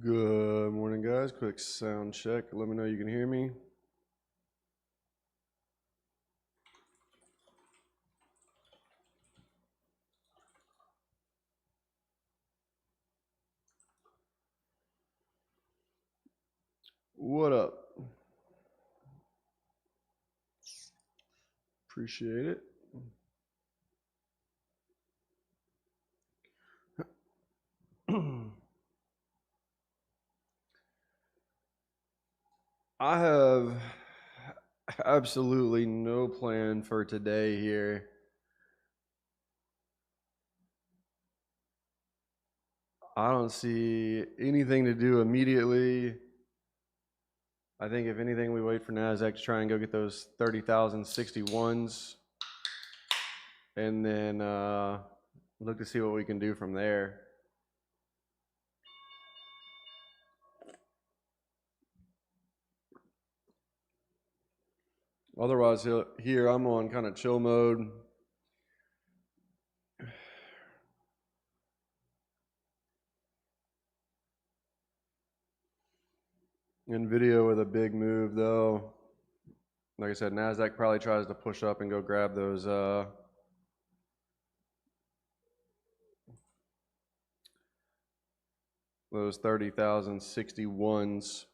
Good morning, guys. Quick sound check. Let me know you can hear me. What up? Appreciate it. I have absolutely no plan for today here. I don't see anything to do immediately. I think if anything, we wait for NASDAQ to try and go get those 30,061s and then look to see what we can do from there. Otherwise, here I'm on kind of chill mode. NVIDIA with a big move, though. Like I said, NASDAQ probably tries to push up and go grab those those 30,061s.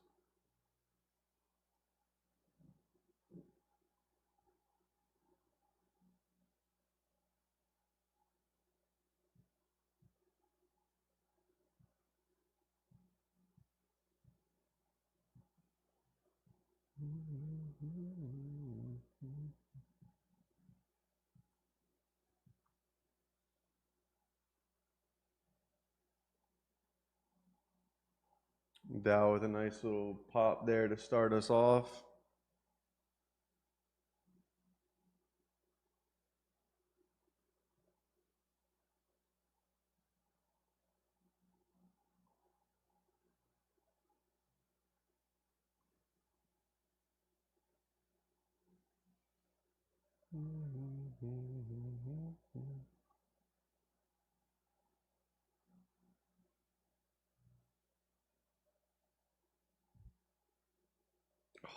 Dow with a nice little pop there to start us off.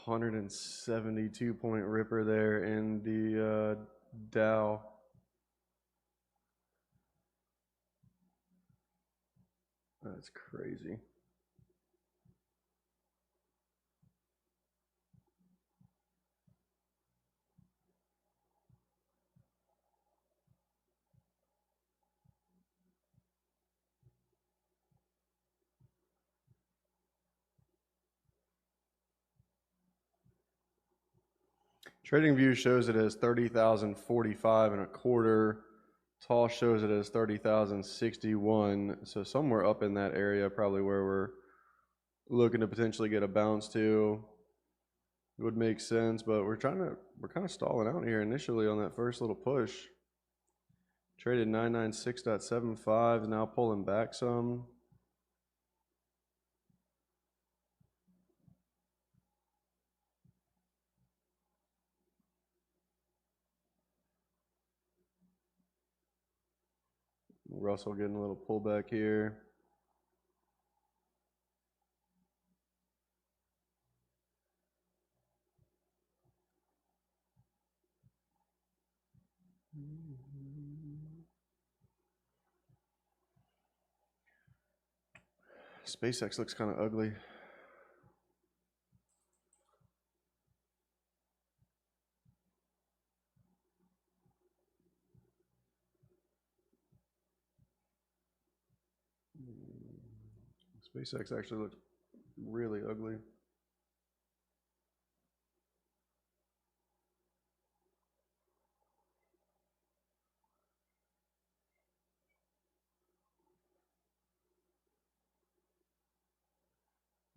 $172-point ripper there in the Dow. That's crazy. TradingView shows it as 30,045 and a quarter. Tall shows it as 30,061. So somewhere up in that area, probably where we're looking to potentially get a bounce to. Would make sense, but we're kind of stalling out here initially on that first little push. Traded 996.75, now pulling back some. Russell getting a little pullback here. SpaceX looks kind of ugly. SpaceX actually looks really ugly.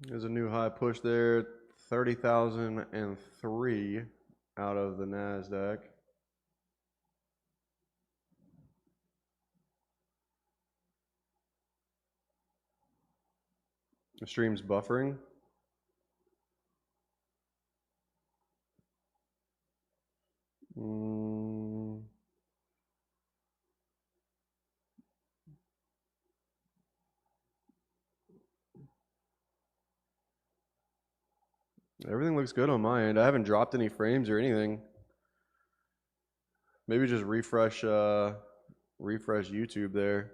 There's a new high push there, 30,003 out of the NASDAQ. The stream's buffering. Everything looks good on my end. I haven't dropped any frames or anything. Maybe just refresh YouTube there.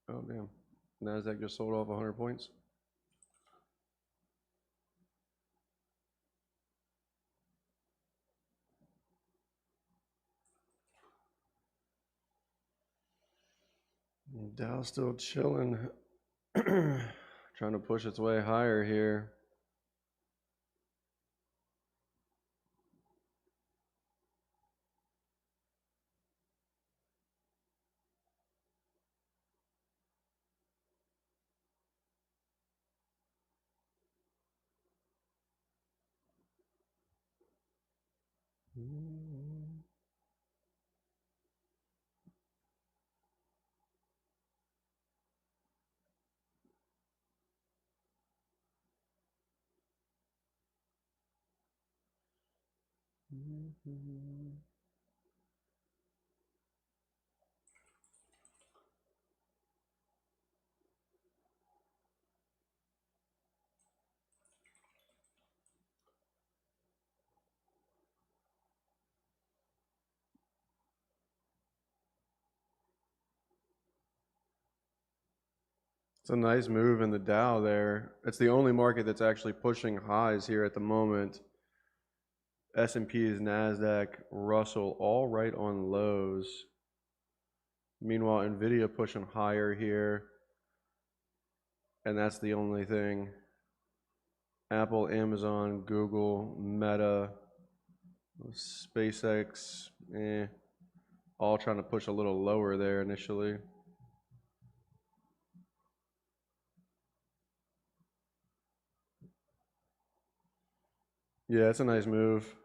Oh damn. Nasdaq just sold off 100 points. Dow's still chilling. Trying to push its way higher here. It's a nice move in the Dow there. It's the only market that's actually pushing highs here at the moment. S&P's, Nasdaq, Russell, all right on lows. Meanwhile, Nvidia pushing higher here, and that's the only thing. Apple, Amazon, Google, Meta, SpaceX, all trying to push a little lower there initially. Yeah, it's a nice move.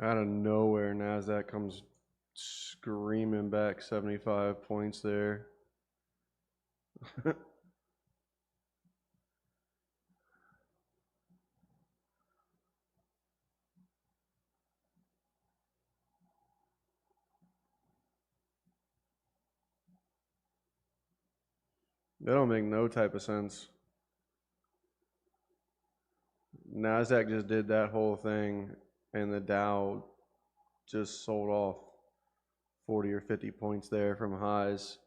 Out of nowhere, Nasdaq comes screaming back 75 points there. That don't make no type of sense. Nasdaq just did that whole thing, and the Dow just sold off 40 or 50 points there from highs.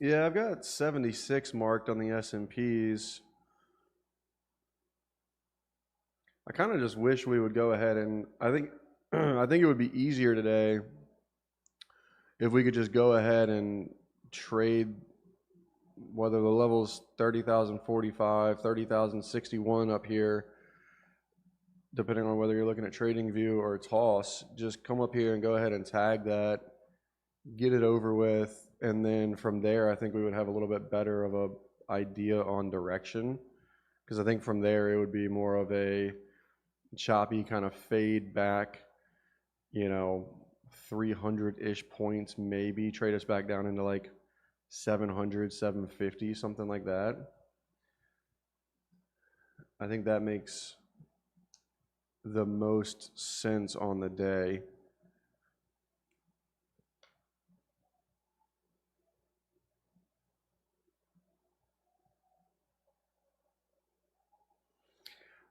Yeah, I've got 76 marked on the S&Ps. I kind of just wish we would go ahead and I think it would be easier today if we could just go ahead and trade whether the level's 30,045, 30,061 up here, depending on whether you're looking at TradingView or Toss, just come up here and go ahead and tag that, get it over with, and then from there I think we would have a little bit better of a idea on direction, because I think from there it would be more of a choppy kind of fade back, 300-ish points, maybe trade us back down into like 700, 750, something like that. I think that makes the most sense on the day.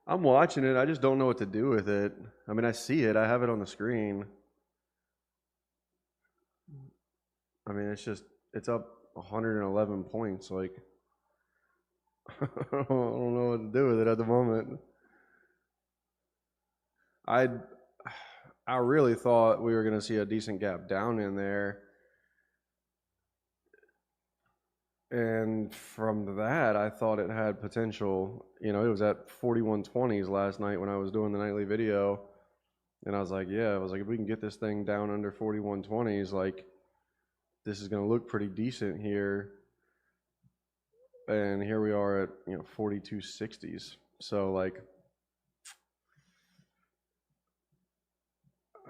I'm watching it. I just don't know what to do with it. I mean, I see it. I have it on the screen. I mean, it's up 111 points. Like, I don't know what to do with it at the moment. I really thought we were going to see a decent gap down in there. And from that, I thought it had potential. It was at 4120s last night when I was doing the nightly video. And I was like, if we can get this thing down under 4120s, like, this is going to look pretty decent here. And here we are at, 4260s. So, like,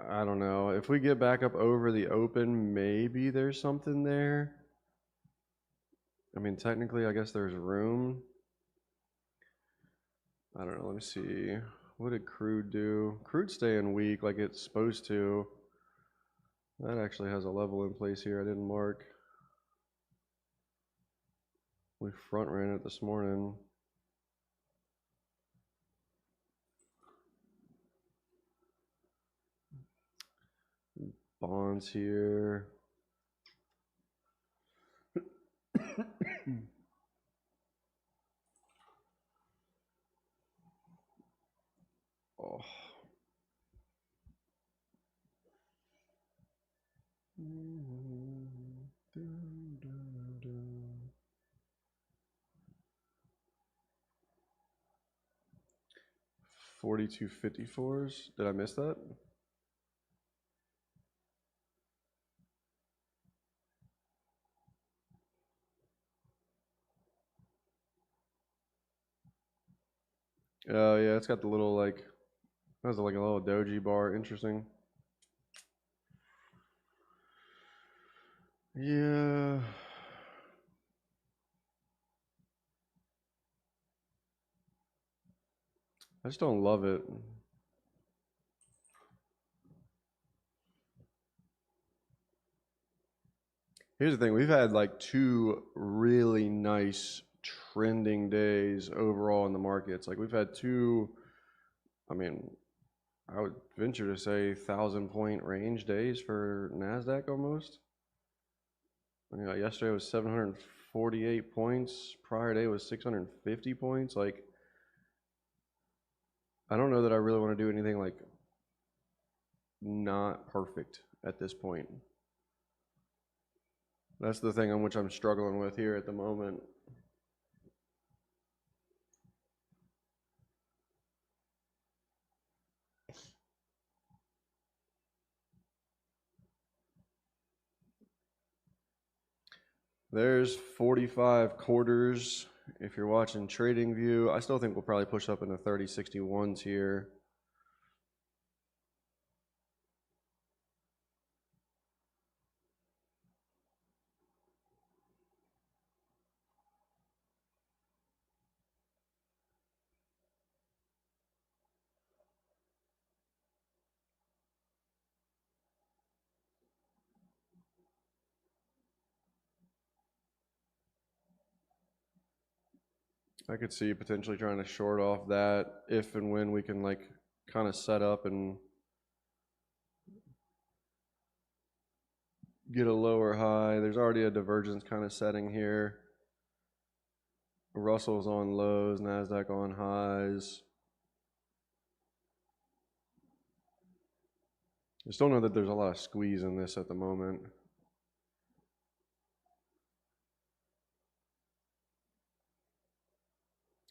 I don't know. If we get back up over the open, maybe there's something there. I mean, technically, I guess there's room. I don't know. Let me see. What did crude do? Crude staying weak like it's supposed to. That actually has a level in place here I didn't mark. We front ran it this morning. Bonds here. Oh. 4254s. Did I miss that? Oh yeah, it's got the little like, that's like a little doji bar. Interesting. Yeah. I just don't love it. Here's the thing, we've had like two really nice trending days overall in the markets. Like we've had two, I mean, I would venture to say 1,000-point range days for NASDAQ almost. You know, yesterday was 748 points. Prior day was 650 points. Like, I don't know that I really want to do anything like not perfect at this point. That's the thing on which I'm struggling with here at the moment. There's 45 quarters. If you're watching TradingView, I still think we'll probably push up into 3061s here. I could see potentially trying to short off that if and when we can like kind of set up and get a lower high. There's already a divergence kind of setting here. Russell's on lows, NASDAQ on highs. I just don't know that there's a lot of squeeze in this at the moment.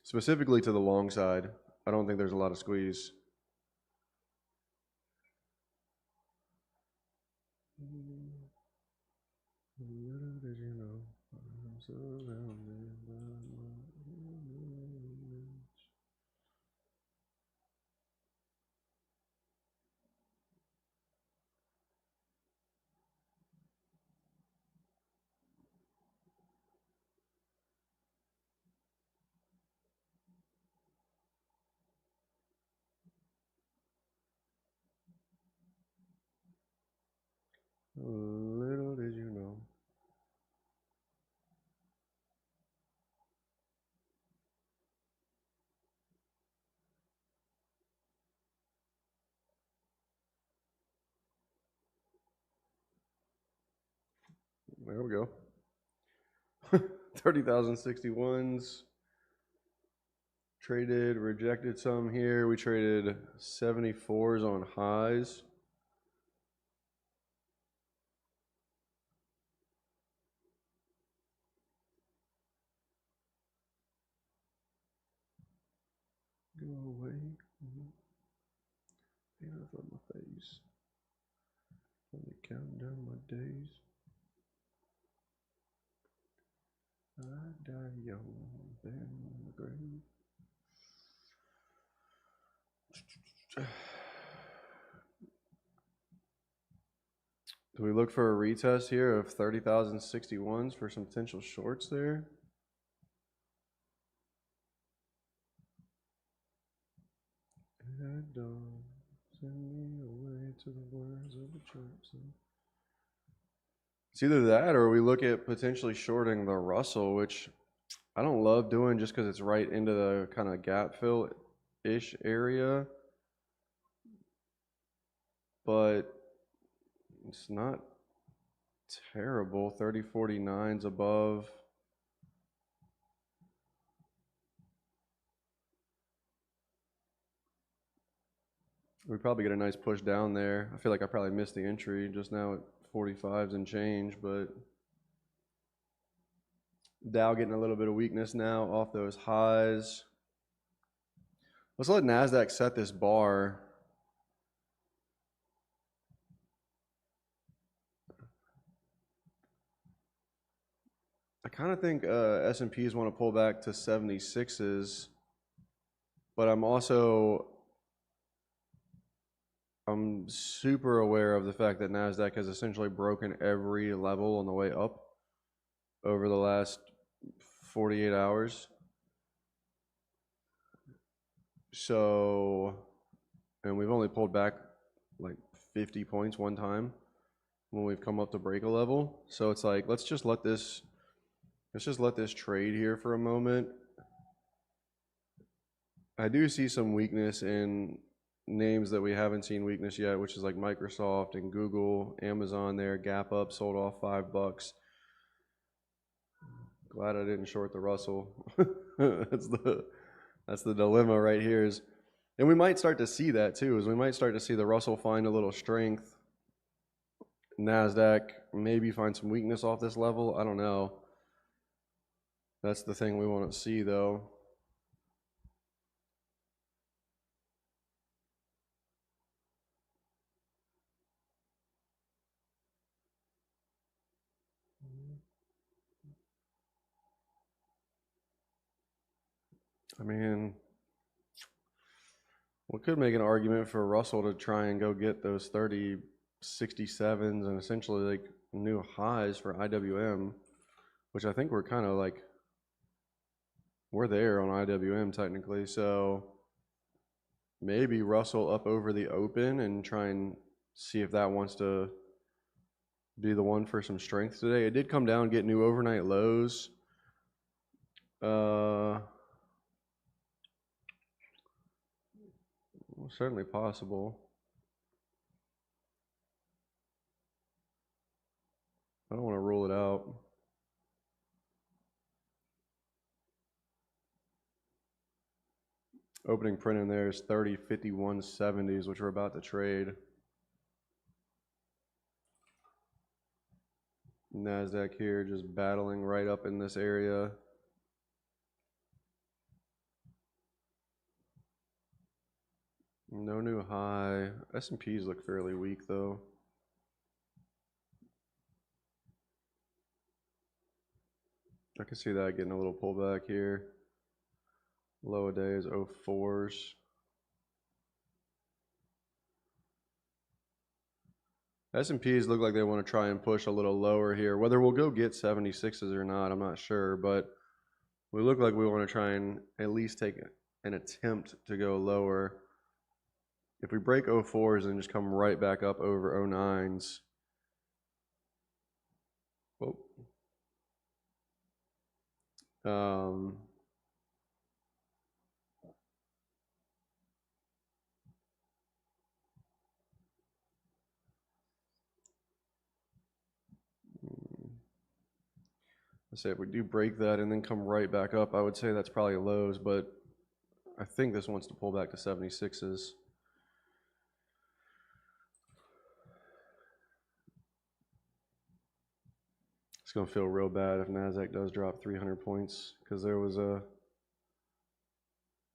Specifically to the long side, I don't think there's a lot of squeeze. Little did you know, I'm surrounded by my enemies. Little did you know. There we go. 30,061s. Traded, rejected some here. We traded 74s on highs. Go away. Get off of my face. Let me count down my days. I die young, then in the grave. Do we look for a retest here of 30,061s for some potential shorts there? Send me away to the words of the church. It's either that or we look at potentially shorting the Russell, which I don't love doing just because it's right into the kind of gap fill-ish area. But it's not terrible. 3049's above. We probably get a nice push down there. I feel like I probably missed the entry just now at 45s and change, but Dow getting a little bit of weakness now off those highs. Let's let NASDAQ set this bar. I kind of think S&Ps want to pull back to 76s, but I'm super aware of the fact that NASDAQ has essentially broken every level on the way up over the last 48 hours. So, and we've only pulled back like 50 points one time when we've come up to break a level. So it's like, let's just let this trade here for a moment. I do see some weakness in names that we haven't seen weakness yet, which is like Microsoft and Google, Amazon there, gap up, sold off $5. Glad I didn't short the Russell. That's the dilemma right here is, and we might start to see that too, is we might start to see the Russell find a little strength. NASDAQ maybe find some weakness off this level. I don't know. That's the thing we want to see though. I mean, we could make an argument for Russell to try and go get those 3067s and essentially like new highs for IWM, which I think we're kind of like, we're there on IWM technically. So maybe Russell up over the open and try and see if that wants to be the one for some strength today. It did come down, get new overnight lows. Well, certainly possible. I don't want to rule it out. Opening print in there is 3051.70s, which we're about to trade. NASDAQ here just battling right up in this area. No new high. S&Ps look fairly weak though. I can see that getting a little pullback here. Low a day is 04s. S&Ps look like they want to try and push a little lower here. Whether we'll go get 76s or not, I'm not sure, but we look like we want to try and at least take an attempt to go lower. If we break 04s and just come right back up over 09s. Whoa. Let's say if we do break that and then come right back up, I would say that's probably lows, but I think this wants to pull back to 76s. It's going to feel real bad if NASDAQ does drop 300 points because there was a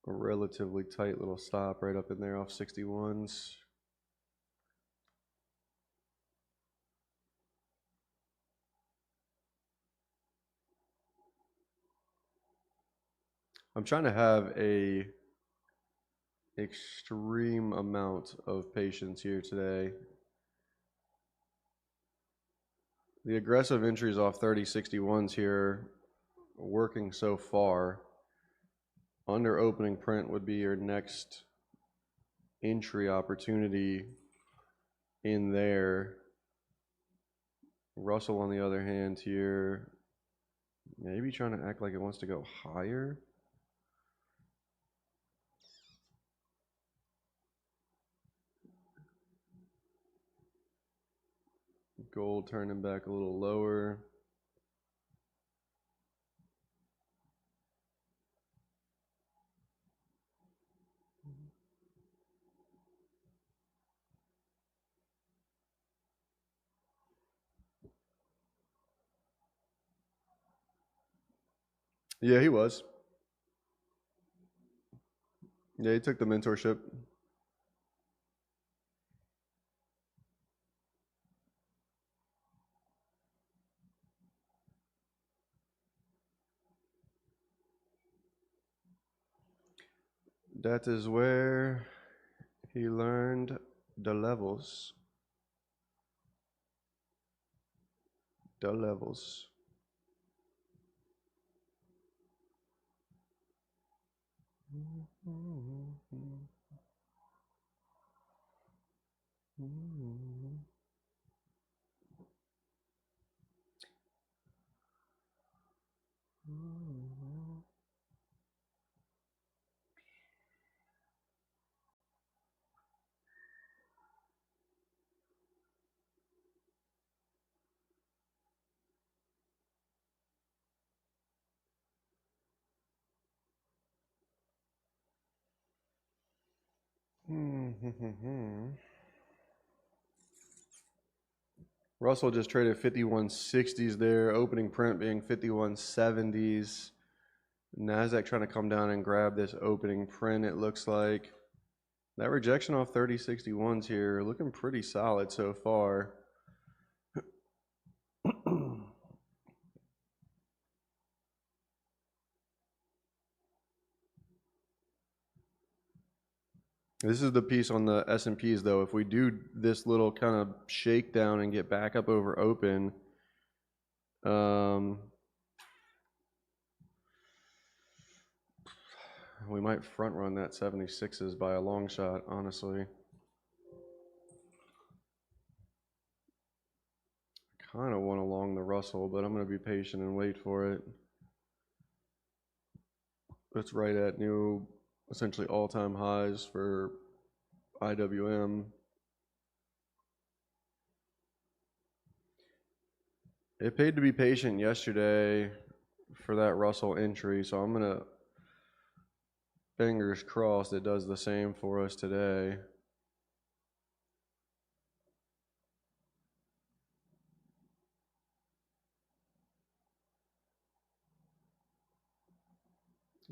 relatively tight little stop right up in there off 61s. I'm trying to have a extreme amount of patience here today. The aggressive entries off 3061s here working so far. Under opening print would be your next entry opportunity in there. Russell, on the other hand, here, maybe trying to act like it wants to go higher. Gold turning back a little lower. Yeah, he was. Yeah, he took the mentorship. That is where he learned the levels. The levels. Russell just traded 5160s there, opening print being 5170s. NASDAQ trying to come down and grab this opening print, it looks like. That rejection off 3061s here, looking pretty solid so far. This is the piece on the S&Ps though. If we do this little kind of shakedown and get back up over open, we might front run that 76s by a long shot, honestly. Kind of want to long the Russell, but I'm going to be patient and wait for it. It's right at new, essentially all-time highs for IWM. It paid to be patient yesterday for that Russell entry, so I'm going to, fingers crossed, it does the same for us today.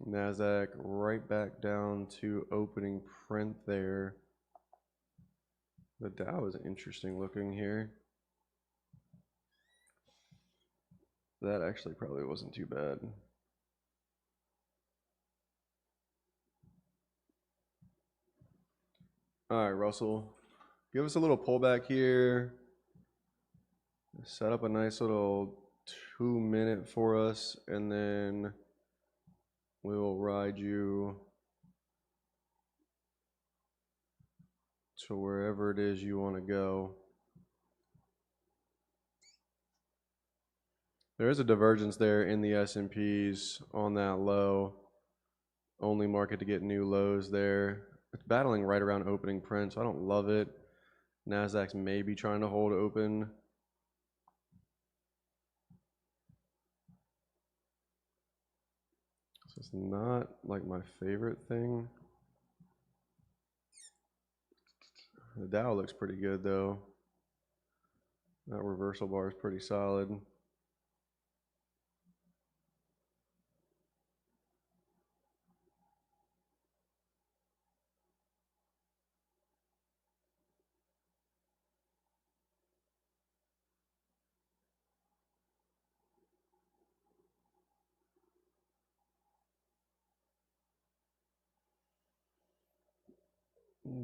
NASDAQ right back down to opening print there. The Dow is interesting looking here. That actually probably wasn't too bad. All right, Russell, give us a little pullback here. Set up a nice little 2-minute for us, and then we will ride you to wherever it is you want to go. There is a divergence there in the S&Ps on that low. Only market to get new lows there. It's battling right around opening print, so I don't love it. NASDAQ's maybe trying to hold open. So it's not like my favorite thing. The Dow looks pretty good though. That reversal bar is pretty solid.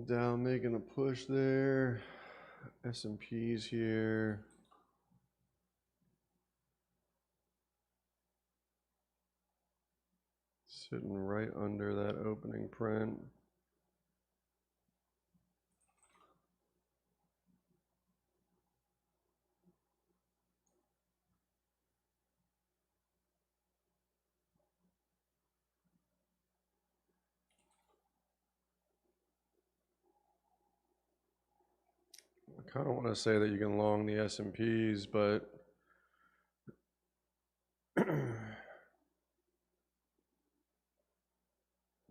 Dow making a push there. S&Ps here. Sitting right under that opening print. I kind of want to say that you can long the S&Ps, but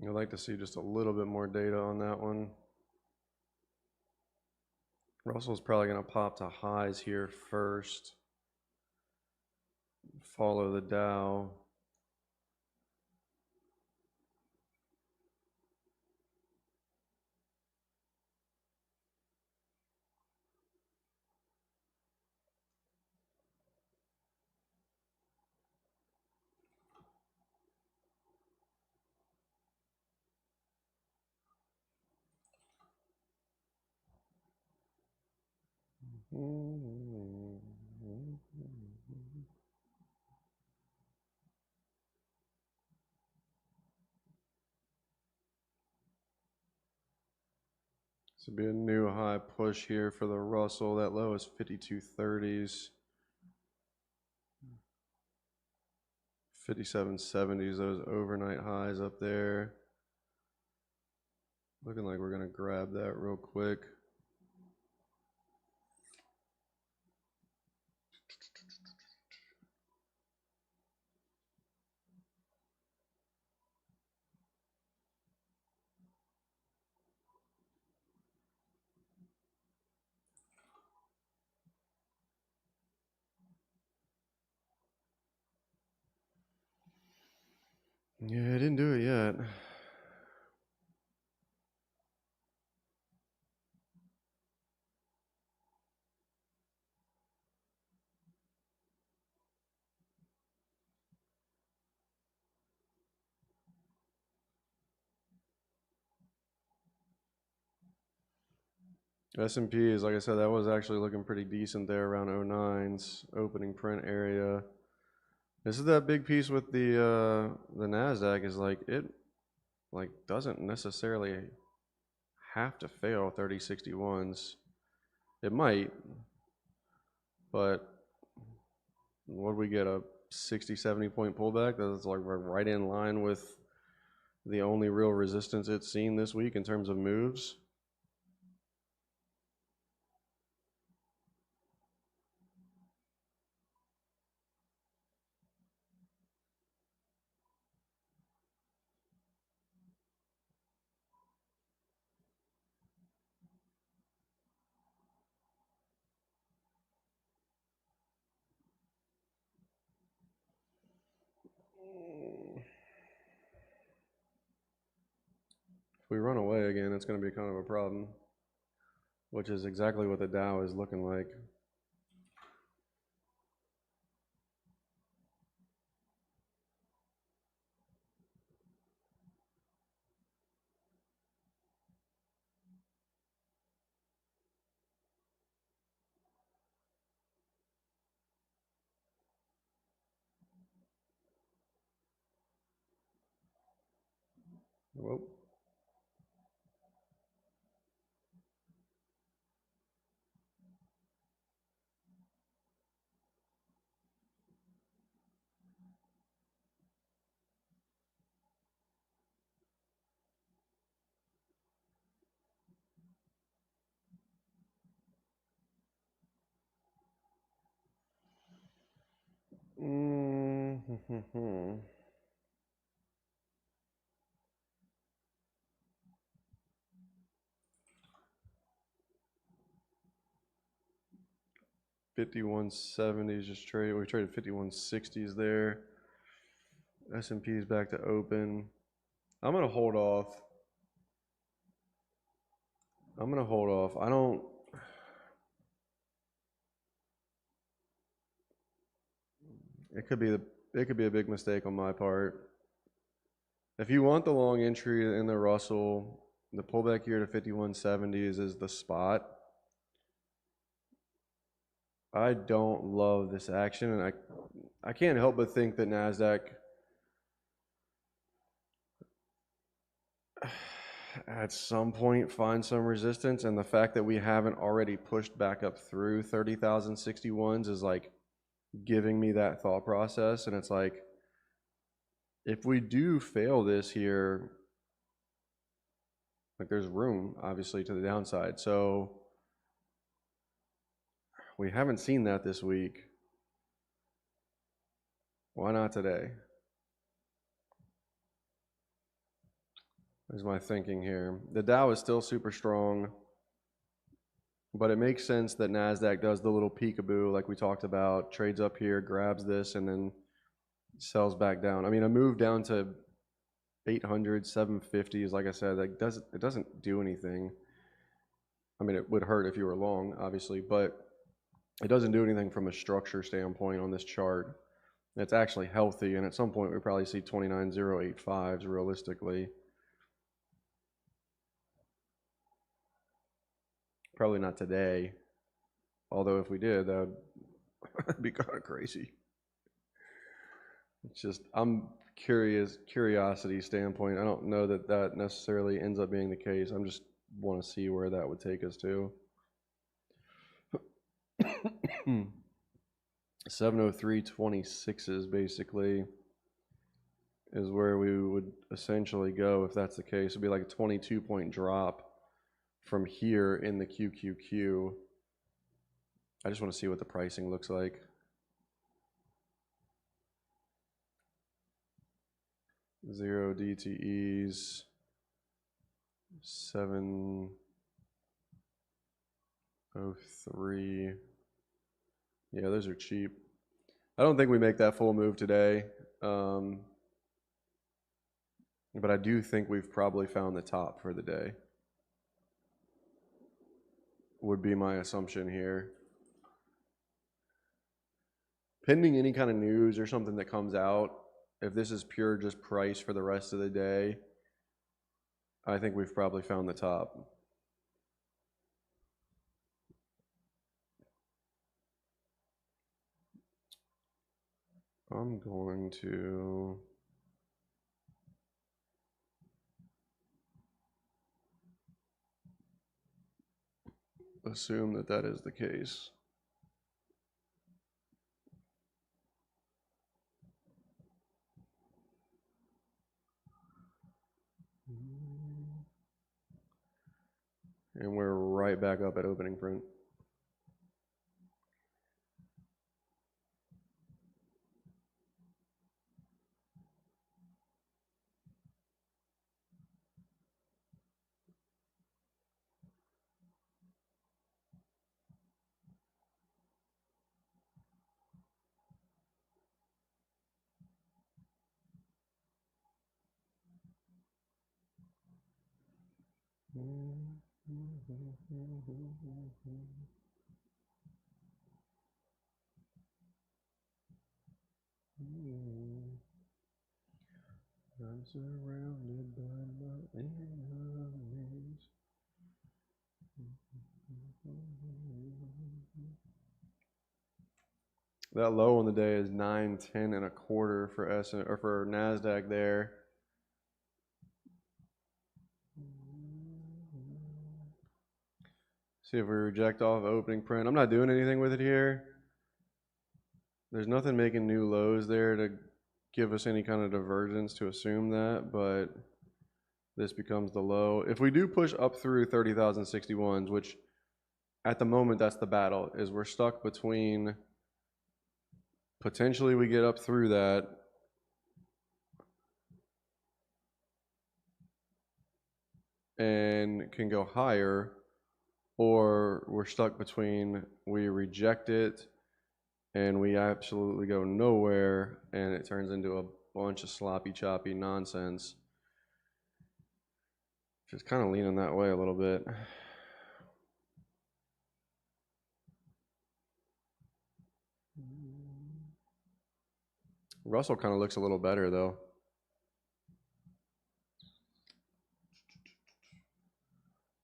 I'd like to see just a little bit more data on that one. Russell's probably going to pop to highs here first. Follow the Dow. This would be a new high push here for the Russell. That low is 5230s. 5770s, those overnight highs up there. Looking like we're going to grab that real quick. Yeah, I didn't do it yet. S&P is, like I said, that was actually looking pretty decent there around 09's opening print area. This is that big piece with the NASDAQ is like it doesn't necessarily have to fail 3061s. It might, but what we get, a 60, 70 point pullback that's like right in line with the only real resistance it's seen this week in terms of moves. If we run away again, it's going to be kind of a problem, which is exactly what the Dow is looking like. Whoa. Mm-hmm. 5170s just traded. We traded 5160s there. S&P is back to open. I'm gonna hold off. I don't. It could be a big mistake on my part. If you want the long entry in the Russell, the pullback here to 5170s is the spot. I don't love this action, and I can't help but think that NASDAQ at some point find some resistance, and the fact that we haven't already pushed back up through 30,061s is like giving me that thought process. And it's like, if we do fail this here, like there's room obviously to the downside. So we haven't seen that this week. Why not today? Is my thinking here. The Dow is still super strong, but it makes sense that NASDAQ does the little peekaboo like we talked about, trades up here, grabs this, and then sells back down. I mean, a move down to 800, 750 is, like I said, it doesn't do anything. I mean, it would hurt if you were long, obviously, but it doesn't do anything from a structure standpoint on this chart. It's actually healthy, and at some point we probably see 29,085s realistically. Probably not today, although if we did, that would be kind of crazy. It's just, I'm curiosity standpoint. I don't know that that necessarily ends up being the case. I'm just want to see where that would take us to. 703.26 basically is where we would essentially go if that's the case. It'd be like a 22-point drop from here in the QQQ. I just want to see what the pricing looks like. Zero DTEs, 703. Yeah, those are cheap. I don't think we make that full move today, but I do think we've probably found the top for the day. Would be my assumption here. Pending any kind of news or something that comes out, if this is pure just price for the rest of the day, I think we've probably found the top. I'm going to assume that that is the case. And we're right back up at opening print. I'm surrounded by my enemies. That low on the day is 910.25 for or for NASDAQ there. See if we reject off opening print. I'm not doing anything with it here. There's nothing making new lows there to give us any kind of divergence to assume that, but this becomes the low. If we do push up through 30,061s, which at the moment that's the battle, is we're stuck between potentially we get up through that and can go higher, or we're stuck between we reject it and we absolutely go nowhere and it turns into a bunch of sloppy, choppy nonsense. Just kind of leaning that way a little bit. Russell kind of looks a little better though.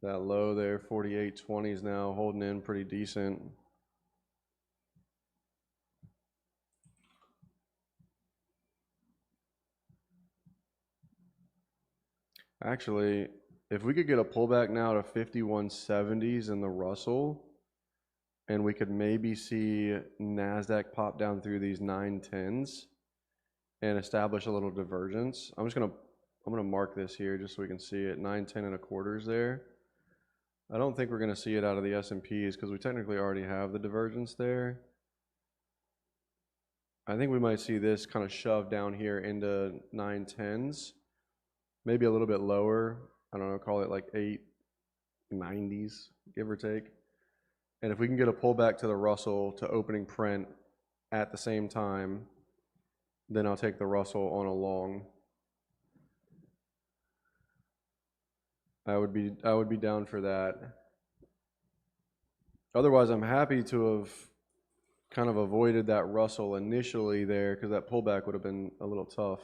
That low there, 48.20s now, holding in pretty decent. Actually, if we could get a pullback now to 5170s in the Russell, and we could maybe see NASDAQ pop down through these 910s and establish a little divergence. I'm gonna mark this here just so we can see it. 910 and a quarters there. I don't think we're gonna see it out of the S&Ps because we technically already have the divergence there. I think we might see this kind of shove down here into 910s, maybe a little bit lower. I don't know, call it like 890s, give or take. And if we can get a pullback to the Russell to opening print at the same time, then I'll take the Russell on a long. I would be down for that. Otherwise, I'm happy to have kind of avoided that Russell initially there because that pullback would have been a little tough.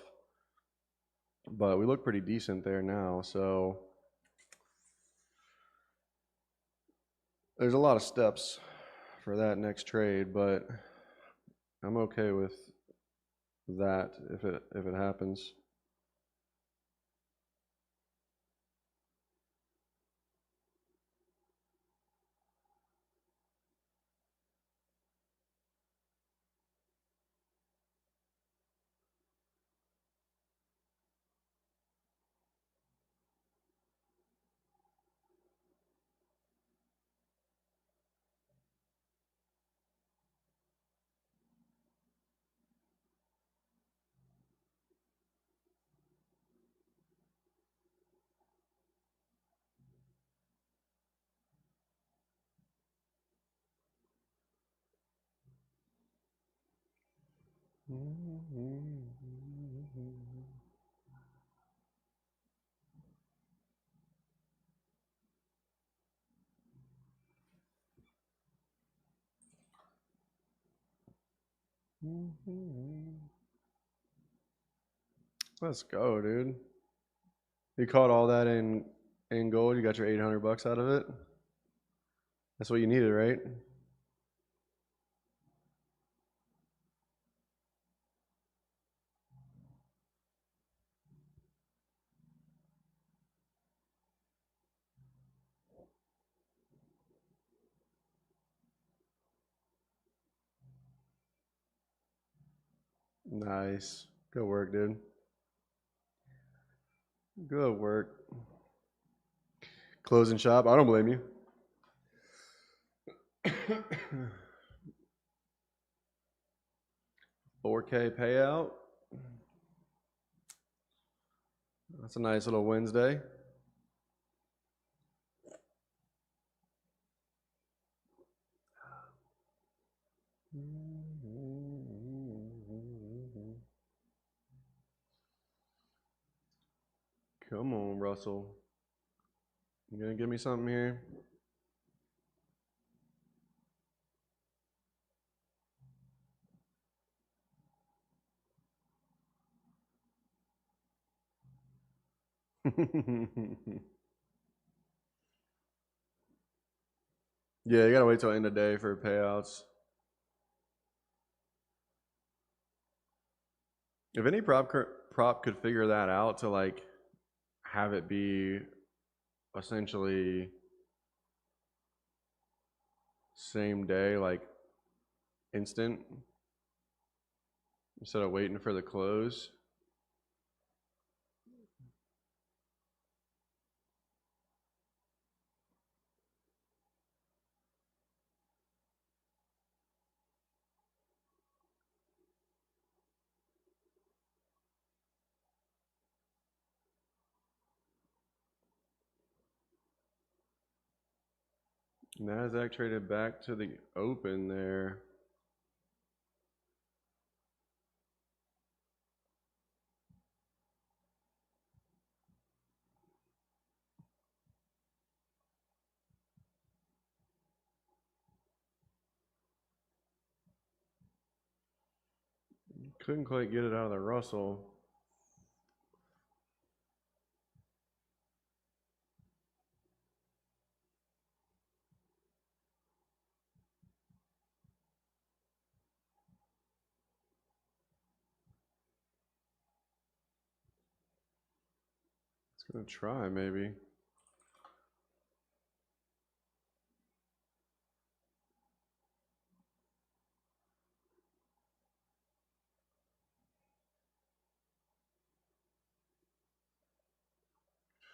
But we look pretty decent there now, so there's a lot of steps for that next trade, but I'm okay with that if it happens. Let's go, dude. You caught all that in gold. You got your 800 bucks out of it. That's what you needed, right? Nice. Good work, dude. Good work. Closing shop. I don't blame you. 4K payout. That's a nice little Wednesday. Come on, Russell. You gonna give me something here? Yeah, you gotta wait till end of day for payouts. If any prop could figure that out to like have it be essentially same day, like instant, instead of waiting for the close. NASDAQ traded back to the open there. Couldn't quite get it out of the Russell. Gonna try maybe.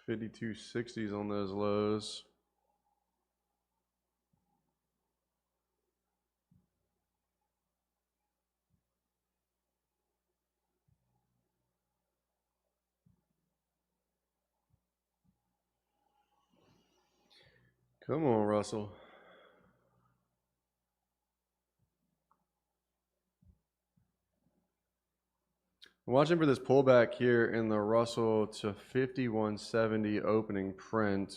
$52.60s on those lows. Come on, Russell. I'm watching for this pullback here in the Russell to 5170 opening print.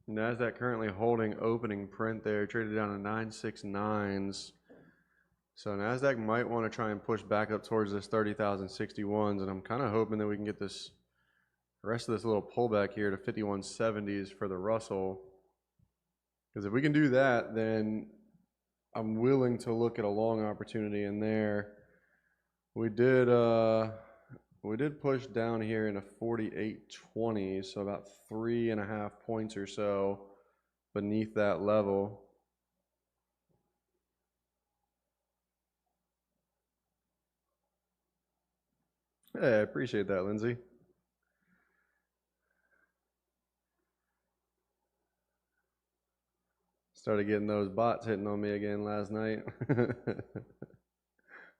NASDAQ currently holding opening print there, traded down to 969s. So NASDAQ might want to try and push back up towards this 30,061s, and I'm kind of hoping that we can get this rest of this little pullback here to 5170s for the Russell. Because if we can do that, then I'm willing to look at a long opportunity in there. We did push down here into 48.20, so about 3.5 points or so beneath that level. Hey, I appreciate that, Lindsay. Started getting those bots hitting on me again last night.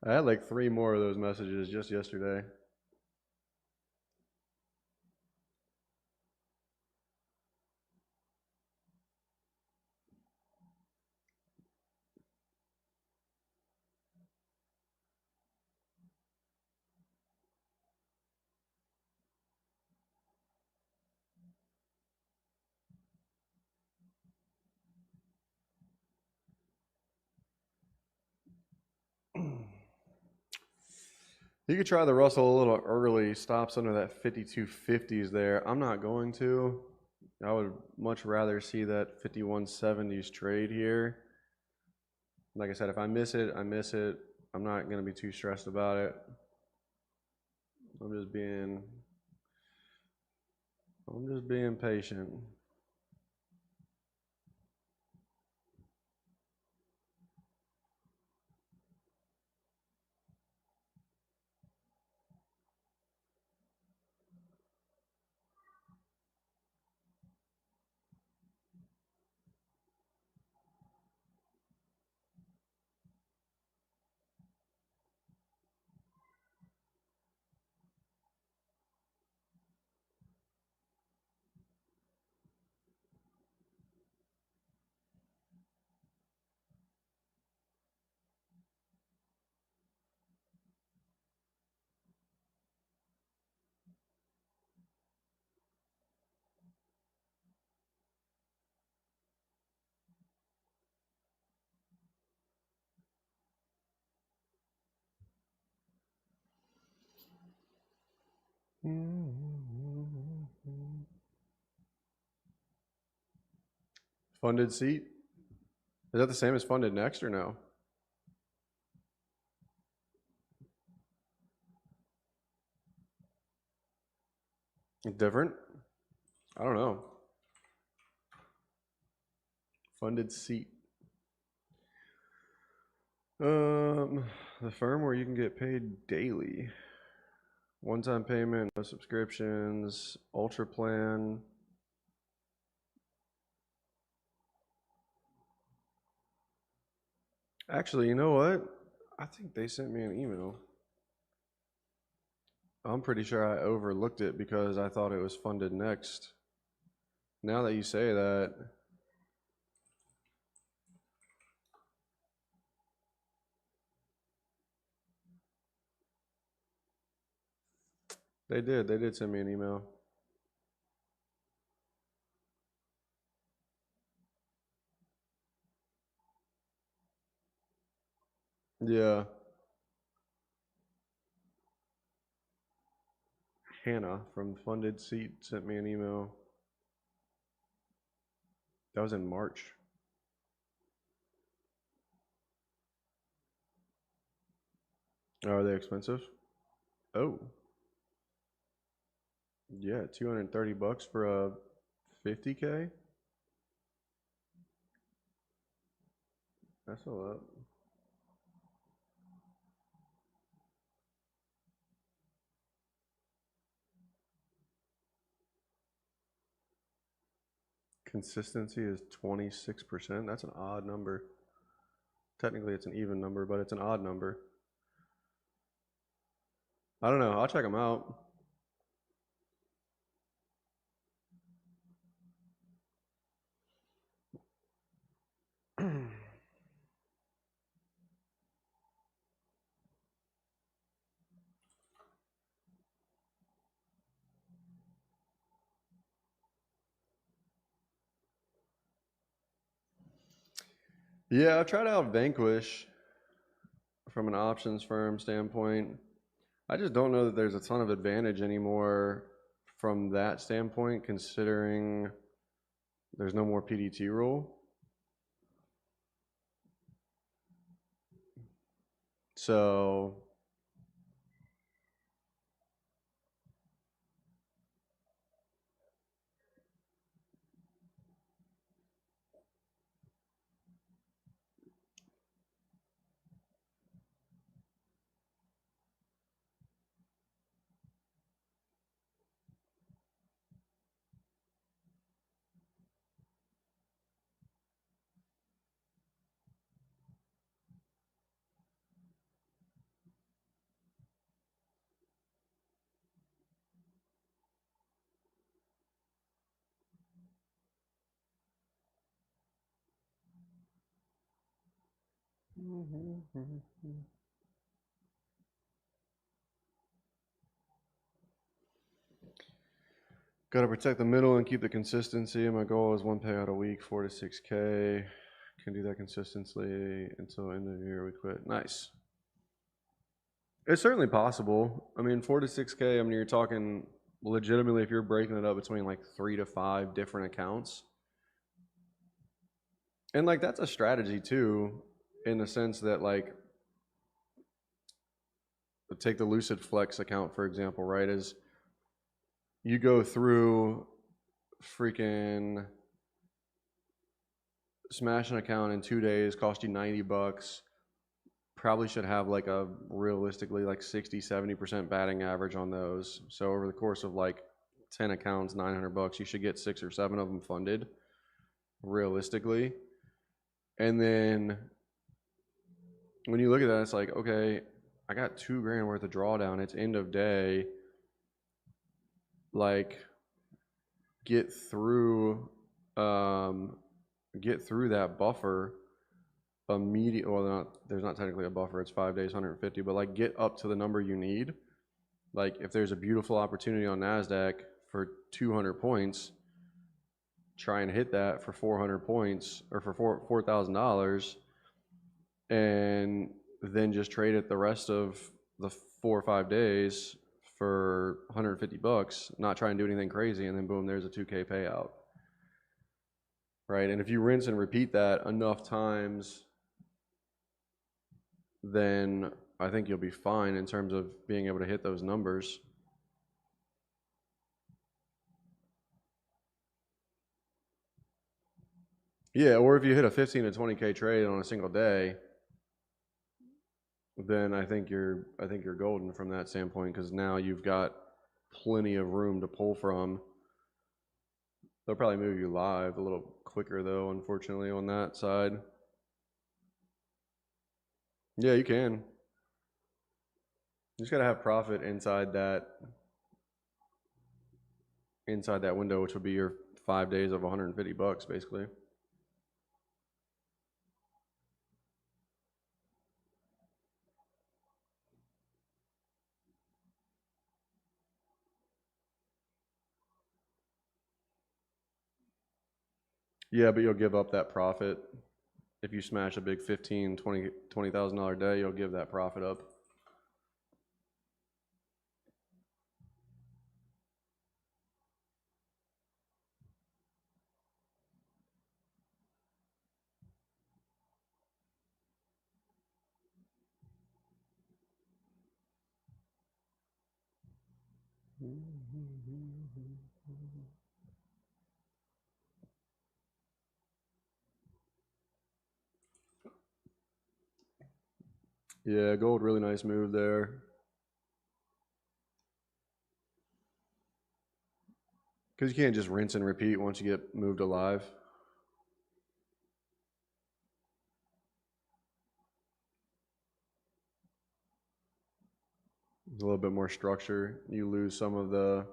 I had like 3 more of those messages just yesterday. You could try the Russell a little early, stops under that 52.50s there. I'm not going to. I would much rather see that 51.70s trade here. Like I said, if I miss it, I miss it. I'm not going to be too stressed about it. I'm just being patient. Funded seat? Is that the same as funded next or no? Different? I don't know. Funded seat. The firm where you can get paid daily. One-time payment, no subscriptions, ultra plan. Actually, you know what? I think they sent me an email. I'm pretty sure I overlooked it because I thought it was funded next. Now that you say that, they did send me an email. Yeah. Hannah from Funded Seat sent me an email. That was in March. Oh, are they expensive? Oh, yeah, $230 for a 50K? That's a lot. Consistency is 26%. That's an odd number. Technically, it's an even number, but it's an odd number. I don't know. I'll check them out. Yeah, I've tried out Vanquish from an options firm standpoint. I just don't know that there's a ton of advantage anymore from that standpoint, considering there's no more PDT rule. So, got to protect the middle and keep the consistency. My goal is one payout a week, 4 to 6K. Can do that consistently until end of the year we quit. Nice. It's certainly possible. I mean, 4 to 6K, I mean, you're talking legitimately if you're breaking it up between like 3 to 5 different accounts. And like that's a strategy too, in the sense that like take the Lucid Flex account for example, right? Is you go through freaking smash an account in 2 days, cost you $90. Probably should have like a realistically like 60-70% batting average on those. So over the course of like 10 accounts, $900, you should get 6 or 7 of them funded realistically. And then when you look at that, it's like, okay, I got $2,000 worth of drawdown. It's end of day. Like, get through that buffer immediately. Well, there's not technically a buffer. It's 5 days, 150. But like, get up to the number you need. Like, if there's a beautiful opportunity on NASDAQ for 200 points, try and hit that for 400 points or for $4,000, and then just trade it the rest of the 4 or 5 days for $150, not try and do anything crazy, and then boom, there's a 2K payout. Right? And if you rinse and repeat that enough times, then I think you'll be fine in terms of being able to hit those numbers. Yeah, or if you hit a 15 to 20K trade on a single day, then I think you're golden from that standpoint, because now you've got plenty of room to pull from. They'll probably move you live a little quicker though, unfortunately, on that side. Yeah, you can. You just gotta have profit inside that window, which would be your 5 days of $150 basically. Yeah, but you'll give up that profit. If you smash a big $15,000, $20,000 day, you'll give that profit up. Yeah, gold, really nice move there. Because you can't just rinse and repeat once you get moved alive. There's a little bit more structure. You lose some of the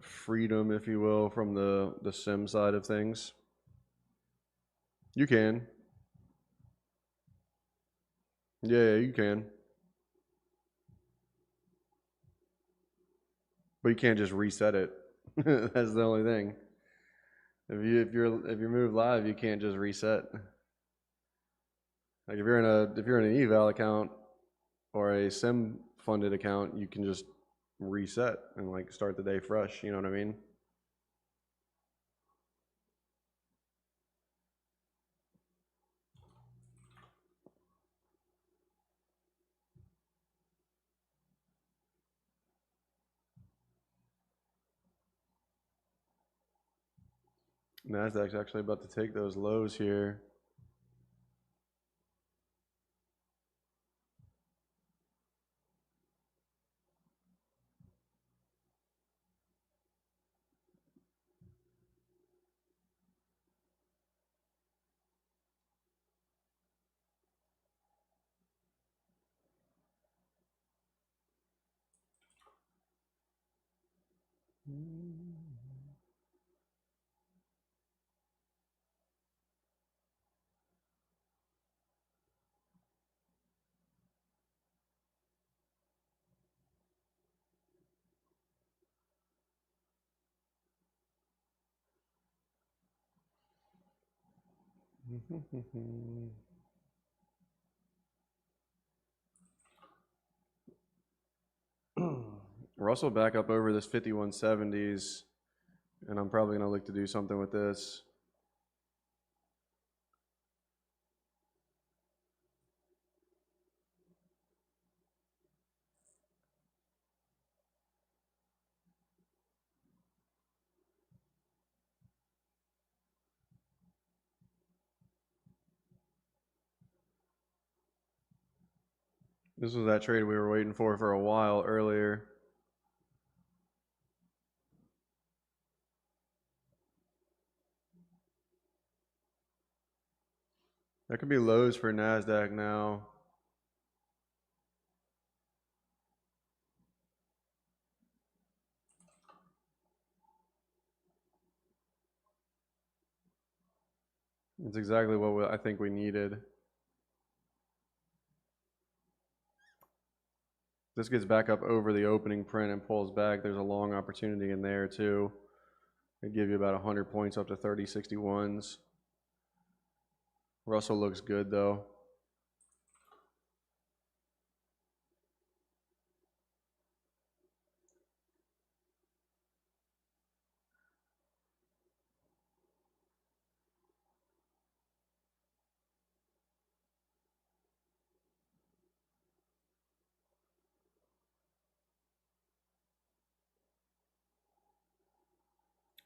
freedom, if you will, from the sim side of things. You can. Yeah, you can. But you can't just reset it. That's the only thing. If you move live, you can't just reset. Like if you're in an eval account or a sim funded account, you can just reset and like start the day fresh. You know what I mean? Nasdaq's actually about to take those lows here. Russell back up over this 5170s, and I'm probably going to look to do something with this. This was that trade we were waiting for a while earlier. That could be lows for Nasdaq now. It's exactly what I think we needed. This gets back up over the opening print and pulls back. There's a long opportunity in there too. It'd give you about 100 points up to 30.61s. Russell looks good though.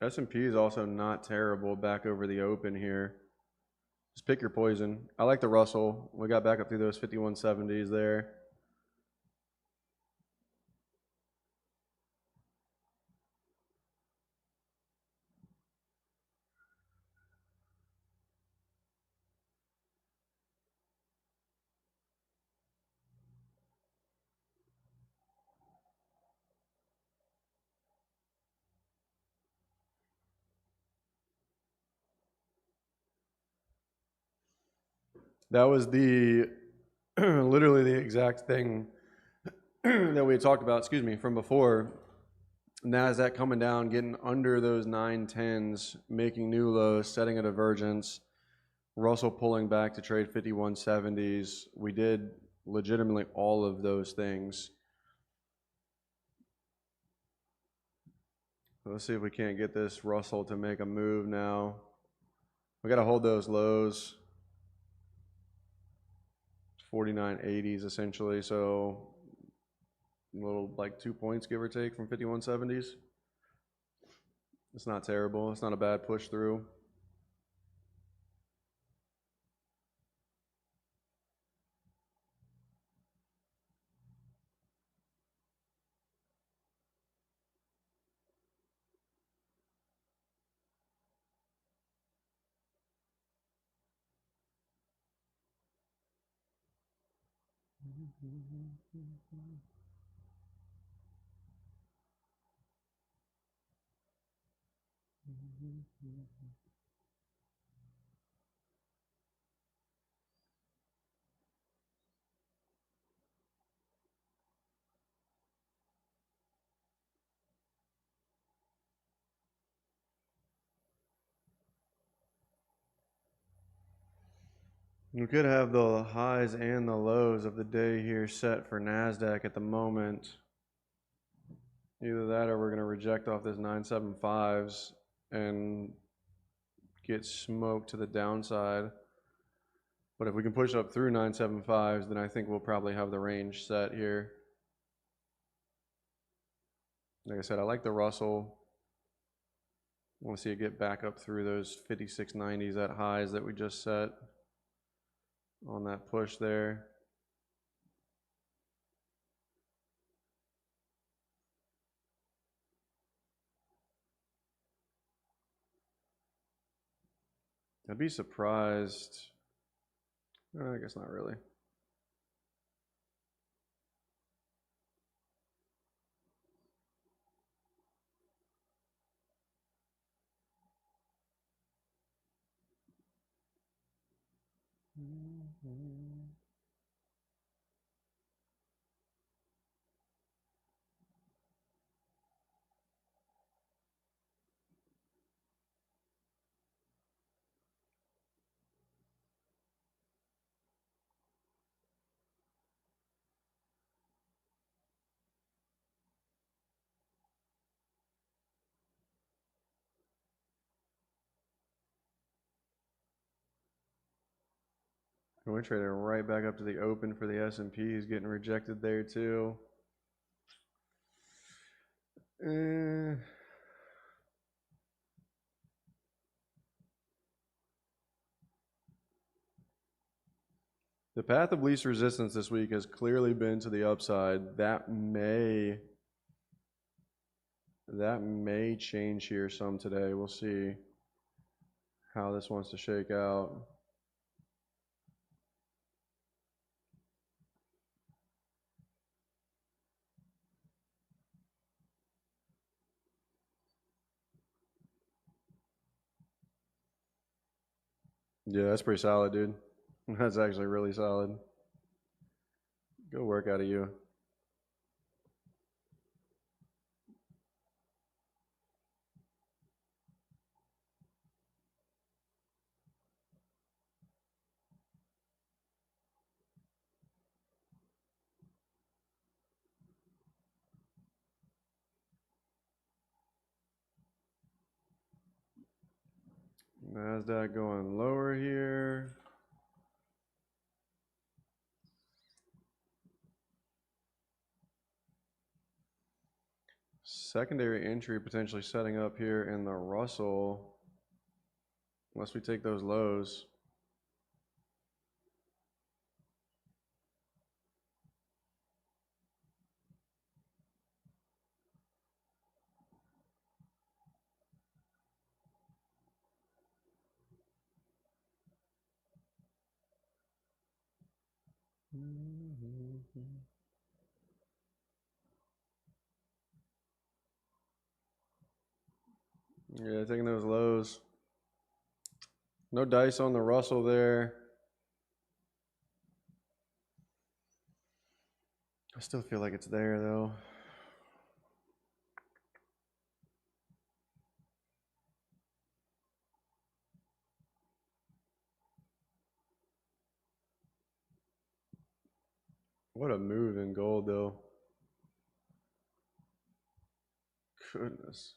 S&P is also not terrible back over the open here. Just pick your poison. I like the Russell. We got back up through those 5170s there. That was the literally the exact thing that we had talked about, excuse me, from before. NASDAQ coming down, getting under those 910s, making new lows, setting a divergence. Russell pulling back to trade 5170s. We did legitimately all of those things. Let's see if we can't get this Russell to make a move now. We got to hold those lows. 49.80s essentially, so a little like 2 points give or take from 51.70s. It's not terrible. It's not a bad push through. We could have the highs and the lows of the day here set for NASDAQ at the moment. Either that or we're going to reject off this 975s and get smoked to the downside. But if we can push up through 975s, then I think we'll probably have the range set here. Like I said, I like the Russell. I want to see it get back up through those 56.90s at highs that we just set on that push there. I'd be surprised. I guess not really. We're trading right back up to the open for the S&P. He's getting rejected there too. The path of least resistance this week has clearly been to the upside. That may change here some today. We'll see how this wants to shake out. Yeah, that's pretty solid, dude. That's actually really solid. Good work out of you. NASDAQ going lower here. Secondary entry potentially setting up here in the Russell, unless we take those lows. Yeah, taking those lows. No dice on the Russell there. I still feel like it's there though. What a move in gold though. Goodness.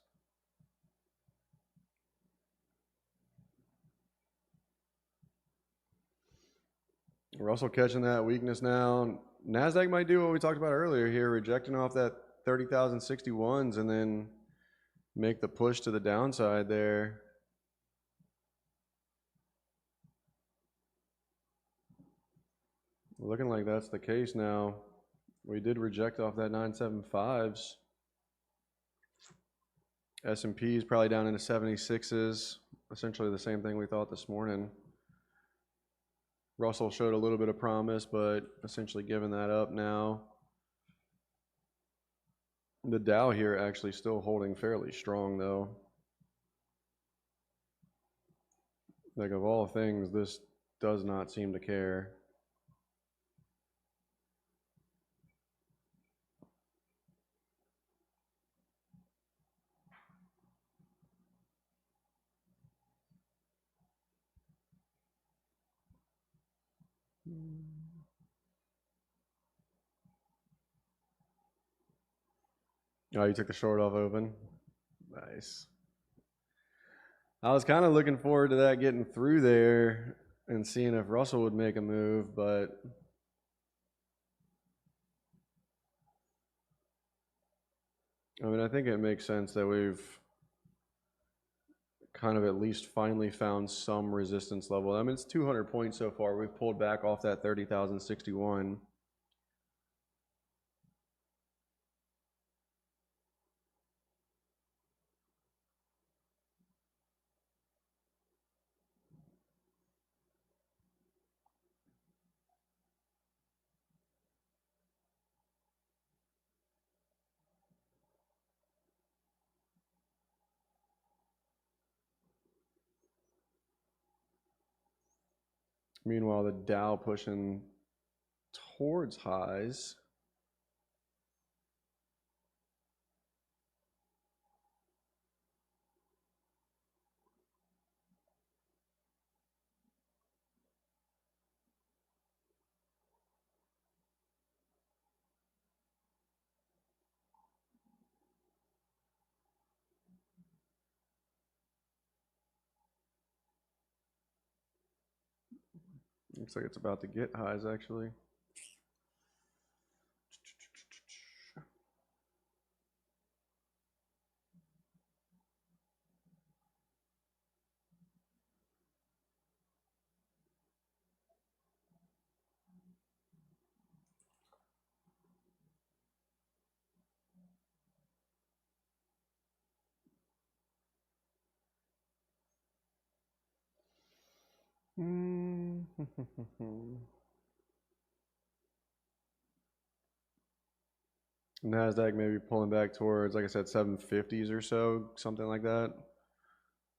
Russell catching that weakness now. NASDAQ might do what we talked about earlier here, rejecting off that 30,061s and then make the push to the downside there. Looking like that's the case now. We did reject off that 975s. S&P is probably down into 76s. Essentially the same thing we thought this morning. Russell showed a little bit of promise, but essentially giving that up now. The Dow here actually still holding fairly strong though. Like of all things, this does not seem to care. Oh, you took the short off open? Nice. I was kind of looking forward to that getting through there and seeing if Russell would make a move, but I mean, I think it makes sense that we've kind of at least finally found some resistance level. I mean, it's 200 points so far. We've pulled back off that 30,061. Meanwhile, the Dow pushing towards highs. Looks like it's about to get highs actually. NASDAQ maybe pulling back towards, like I said, 750s or so, something like that.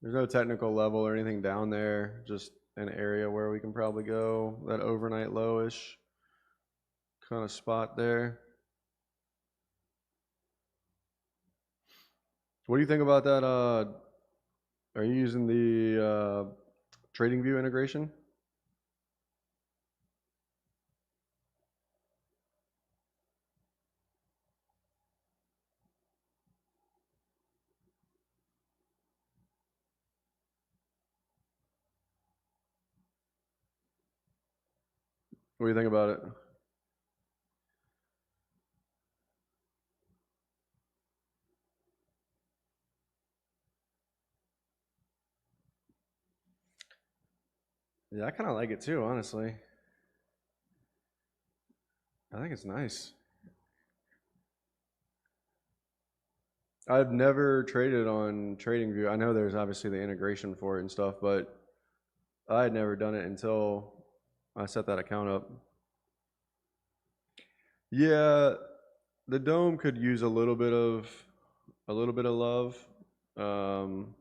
There's no technical level or anything down there, just an area where we can probably go, that overnight lowish kind of spot there. What do you think about that? Are you using the TradingView integration? What do you think about it? Yeah, I kind of like it too, honestly. I think it's nice. I've never traded on TradingView. I know there's obviously the integration for it and stuff, but I had never done it until I set that account up. Yeah, the dome could use a little bit of love. Um,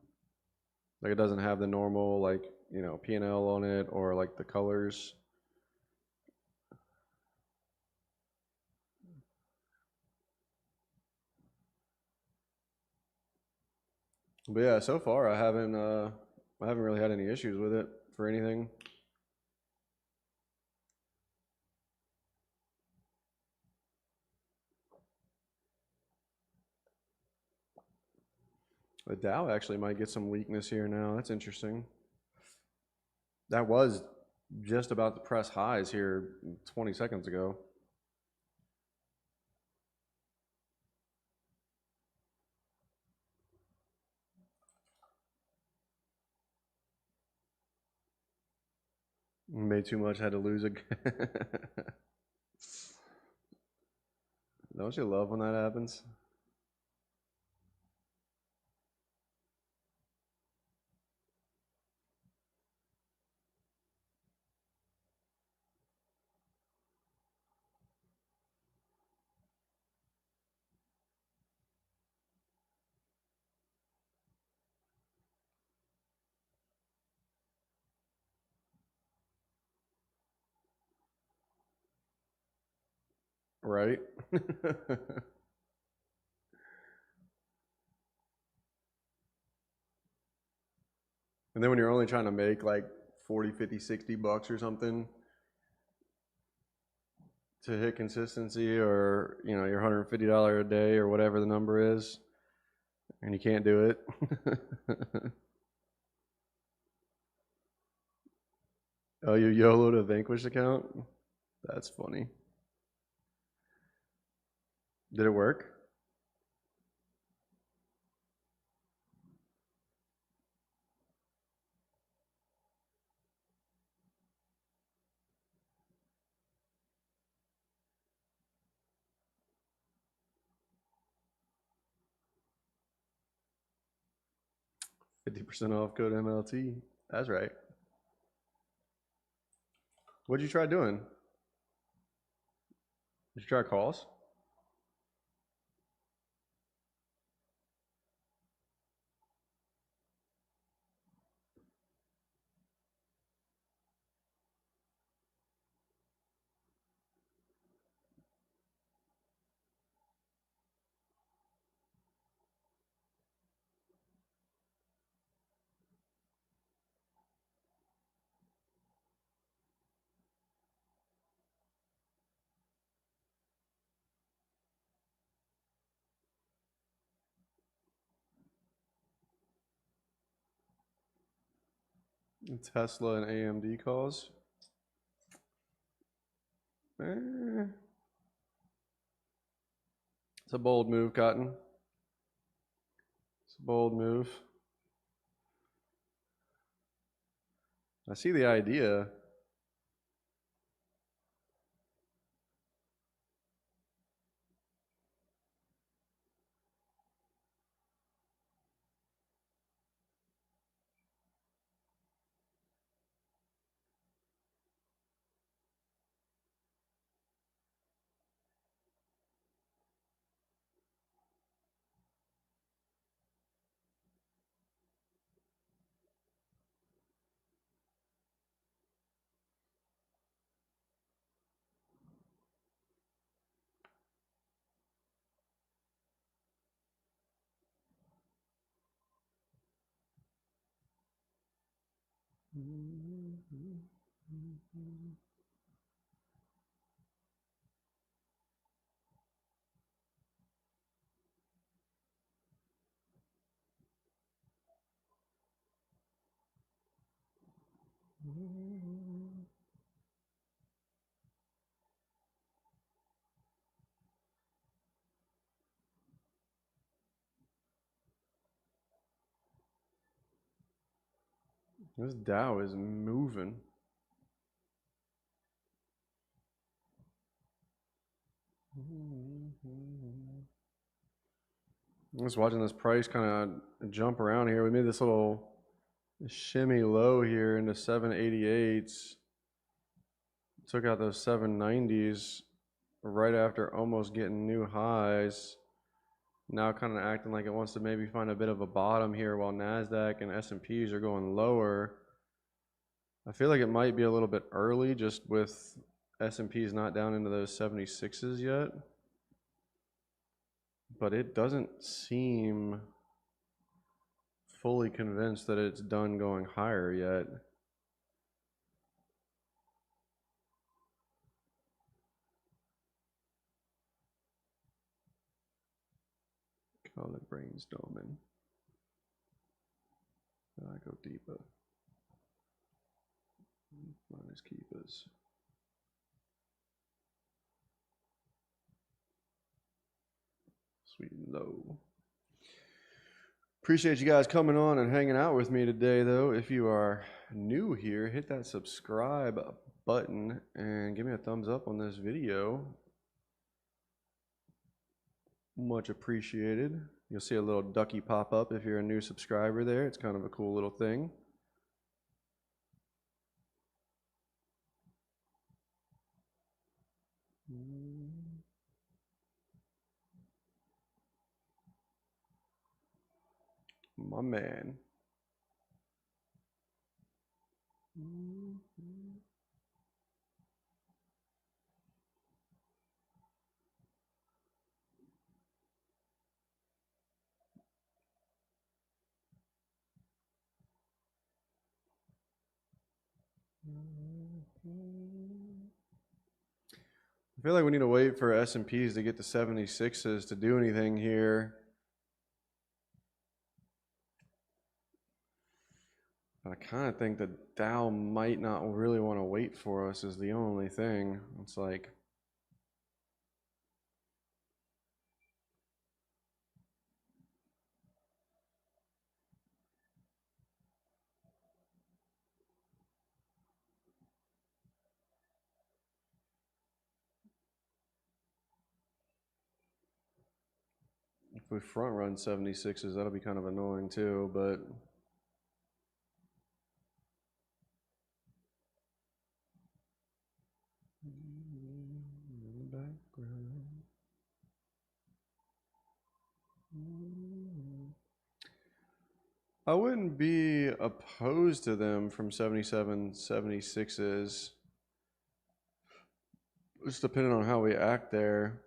like it doesn't have the normal like P&L on it or like the colors. But yeah, so far I haven't really had any issues with it for anything. The Dow actually might get some weakness here now. That's interesting. That was just about to press highs here 20 seconds ago. Made too much, had to lose again. Don't you love when that happens? Right? And then when you're only trying to make like 40, 50, 60 bucks or something to hit consistency, or your $150 a day or whatever the number is, and you can't do it. Oh, you YOLO'd a Vanquish account? That's funny. Did it work? 50% off code MLT. That's right. What'd you try doing? Did you try calls? Tesla and AMD calls? Eh, it's a bold move, Cotton. It's a bold move. I see the idea. This Dow is moving. I'm just watching this price kind of jump around here. We made this little shimmy low here into 788s. Took out those 790s right after almost getting new highs. Now kind of acting like it wants to maybe find a bit of a bottom here while NASDAQ and S&Ps are going lower. I feel like it might be a little bit early just with S&Ps not down into those 76s yet. But it doesn't seem fully convinced that it's done going higher yet. Call it brainstorming. I go deeper. Minus keepers. Sweet and low. Appreciate you guys coming on and hanging out with me today, though. If you are new here, hit that subscribe button and give me a thumbs up on this video. Much appreciated. You'll see a little ducky pop up if you're a new subscriber there. It's kind of a cool little thing. My man. I feel like we need to wait for S&Ps to get to 76s to do anything here. I kind of think that Dow might not really want to wait for us is the only thing. It's like, if we front run 76s, that'll be kind of annoying too, but in the background. I wouldn't be opposed to them from 77, 76s. Just depending on how we act there.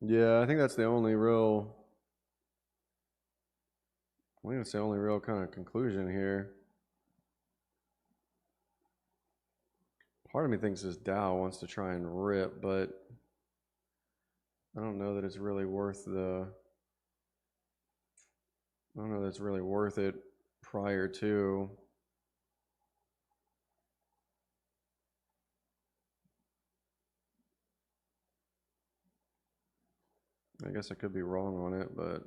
Yeah, I think that's the only real, kind of conclusion here. Part of me thinks this Dow wants to try and rip, but I don't know that it's really worth it prior to. I guess I could be wrong on it, but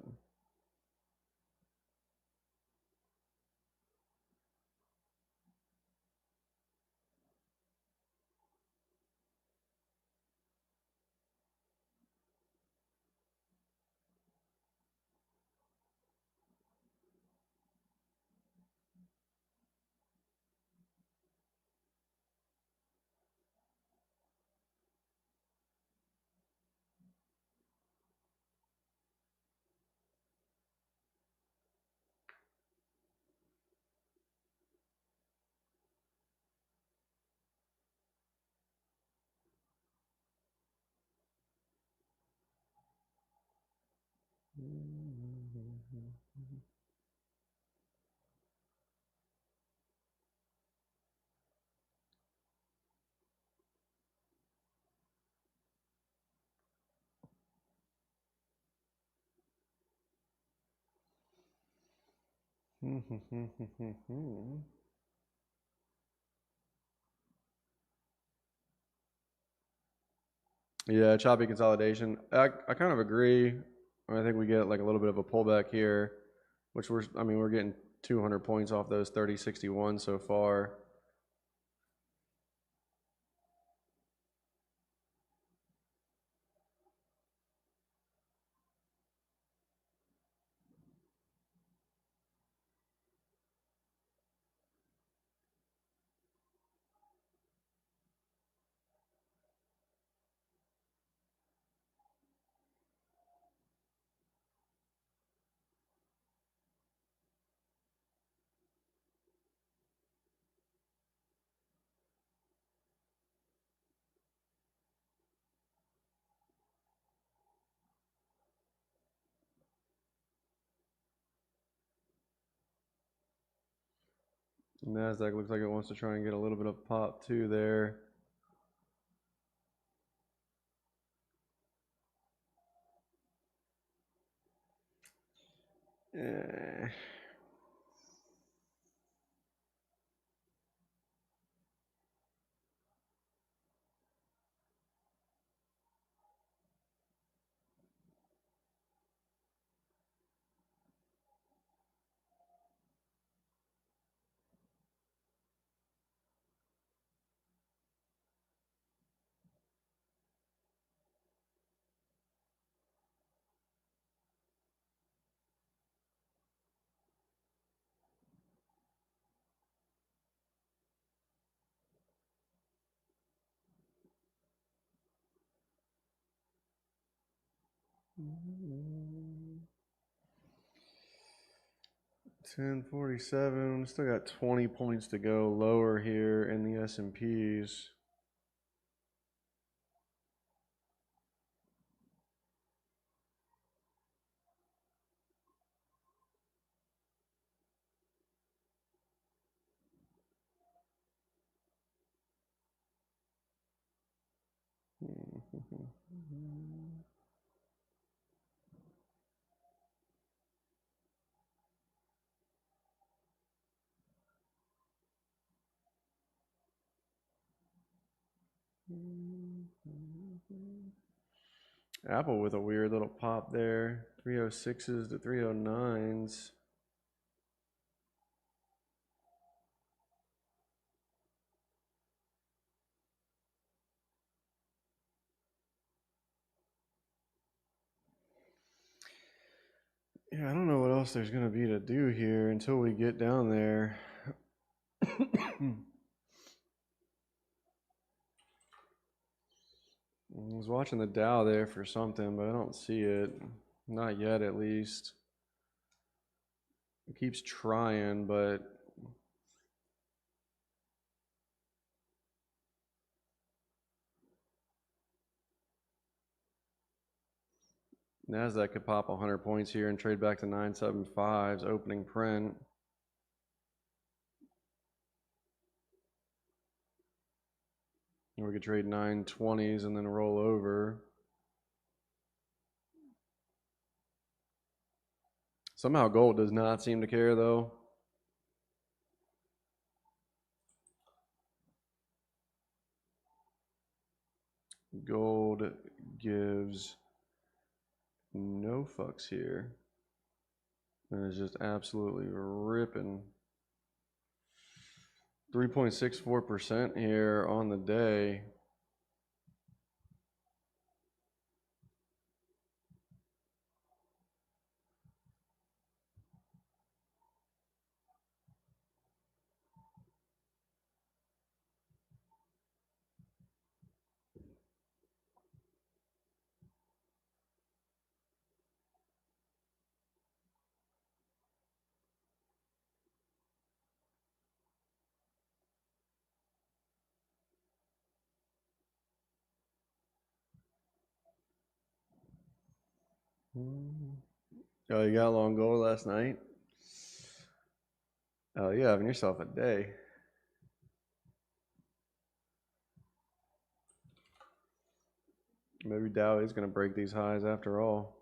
yeah, choppy consolidation. I kind of agree. I think we get like a little bit of a pullback here, which we're getting 200 points off those 3061 so far. NASDAQ looks like it wants to try and get a little bit of pop too there. Eh. Mm-hmm. 1047. Still got 20 points to go lower here in the S&Ps. Apple with a weird little pop there. 306s to 309s. Yeah, I don't know what else there's going to be to do here until we get down there. I was watching the Dow there for something, but I don't see it. Not yet, at least. It keeps trying, but NASDAQ could pop 100 points here and trade back to 975's opening print. Or we could trade 920s and then roll over. Somehow gold does not seem to care though. Gold gives no fucks here. And it's just absolutely ripping. 3.64% here on the day. Oh, you got long gold last night? Oh, you're having yourself a day. Maybe Dow is going to break these highs after all.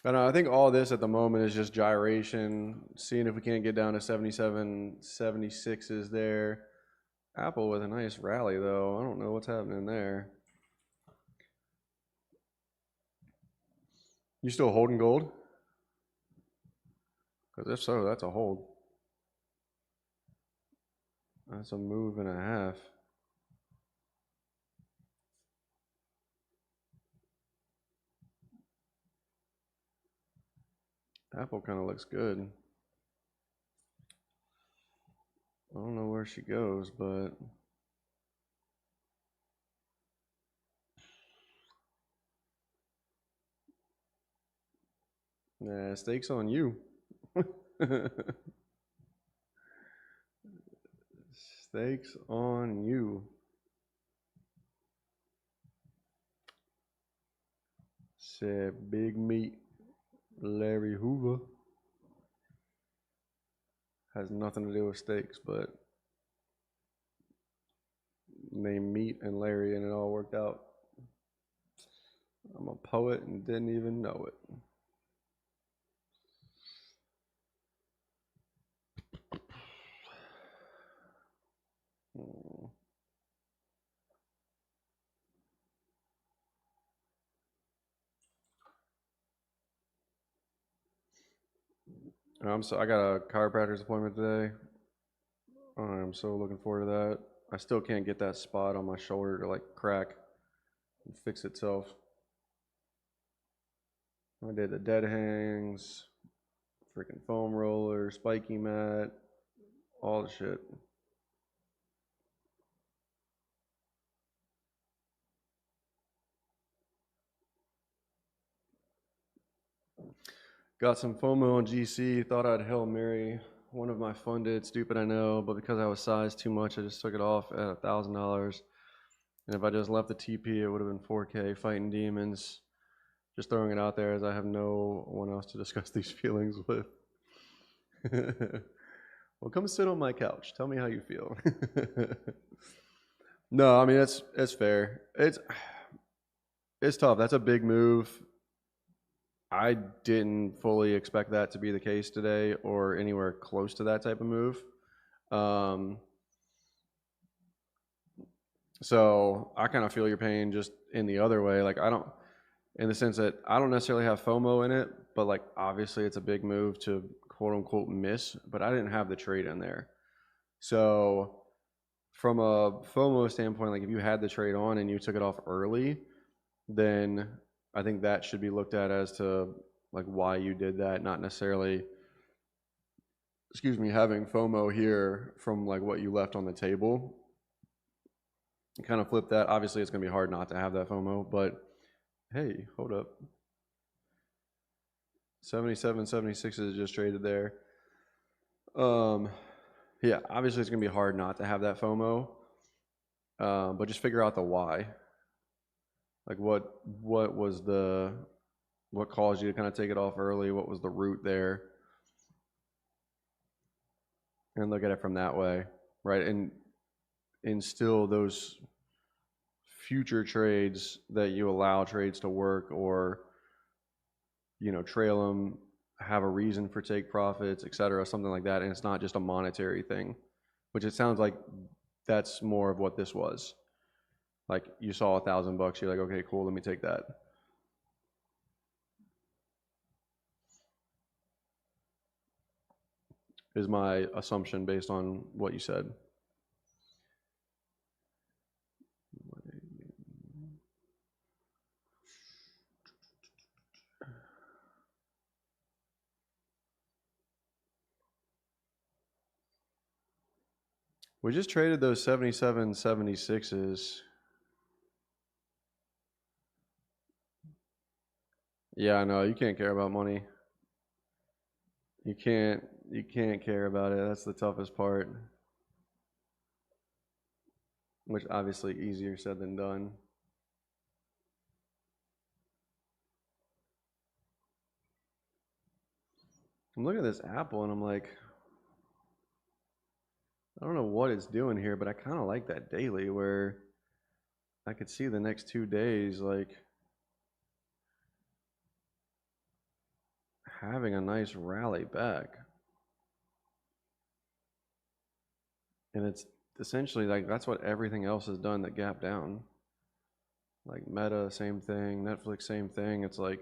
I don't know, I think all this at the moment is just gyration, seeing if we can't get down to 77, 76s there. Apple with a nice rally though. I don't know what's happening there. You still holding gold? Because if so, that's a hold. That's a move and a half. Apple kind of looks good. I don't know where she goes, but yeah, stakes on you. Steaks on you. Said Big Meat Larry Hoover. Has nothing to do with steaks, but named Meat and Larry, and it all worked out. I'm a poet and didn't even know it. I got a chiropractor's appointment today. I'm so looking forward to that. I still can't get that spot on my shoulder to like crack and fix itself. I did the dead hangs, freaking foam roller, spiky mat, all the shit. Got some FOMO on GC, thought I'd Hail Mary. One of my funded, stupid I know, but because I was sized too much, I just took it off at $1,000. And if I just left the TP, it would have been 4K fighting demons. Just throwing it out there as I have no one else to discuss these feelings with. Well, come sit on my couch. Tell me how you feel. No, I mean it's fair. It's tough. That's a big move. I didn't fully expect that to be the case today or anywhere close to that type of move. So I kind of feel your pain just in the other way. Like in the sense that I don't necessarily have FOMO in it, but like obviously it's a big move to quote unquote miss, but I didn't have the trade in there. So from a FOMO standpoint, like if you had the trade on and you took it off early, then I think that should be looked at as to like why you did that, not necessarily, having FOMO here from like what you left on the table. You kind of flip that. Obviously, it's going to be hard not to have that FOMO, but hey, hold up. 77, 76 is just traded there. Yeah, obviously it's going to be hard not to have that FOMO, but just figure out the why. Like what caused you to kind of take it off early? What was the root there? And look at it from that way, right? And instill those future trades that you allow trades to work, or trail them, have a reason for take profits, etc., something like that. And it's not just a monetary thing, which it sounds like that's more of what this was. Like you saw $1,000, you're like, okay, cool, let me take that. Is my assumption based on what you said. We just traded those 77, 76s. Yeah, I know. You can't care about money. You can't care about it. That's the toughest part. Which obviously easier said than done. I'm looking at this Apple and I'm like, I don't know what it's doing here, but I kind of like that daily where I could see the next 2 days like having a nice rally back. And it's essentially like that's what everything else has done that gap down. Like Meta, same thing. Netflix, same thing. It's like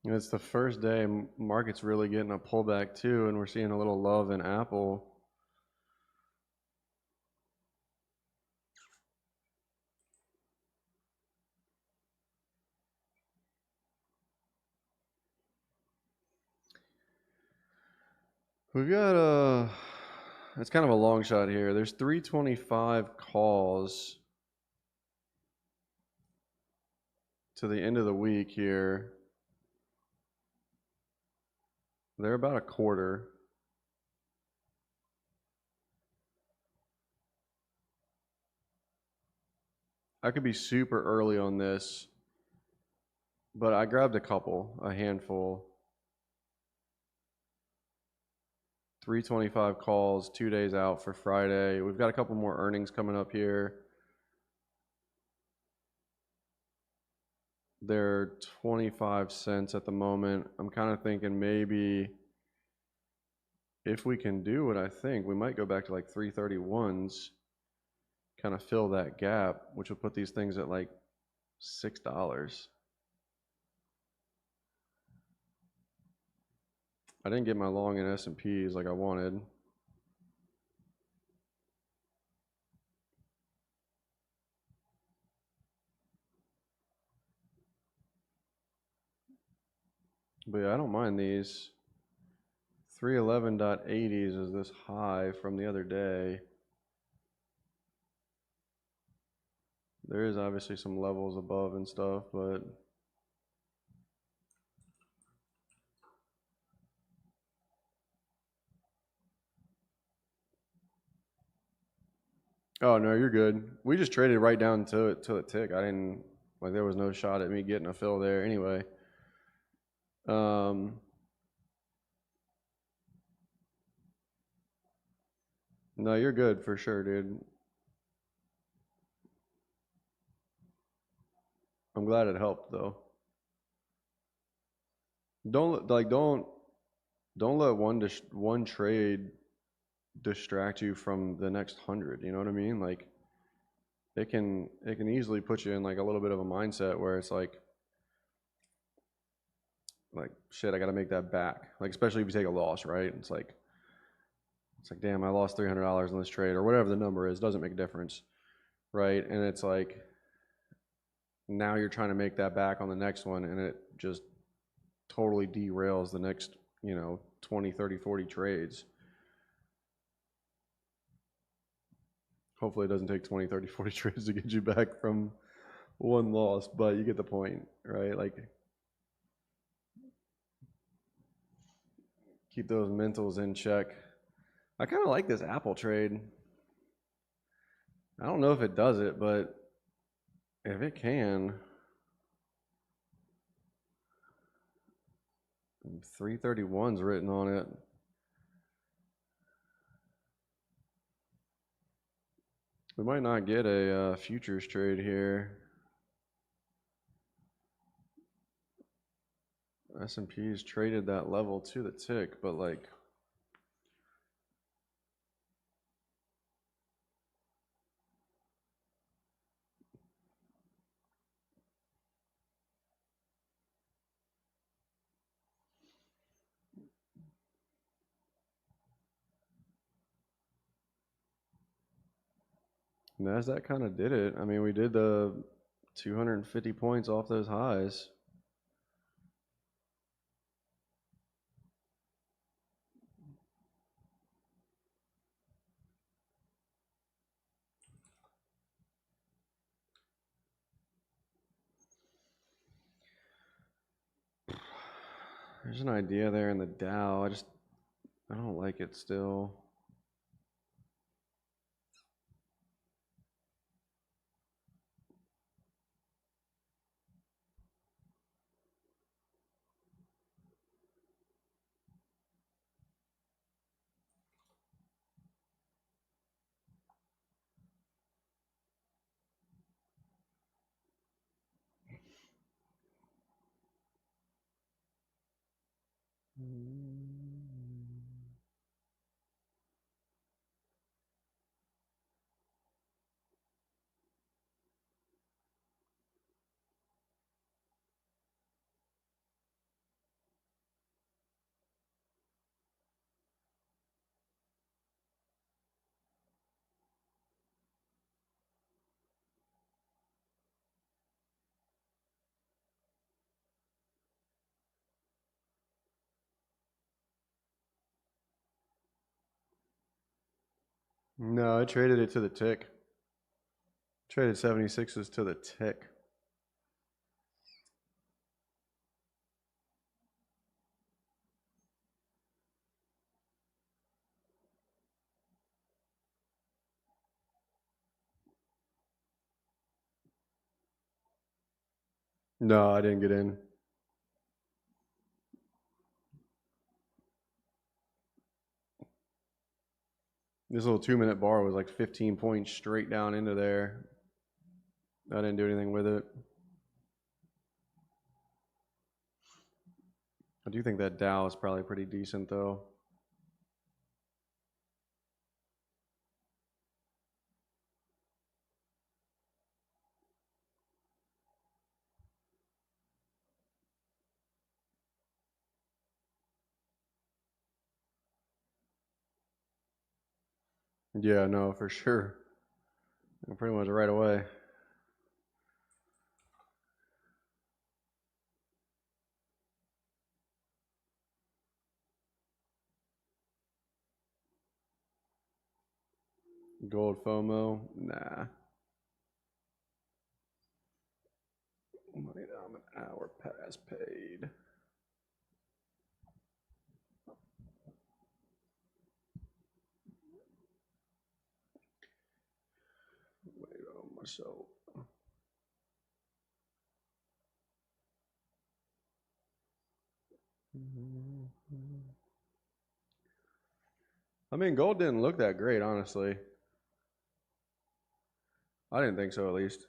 It's the first day market's really getting a pullback too, and we're seeing a little love in Apple. We've got it's kind of a long shot here. There's 325 calls to the end of the week here. They're about a quarter. I could be super early on this, but I grabbed a handful. 325 calls, 2 days out for Friday. We've got a couple more earnings coming up here. They're 25 cents at the moment. I'm kind of thinking maybe if we can do what I think, we might go back to like 331s, kind of fill that gap, which would put these things at like $6. I didn't get my long in S&Ps like I wanted. But yeah, I don't mind these. 311.80s is this high from the other day. There is obviously some levels above and stuff, but oh no, you're good. We just traded right down to it tick. I didn't like there was no shot at me getting a fill there anyway. No, you're good for sure, dude. I'm glad it helped though. Don't let one trade distract you from the next 100. You know what I mean? Like it can easily put you in like a little bit of a mindset where it's like shit, I got to make that back. Like especially if you take a loss, right? It's like damn, I lost $300 in this trade or whatever the number is. Doesn't make a difference, right? And it's like now you're trying to make that back on the next one, and it just totally derails the next 20, 30, 40 trades. Hopefully it doesn't take 20, 30, 40 trades to get you back from one loss, but you get the point, right? Like keep those mentals in check. I kind of like this Apple trade. I don't know if it does it, but if it can, 331's written on it. We might not get a futures trade here. S&P's traded that level to the tick, but like NASDAQ kind of did it. I mean, we did the 250 points off those highs. There's an idea there in the Dow. I don't like it still. No, I traded it to the tick. Traded 76s to the tick. No, I didn't get in. This little 2-minute bar was like 15 points straight down into there. I didn't do anything with it. I do think that Dow is probably pretty decent though. Yeah, no, for sure. Pretty much right away. Gold FOMO? Nah. Money down an hour pass paid. Wait on myself. I mean, gold didn't look that great, honestly. I didn't think so, at least.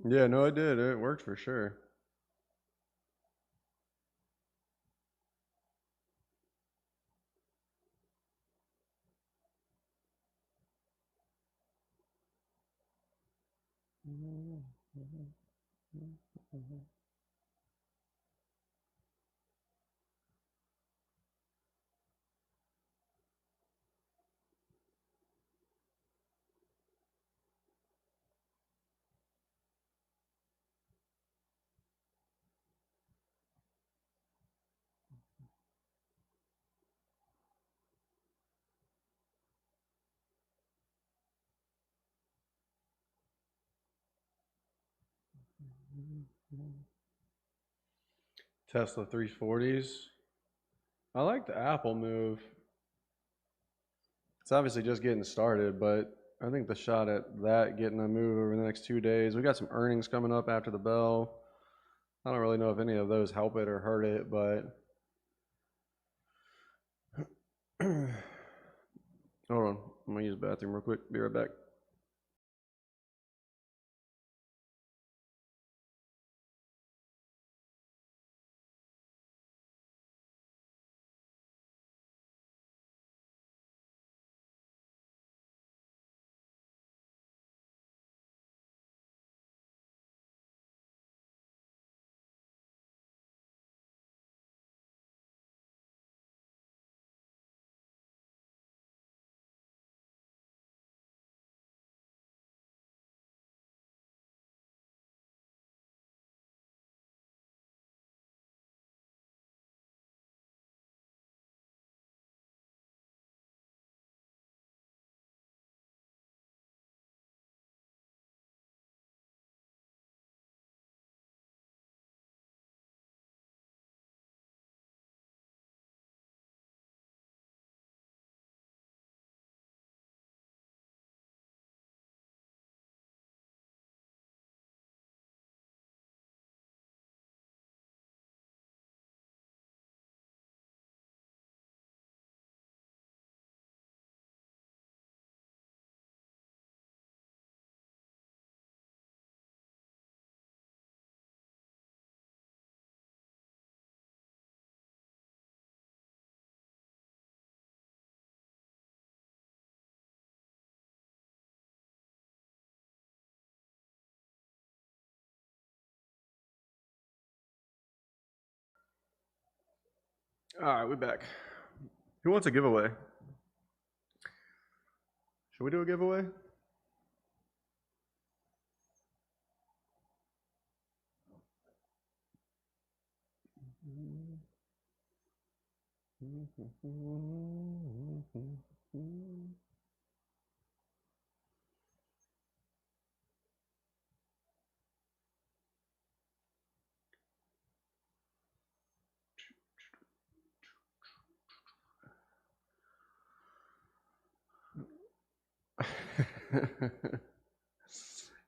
Yeah, no, it did. It worked for sure. Tesla 340s. I like the Apple move. It's obviously just getting started, but I think the shot at that getting a move over the next 2 days. We got some earnings coming up after the bell. I don't really know if any of those help it or hurt it, but hold on. I'm gonna use the bathroom real quick. Be right back. All right, we're back. Who wants a giveaway? Should we do a giveaway?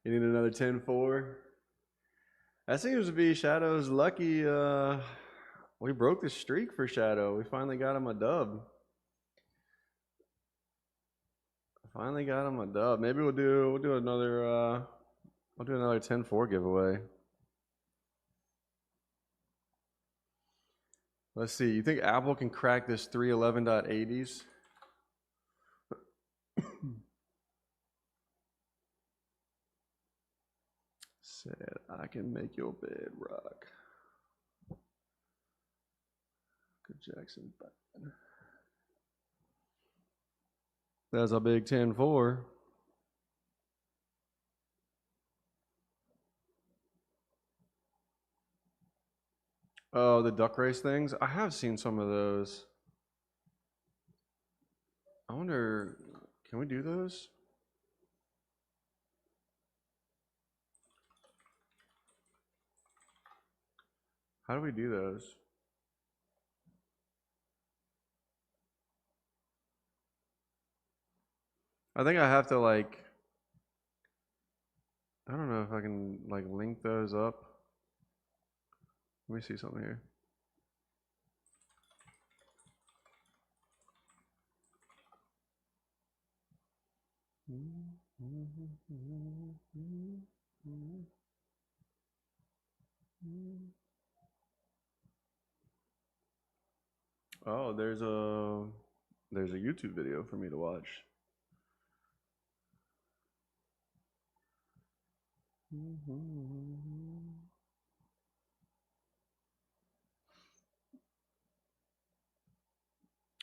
You need another 10-4? That seems to be Shadow's lucky. We broke the streak for Shadow. We finally got him a dub. Finally got him a dub. Maybe we'll do another 10-4 giveaway. Let's see. You think Apple can crack this 311.80s? Said I can make your bed rock. Good Jackson. That's a big 10-4. Oh, the duck race things? I have seen some of those. I wonder, can we do those? How do we do those? I think I have to like, I don't know if I can like link those up. Let me see something here. Oh, there's a YouTube video for me to watch.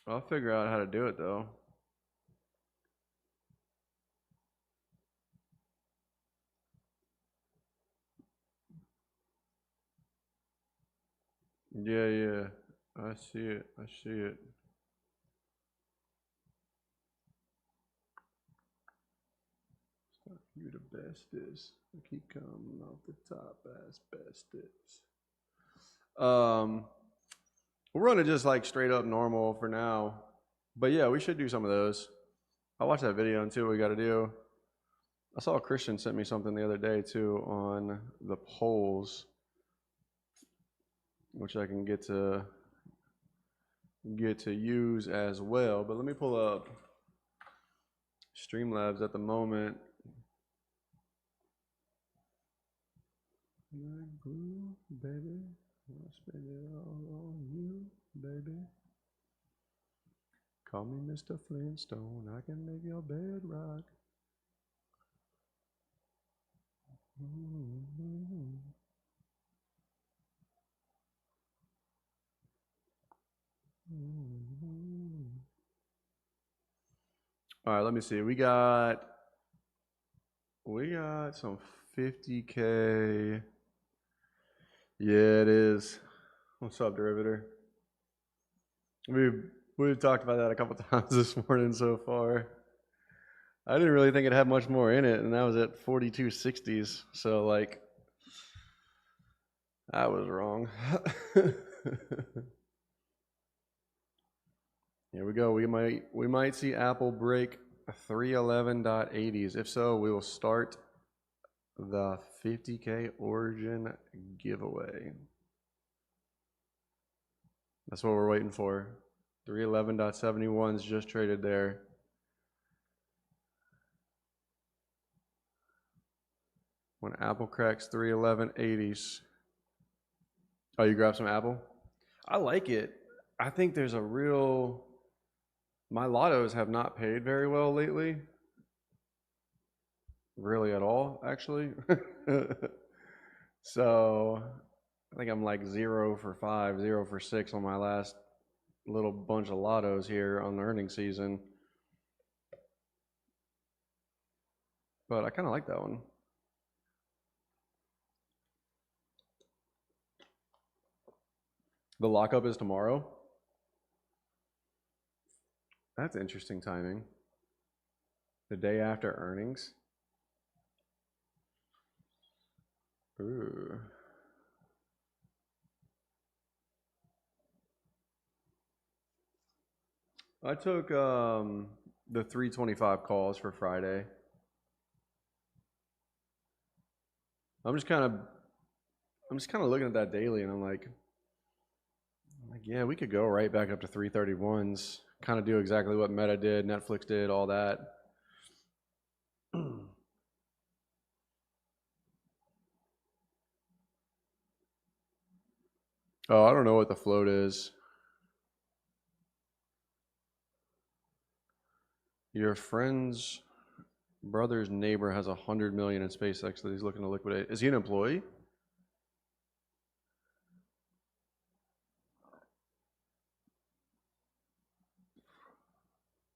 I'll figure out how to do it though. Yeah, yeah. I see it. I see it. You the bestest. I keep coming off the top as bestest. We'll run it just like straight up normal for now. But yeah, we should do some of those. I'll watch that video and see what we got to do. I saw Christian sent me something the other day too on the polls, which I can get to use as well. But let me pull up Streamlabs at the moment. Baby, I'll spend it all on you, baby. Call me Mr. Flintstone, I can make your bed rock. All right, let me see. We got some 50K. Yeah, it is. What's up, Derivator? We've talked about that a couple times this morning so far. I didn't really think it had much more in it, and that was at 42.60s. So like, I was wrong. Here we go. We might see Apple break 311.80s. If so, we will start the 50K origin giveaway. That's what we're waiting for. 311.71 is just traded there. When Apple cracks 311.80s. Oh, you grab some Apple? I like it. I think there's a real... My lottos have not paid very well lately. Really at all, actually. So I think I'm like 0 for 5, 0 for 6 on my last little bunch of lottos here on the earnings season. But I kind of like that one. The lockup is tomorrow. That's interesting timing. The day after earnings. Ooh. I took the 325 calls for Friday. I'm just kind of looking at that daily, and I'm like, yeah, we could go right back up to 331s. Kind of do exactly what Meta did, Netflix did, all that. Oh, I don't know what the float is. Your friend's brother's neighbor has 100 million in SpaceX that he's looking to liquidate. Is he an employee?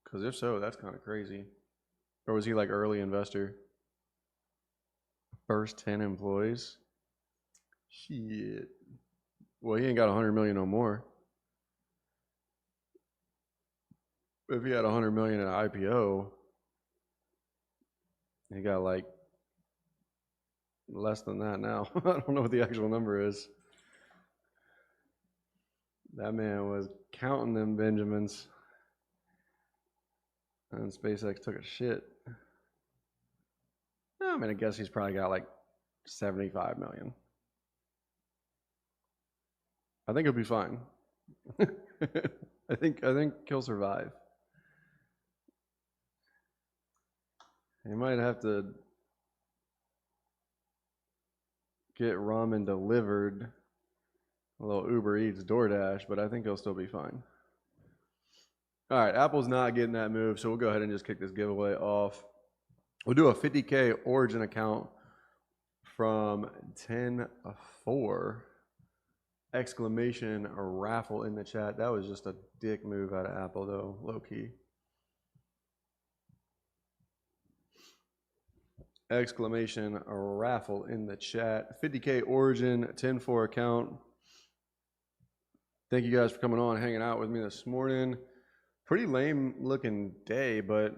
Because if so, that's kind of crazy. Or was he like early investor? First 10 employees? Shit. Well, he ain't got 100 million no more. If he had 100 million in an IPO, he got like less than that now. I don't know what the actual number is. That man was counting them Benjamins. And SpaceX took a shit. I mean, I guess he's probably got like 75 million. I think he'll be fine. I think he'll survive. He might have to get ramen delivered, a little Uber Eats, DoorDash, but I think he'll still be fine. All right, Apple's not getting that move, so we'll go ahead and just kick this giveaway off. We'll do a 50K Origin account from 10-4. Exclamation raffle in the chat. That was just a dick move out of Apple, though, low key. Exclamation raffle in the chat. 50K Origin 10-4 account. Thank you guys for coming on, hanging out with me this morning. Pretty lame looking day, but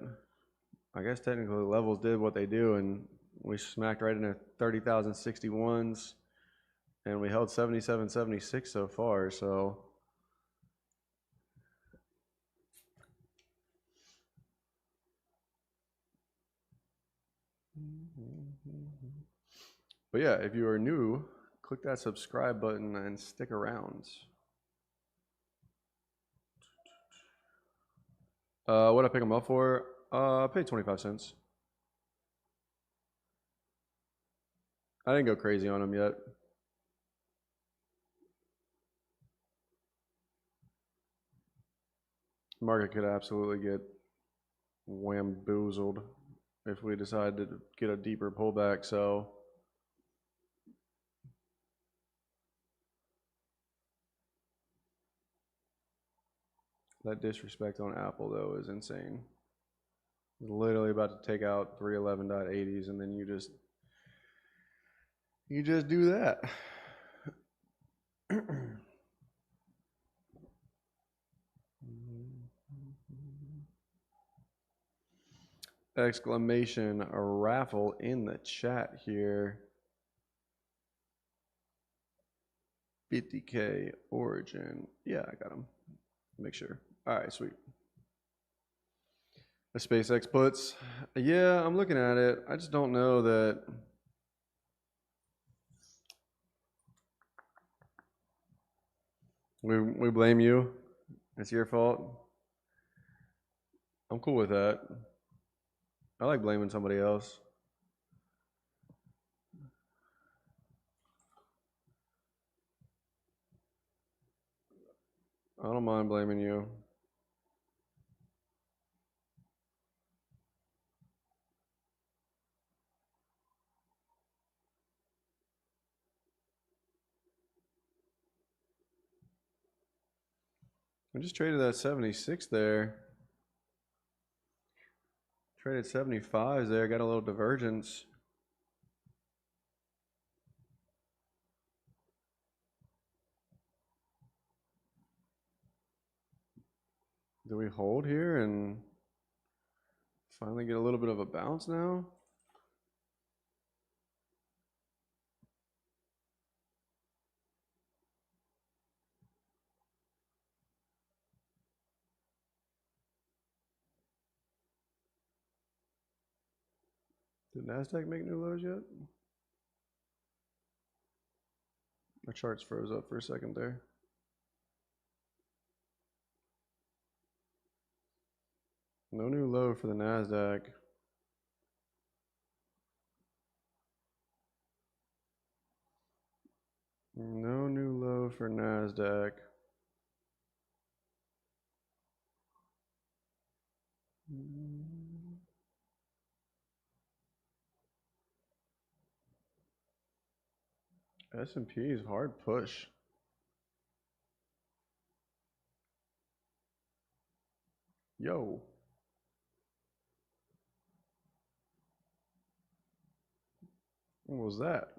I guess technically the levels did what they do, and we smacked right into 30,061s, and we held 77.76 so far, so but yeah, if you are new, click that subscribe button and stick around. What I pick them up for? I paid 25 cents. I didn't go crazy on them yet. Market could absolutely get whamboozled if we decide to get a deeper pullback, so that disrespect on Apple, though, is insane. Literally about to take out 311.80s, and then you just do that. Exclamation a raffle in the chat here. 50K Origin. Yeah, I got him. Make sure. All right, sweet. The SpaceX puts. Yeah, I'm looking at it. I just don't know that. We blame you. It's your fault. I'm cool with that. I like blaming somebody else. I don't mind blaming you. I just traded that 76 there. Traded 75s there, got a little divergence. Do we hold here and finally get a little bit of a bounce now? Did NASDAQ make new lows yet? My charts froze up for a second there. No new low for the NASDAQ. No new low for NASDAQ. S&P's hard push. Yo. What was that?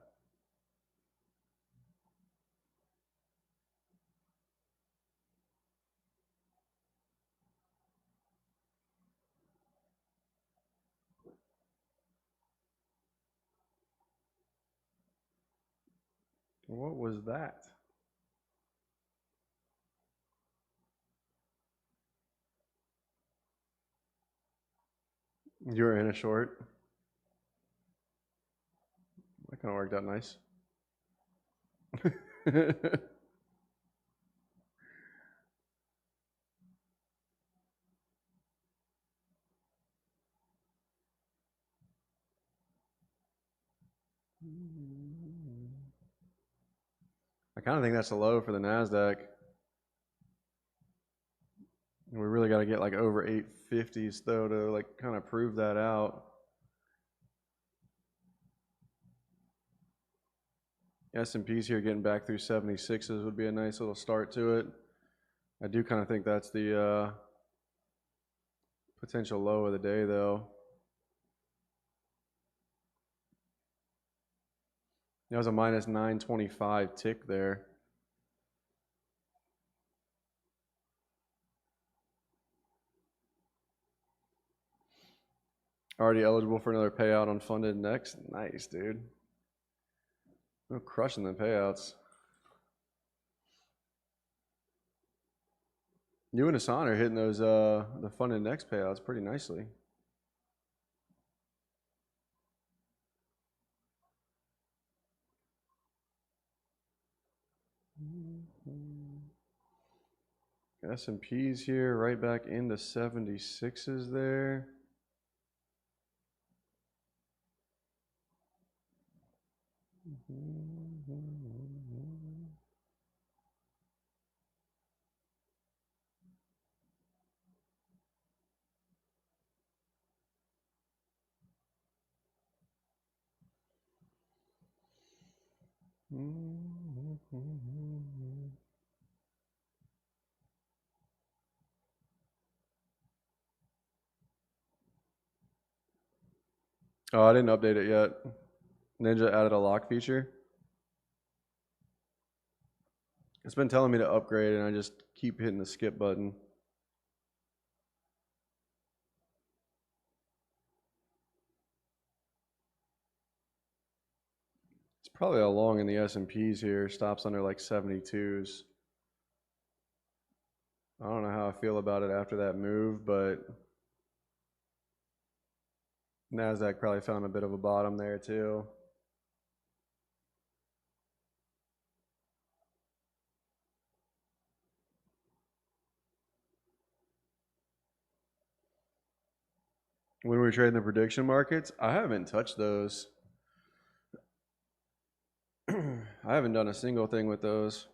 What was that? You were in a short. That kind of worked out nice. I kind of think that's a low for the NASDAQ. We really got to get like over 850s though to like kind of prove that out. S&P's here getting back through 76s would be a nice little start to it. I do kind of think that's the potential low of the day though. That was a minus 925 tick there. Already eligible for another payout on funded next. Nice, dude. We're crushing the payouts. You and Hassan are hitting those the funded next payouts pretty nicely. S&P's here right back into 76s there. Oh, I didn't update it yet. Ninja added a lock feature. It's been telling me to upgrade and I just keep hitting the skip button. It's probably all long in the S&Ps here. Stops under like 72s. I don't know how I feel about it after that move, but NASDAQ probably found a bit of a bottom there too. When we were trading the prediction markets, I haven't touched those. I haven't done a single thing with those.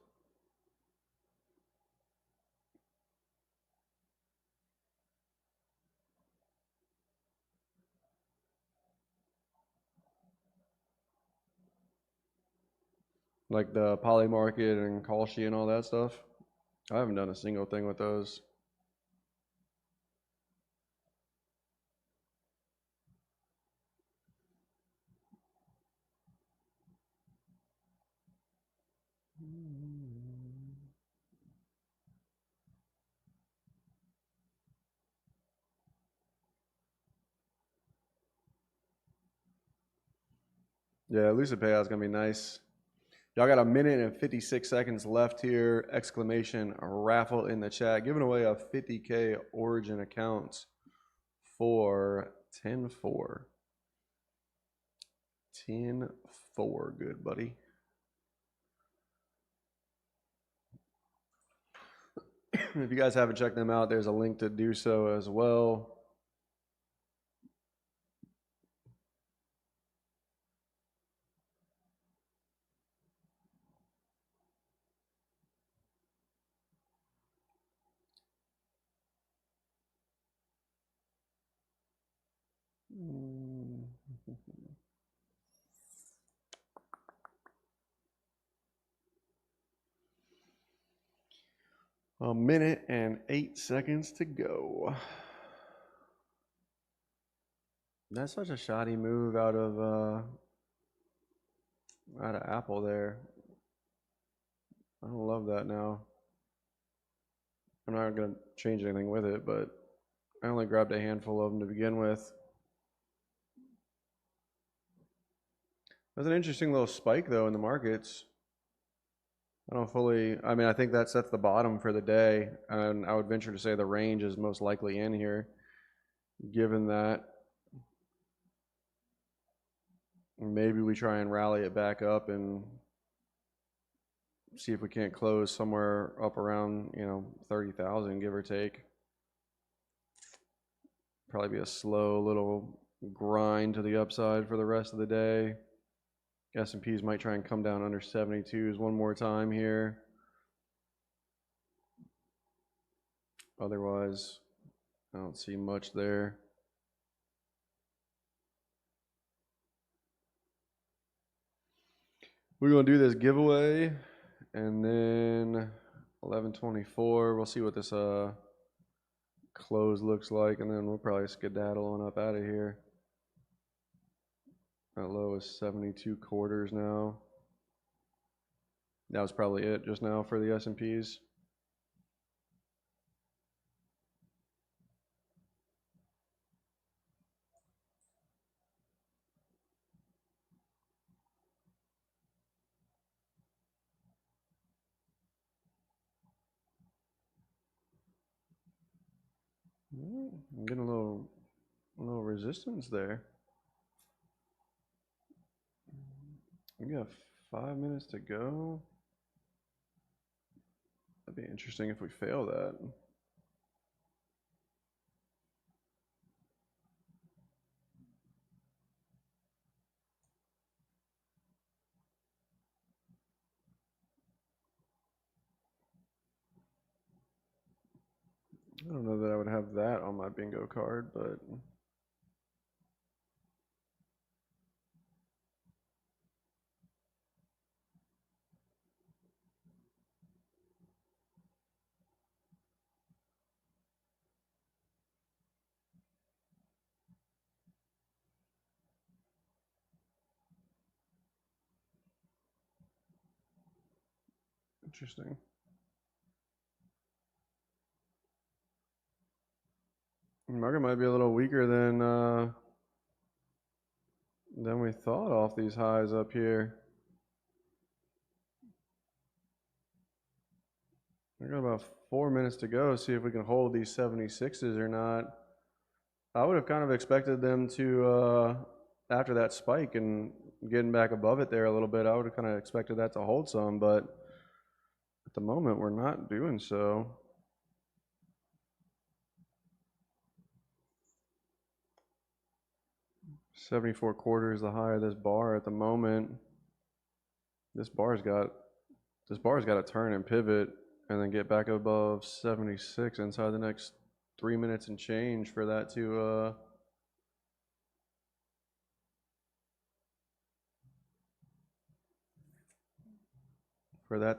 Like the poly market and Kalshi and all that stuff. I haven't done a single thing with those. Yeah, lucid payout's gonna be nice. Y'all got a minute and 56 seconds left here. Exclamation raffle in the chat. Giving away a 50K Origin account for 10-4. 10-4, good buddy. If you guys haven't checked them out, there's a link to do so as well. A minute and 8 seconds to go. That's such a shoddy move out of Apple there. I don't love that now. I'm not gonna change anything with it, but I only grabbed a handful of them to begin with. That's an interesting little spike though in the markets. I mean, I think that sets the bottom for the day, and I would venture to say the range is most likely in here, given that. Maybe we try and rally it back up and see if we can't close somewhere up around, 30,000, give or take. Probably be a slow little grind to the upside for the rest of the day. S&Ps might try and come down under 72s one more time here. Otherwise, I don't see much there. We're going to do this giveaway, and then 11:24, we'll see what this close looks like, and then we'll probably skedaddle on up out of here. That low is 72 quarters now. That was probably it just now for the S&Ps. I'm getting a little resistance there. We got 5 minutes to go. That'd be interesting if we fail that. I don't know that I would have that on my bingo card, but interesting. The market might be a little weaker than we thought off these highs up here. We got about 4 minutes to go. See if we can hold these 76s or not. I would have kind of expected them to, after that spike and getting back above it there a little bit, I would have kind of expected that to hold some, but at the moment we're not doing so. $74 quarters the high of this bar at the moment. This bar's got to turn and pivot and then get back above 76 inside the next 3 minutes and change for that to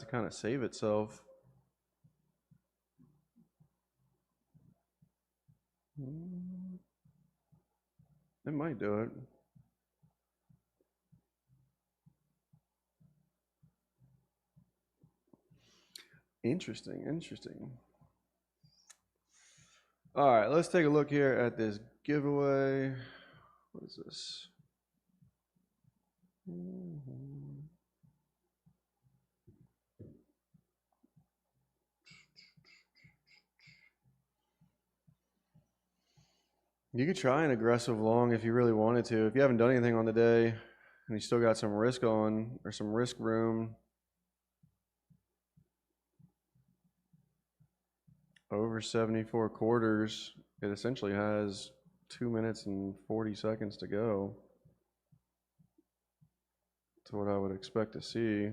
kind of save itself. It might do it. Interesting, interesting. All right, let's take a look here at this giveaway. What is this? You could try an aggressive long if you really wanted to. If you haven't done anything on the day and you still got some risk on or some risk room, over 74 quarters, it essentially has 2 minutes and 40 seconds to go to what I would expect to see.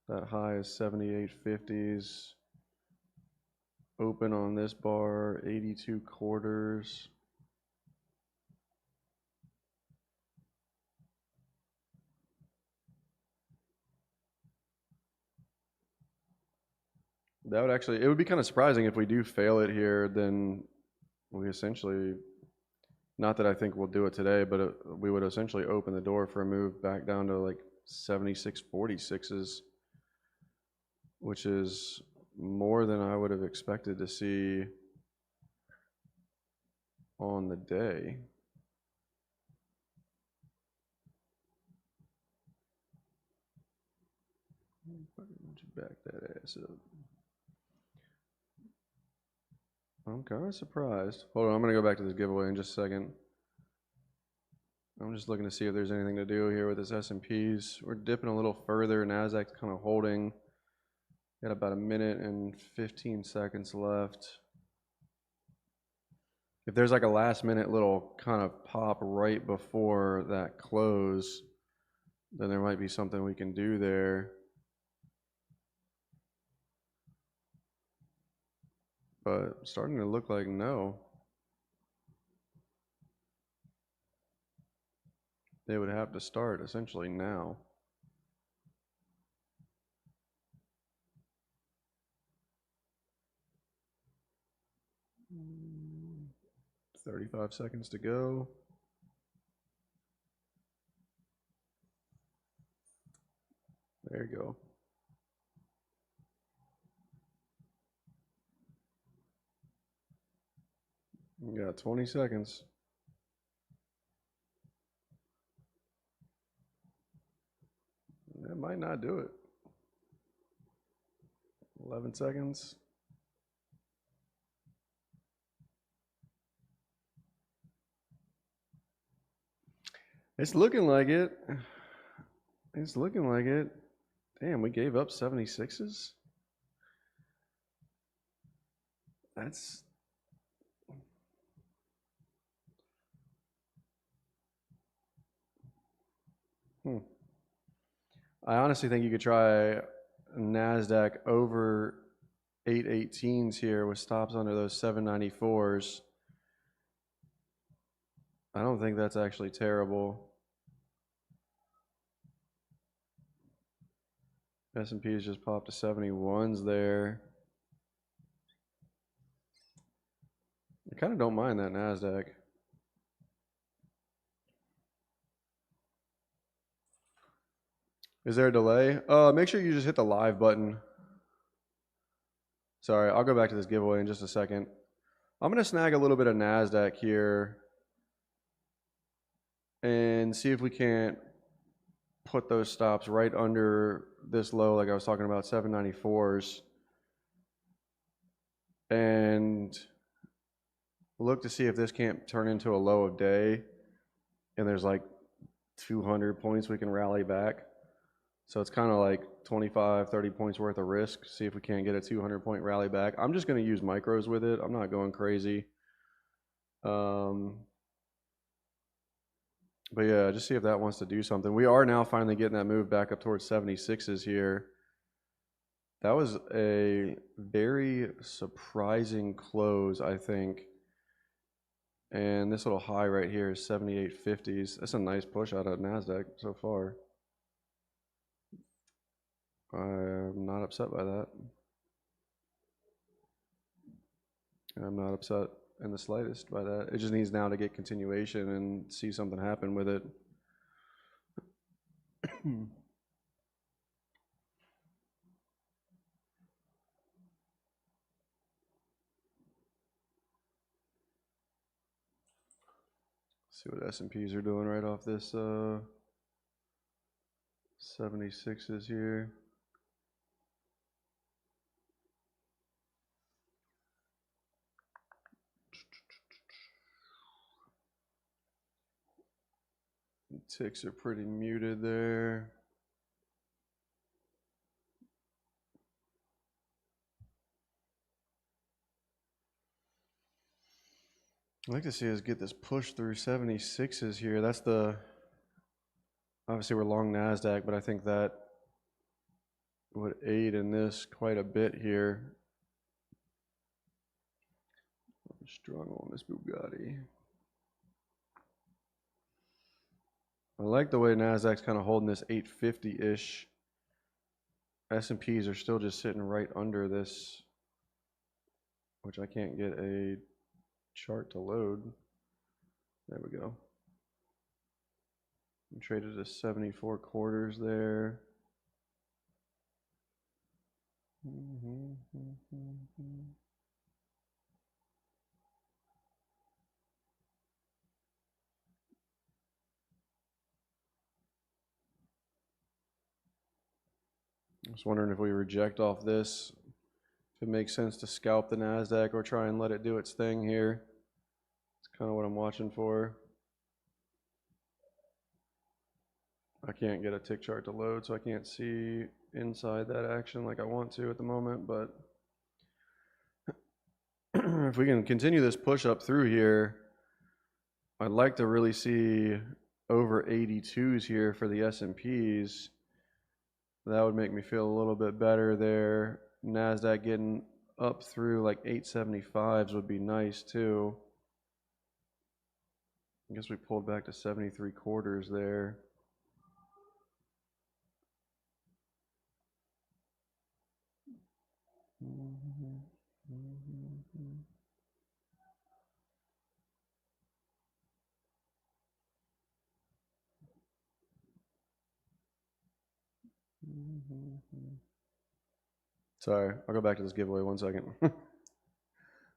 That high is 78.50s. Open on this bar, 82 quarters. That would actually, it would be kind of surprising if we do fail it here, then we essentially, not that I think we'll do it today, but we would essentially open the door for a move back down to like 76.46s, which is more than I would have expected to see on the day. Back that ass up. I'm kind of surprised. Hold on, I'm going to go back to this giveaway in just a second. I'm just looking to see if there's anything to do here with this S&Ps. We're dipping a little further. Nasdaq's kind of holding. Got about 1 minute and 15 seconds left. If there's like a last minute little kind of pop right before that close, then there might be something we can do there. But starting to look like no. They would have to start essentially now. Mm, 35 seconds to go. There you go. You got 20 seconds. That might not do it. 11 seconds. It's looking like it. It's looking like it. Damn, we gave up 76s? That's... I honestly think you could try NASDAQ over 818s here with stops under those 794s. I don't think that's actually terrible. S&P's just popped to 71s there. I kind of don't mind that NASDAQ. Is there a delay? Make sure you just hit the live button. Sorry, I'll go back to this giveaway in just a second. I'm going to snag a little bit of NASDAQ here and see if we can't put those stops right under this low like I was talking about, 794s. And look to see if this can't turn into a low of day and there's like 200 points we can rally back. So it's kind of like 25, 30 points worth of risk. See if we can't get a 200-point rally back. I'm just going to use micros with it. I'm not going crazy. But yeah, just see if that wants to do something. We are now finally getting that move back up towards 76s here. That was a very surprising close, I think. And this little high right here is 78.50s. That's a nice push out of NASDAQ so far. I'm not upset by that. I'm not upset. in the slightest by that. It just needs now to get continuation and see something happen with it. See what S&Ps are doing right off this 76s here. Ticks are pretty muted there. I'd like to see us get this push through 76s here. That's the, obviously we're long NASDAQ, but I think that would aid in this quite a bit here. I'm strong on this Bugatti. I like the way NASDAQ's kind of holding this 850-ish. S&Ps are still just sitting right under this, which I can't get a chart to load. There we go. We traded a 74 quarters there. I was wondering if we reject off this, if it makes sense to scalp the NASDAQ or try and let it do its thing here. It's kind of what I'm watching for. I can't get a tick chart to load, so I can't see inside that action like I want to at the moment, but if we can continue this push up through here, I'd like to really see over 82s here for the S&Ps. That would make me feel a little bit better there. NASDAQ getting up through like 875s would be nice too. I guess we pulled back to 73 quarters there. Sorry, I'll go back to this giveaway 1 second.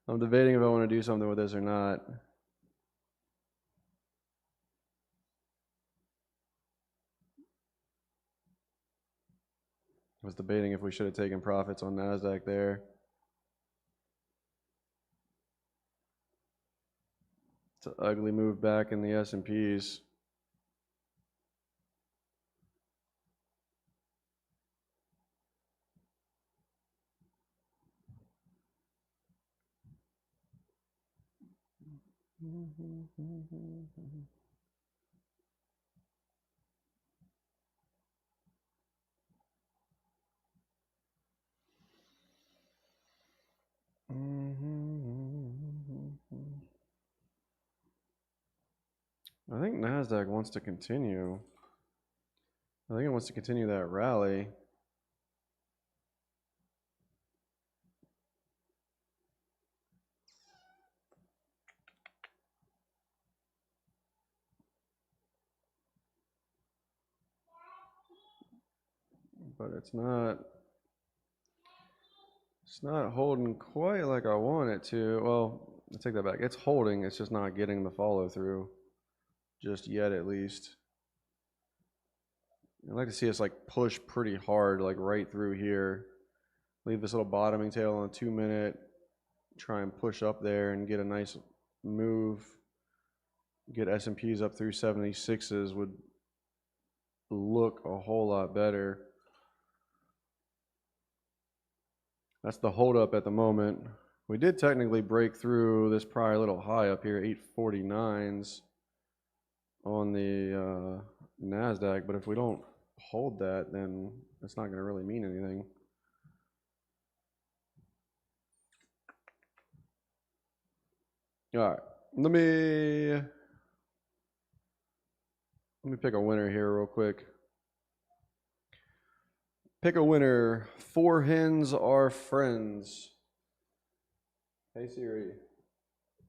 I'm debating if I want to do something with this or not. I was debating if we should have taken profits on NASDAQ there. It's an ugly move back in the S&Ps. I think NASDAQ wants to continue. I think it wants to continue that rally. But it's not holding quite like I want it to. Well, I take that back. It's holding, it's just not getting the follow through just yet, at least. I'd like to see us like push pretty hard, like right through here. Leave this little bottoming tail on a 2 minute, try and push up there and get a nice move. Get S&Ps up through 76s would look a whole lot better. That's the holdup at the moment. We did technically break through this prior little high up here, 849s on the NASDAQ, but if we don't hold that, then it's not going to really mean anything. All right, let me pick a winner here real quick. Pick a winner. 4 hens are friends. Hey Siri,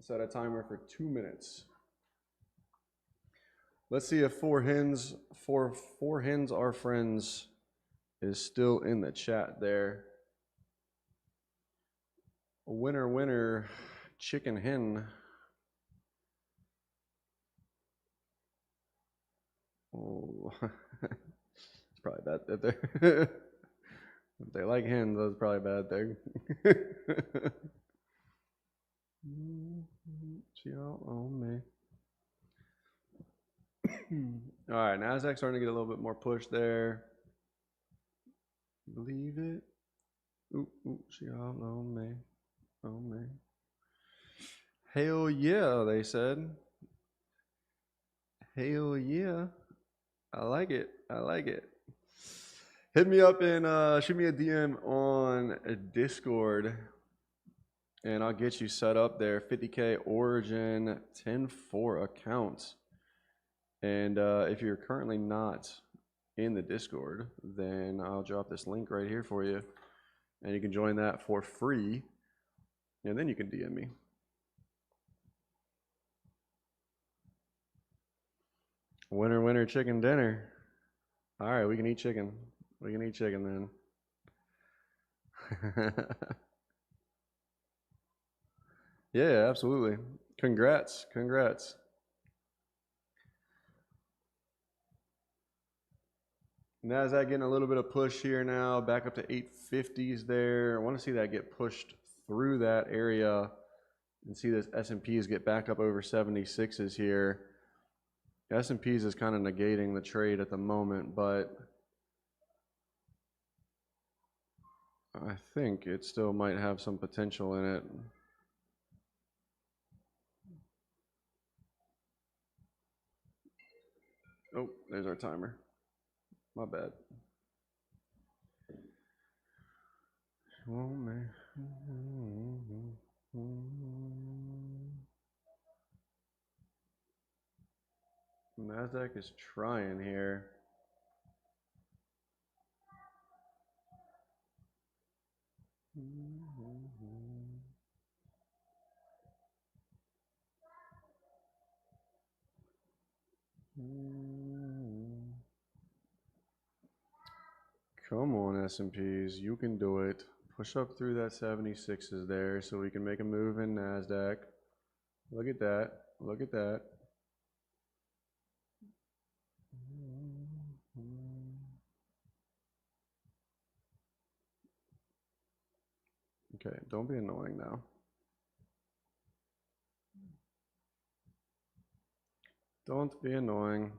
Set a timer for 2 minutes. Let's see if four hens, our friends, is still in the chat there. Winner, winner, chicken hen. Oh, it's probably bad if they're if they like hens. That's probably a bad thing. She all on me. All right, Nasdaq starting to get a little bit more push there. Believe it. Ooh, she all on me. On me. Hell yeah, they said. Hell yeah. I like it. I like it. Hit me up and shoot me a DM on Discord, and I'll get you set up there. 50K origin, 10-4 accounts. And if you're currently not in the Discord, then I'll drop this link right here for you, and you can join that for free, and then you can DM me. Winner, winner, chicken dinner. All right, we can eat chicken. We can eat chicken then. Yeah, absolutely. Congrats. Congrats. NASDAQ getting a little bit of push here now, back up to 850s there. I want to see that get pushed through that area and see this S&Ps get back up over 76s here. S&Ps is kind of negating the trade at the moment, but I think it still might have some potential in it. Oh, there's our timer. My bad. Oh, man. NASDAQ is trying here. Come on, S&Ps, you can do it. Push up through that 76s there so we can make a move in NASDAQ. Look at that. Look at that. Okay, don't be annoying now. Don't be annoying.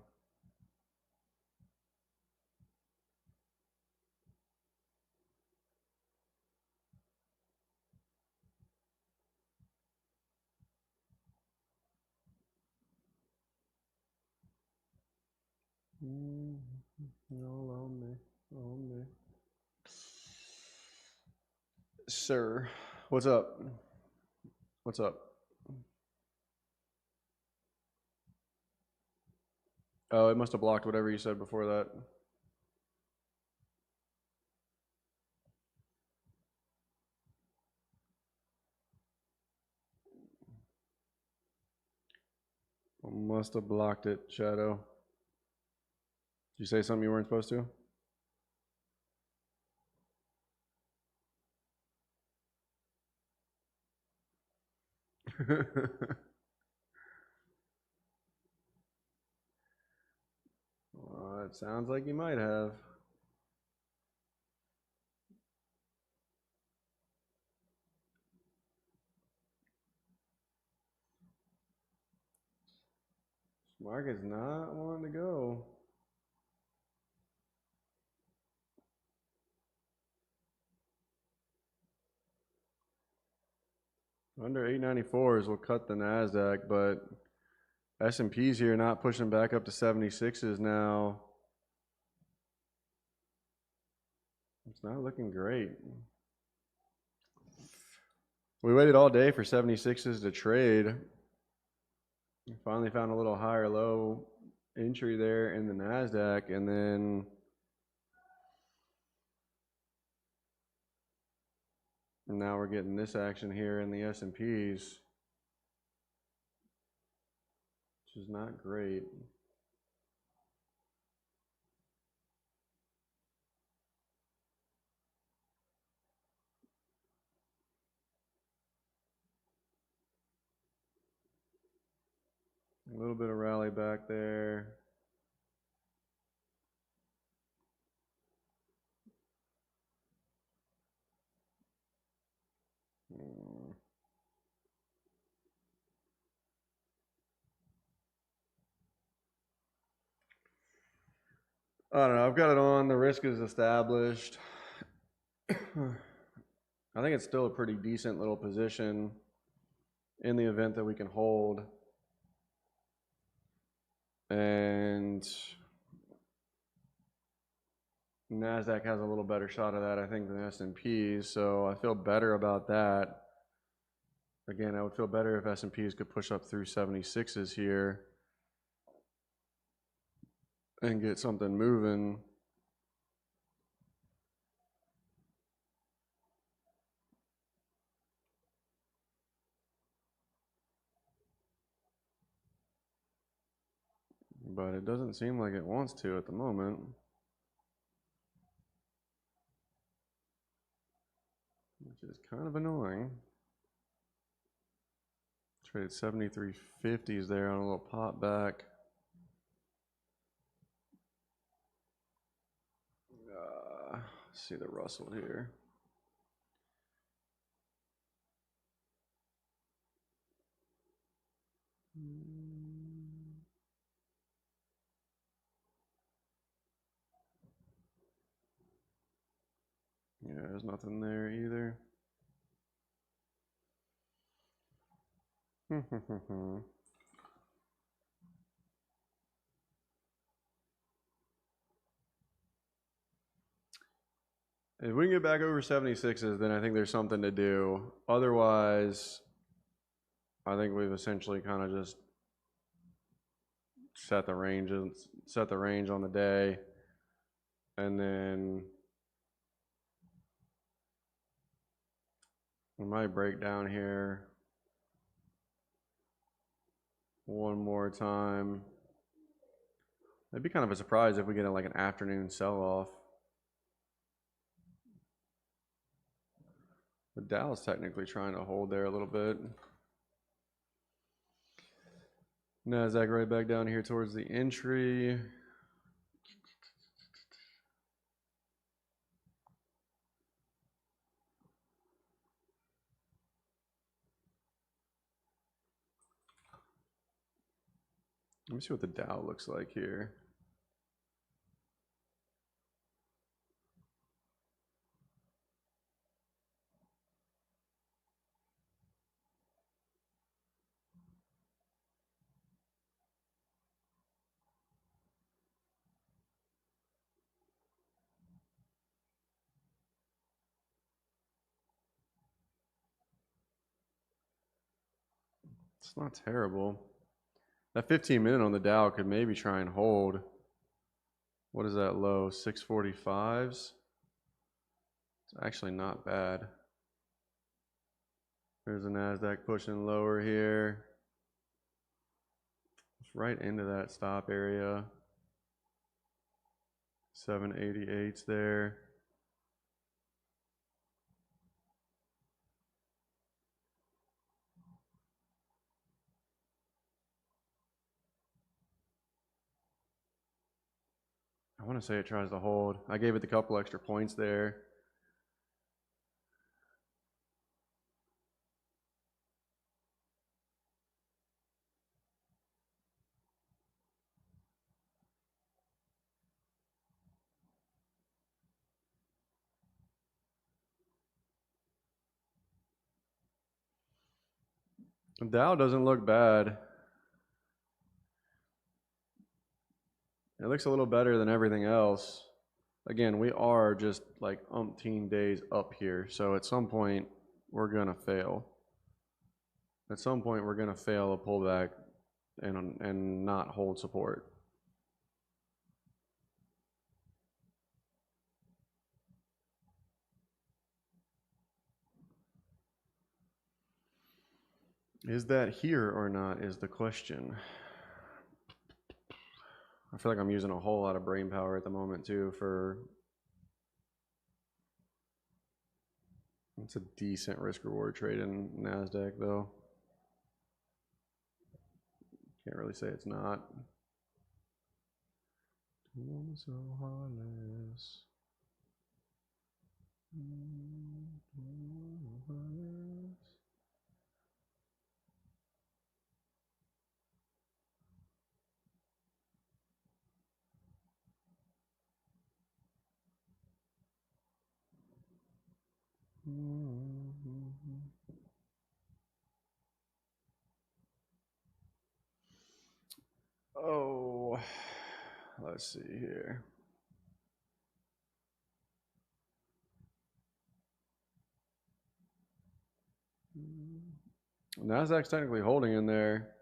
All on me. On me. Sir, what's up? What's up? Oh, it must have blocked whatever you said before that. Must have blocked it, Shadow. Did you say something you weren't supposed to? Well, it sounds like you might have. Market's not wanting to go. Under 894s will cut the NASDAQ, but S&P's here not pushing back up to 76s now. It's not looking great. We waited all day for 76s to trade. We finally found a little higher low entry there in the NASDAQ, and then now we're getting this action here in the S&Ps. is not great. A little bit of rally back there. I don't know. I've got it on. The risk is established. I think it's still a pretty decent little position in the event that we can hold. And NASDAQ has a little better shot of that, I think, than S&P. So I feel better about that. Again, I would feel better if S&Ps could push up through 76s here and get something moving. But it doesn't seem like it wants to at the moment, which is kind of annoying. Traded 73.50s there on a little pop back. Let's see the Russell here. Yeah, there's nothing there either. If we can get back over 76s, then I think there's something to do. Otherwise, I think we've essentially kind of just set the range on the day, and then we might break down here one more time. It'd be kind of a surprise if we get like an afternoon sell-off. The Dow's technically trying to hold there a little bit. NASDAQ right back down here towards the entry. Let me see what the Dow looks like here. It's not terrible. That 15-minute on the Dow could maybe try and hold. What is that low? 645s? It's actually not bad. There's the NASDAQ pushing lower here. It's right into that stop area. 788's there. I want to say it tries to hold. I gave it a couple extra points there. The Dow doesn't look bad. It looks a little better than everything else. Again, we are just like umpteen days up here. So at some point, we're going to fail. At some point, we're going to fail a pullback and not hold support. Is that here or not is the question. I feel like I'm using a whole lot of brain power at the moment too for, it's a decent risk reward trade in NASDAQ though. Can't really say it's not. So heartless. Oh, let's see here. NASDAQ's technically holding in there.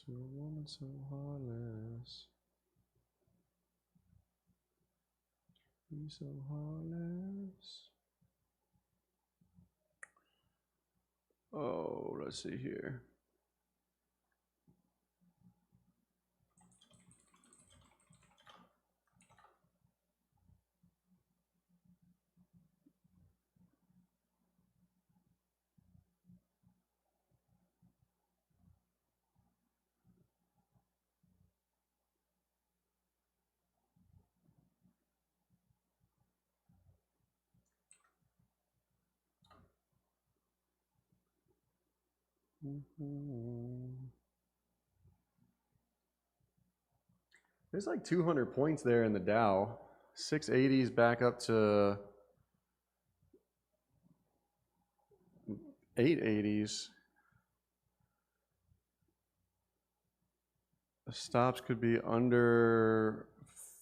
To a woman so heartless. Be so heartless. Oh, let's see here. There's like 200 points there in the Dow. 680s back up to 880s. The stops could be under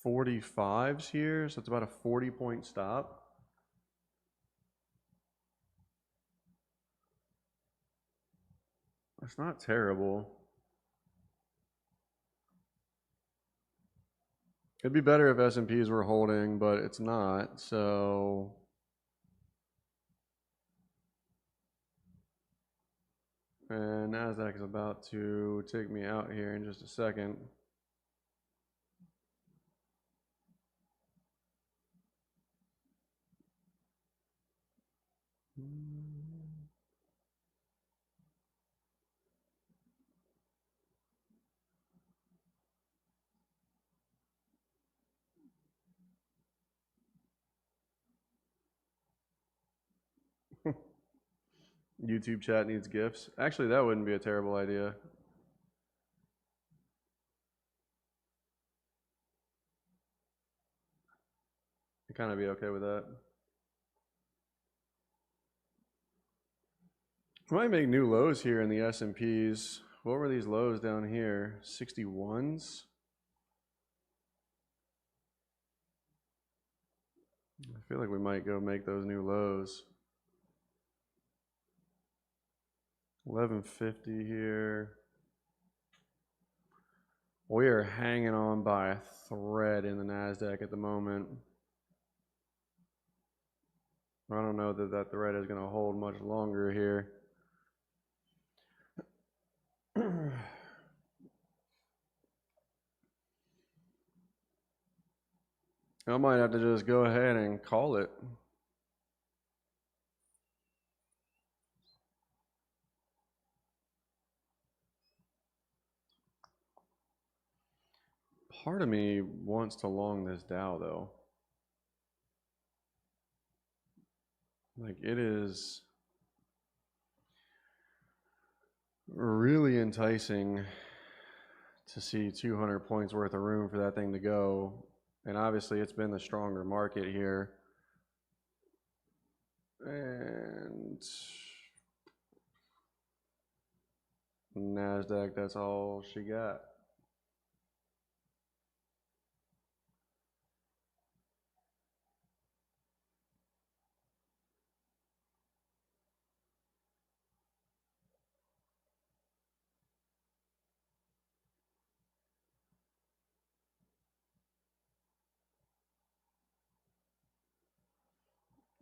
45s here, so it's about a 40-point stop. That's not terrible. It'd be better if S&Ps were holding, but it's not, so. And NASDAQ is about to take me out here in just a second. YouTube chat needs GIFs. Actually, that wouldn't be a terrible idea. I'd kind of be okay with that. I might make new lows here in the S&Ps. What were these lows down here? 61s? I feel like we might go make those new lows. 1150 here. We are hanging on by a thread in the NASDAQ at the moment. I don't know that that thread is going to hold much longer here. I might have to just go ahead and call it. Part of me wants to long this Dow though. Like it is really enticing to see 200 points worth of room for that thing to go. And obviously it's been the stronger market here. And NASDAQ, that's all she got.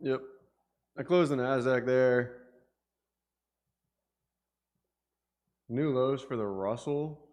Yep. I closed the NASDAQ there. New lows for the Russell.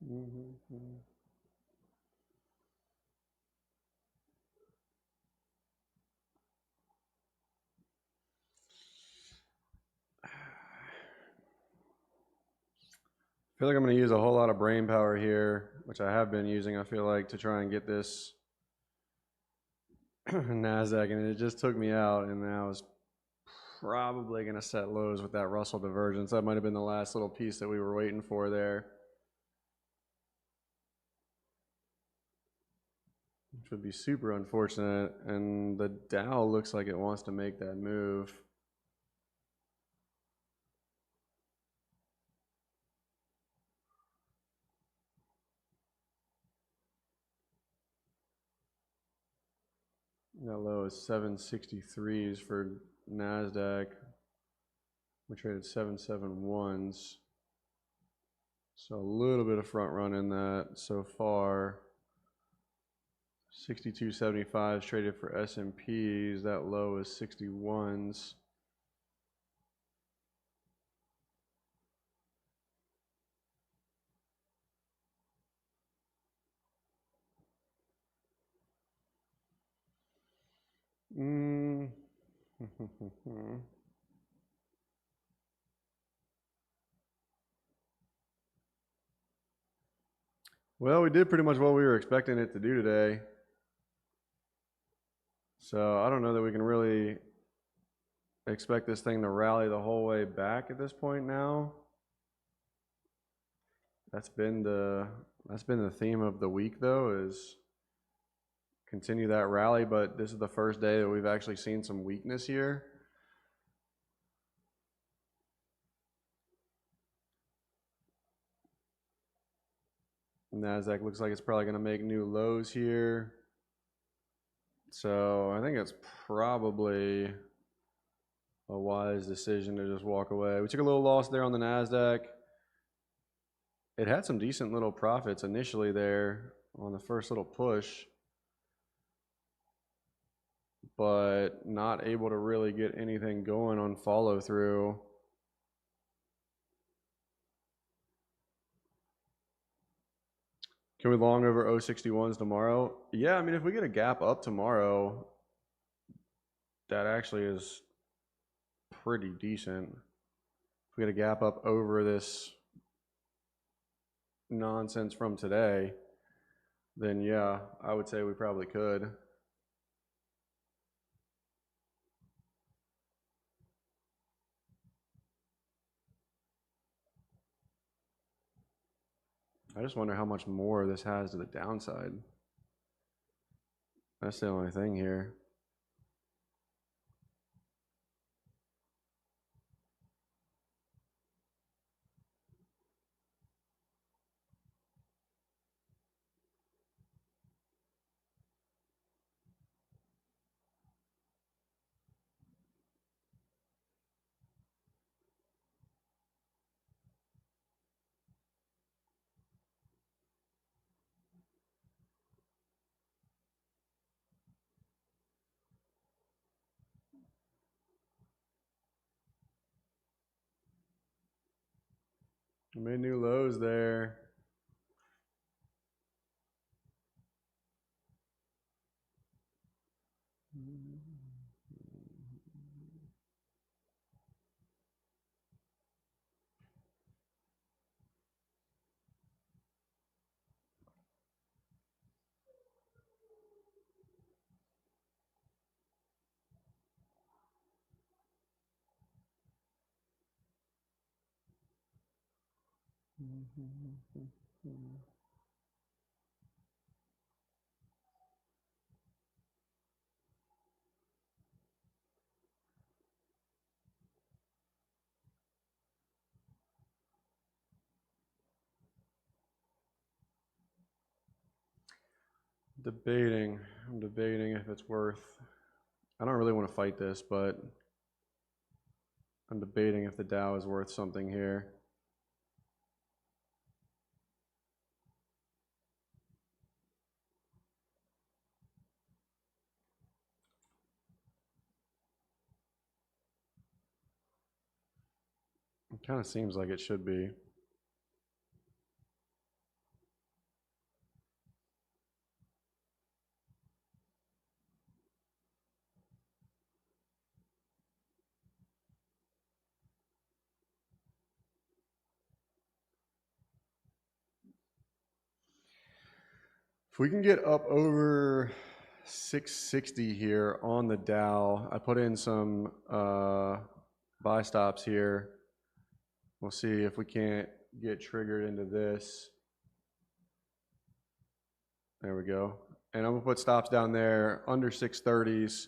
Mm-hmm. I feel like I'm going to use a whole lot of brain power here, which I have been using, I feel like, to try and get this NASDAQ, and it just took me out, and now it's probably going to set lows with that Russell divergence. That might have been the last little piece that we were waiting for there, which would be super unfortunate, and the Dow looks like it wants to make that move. That low is 763s for NASDAQ. We traded 771s. So a little bit of front run in that so far. 62.75s traded for S&Ps. That low is 61s. Mm. Well, we did pretty much what we were expecting it to do today. So I don't know that we can really expect this thing to rally the whole way back at this point now. That's been the theme of the week though, is continue that rally, but this is the first day that we've actually seen some weakness here. NASDAQ looks like it's probably going to make new lows here. So I think it's probably a wise decision to just walk away. We took a little loss there on the NASDAQ. It had some decent little profits initially there on the first little push, but not able to really get anything going on follow through. Can we long over 061s tomorrow? Yeah, I mean, if we get a gap up tomorrow, that actually is pretty decent. If we get a gap up over this nonsense from today, then yeah, I would say we probably could. I just wonder how much more this has to the downside. That's the only thing here. We made new lows there. I'm debating if it's worth, I don't really want to fight this, but I'm debating if the Dow is worth something here. It kind of seems like it should be. If we can get up over 660 here on the Dow, I put in some buy stops here. We'll see if we can't get triggered into this. There we go. And I'm gonna put stops down there under 630s.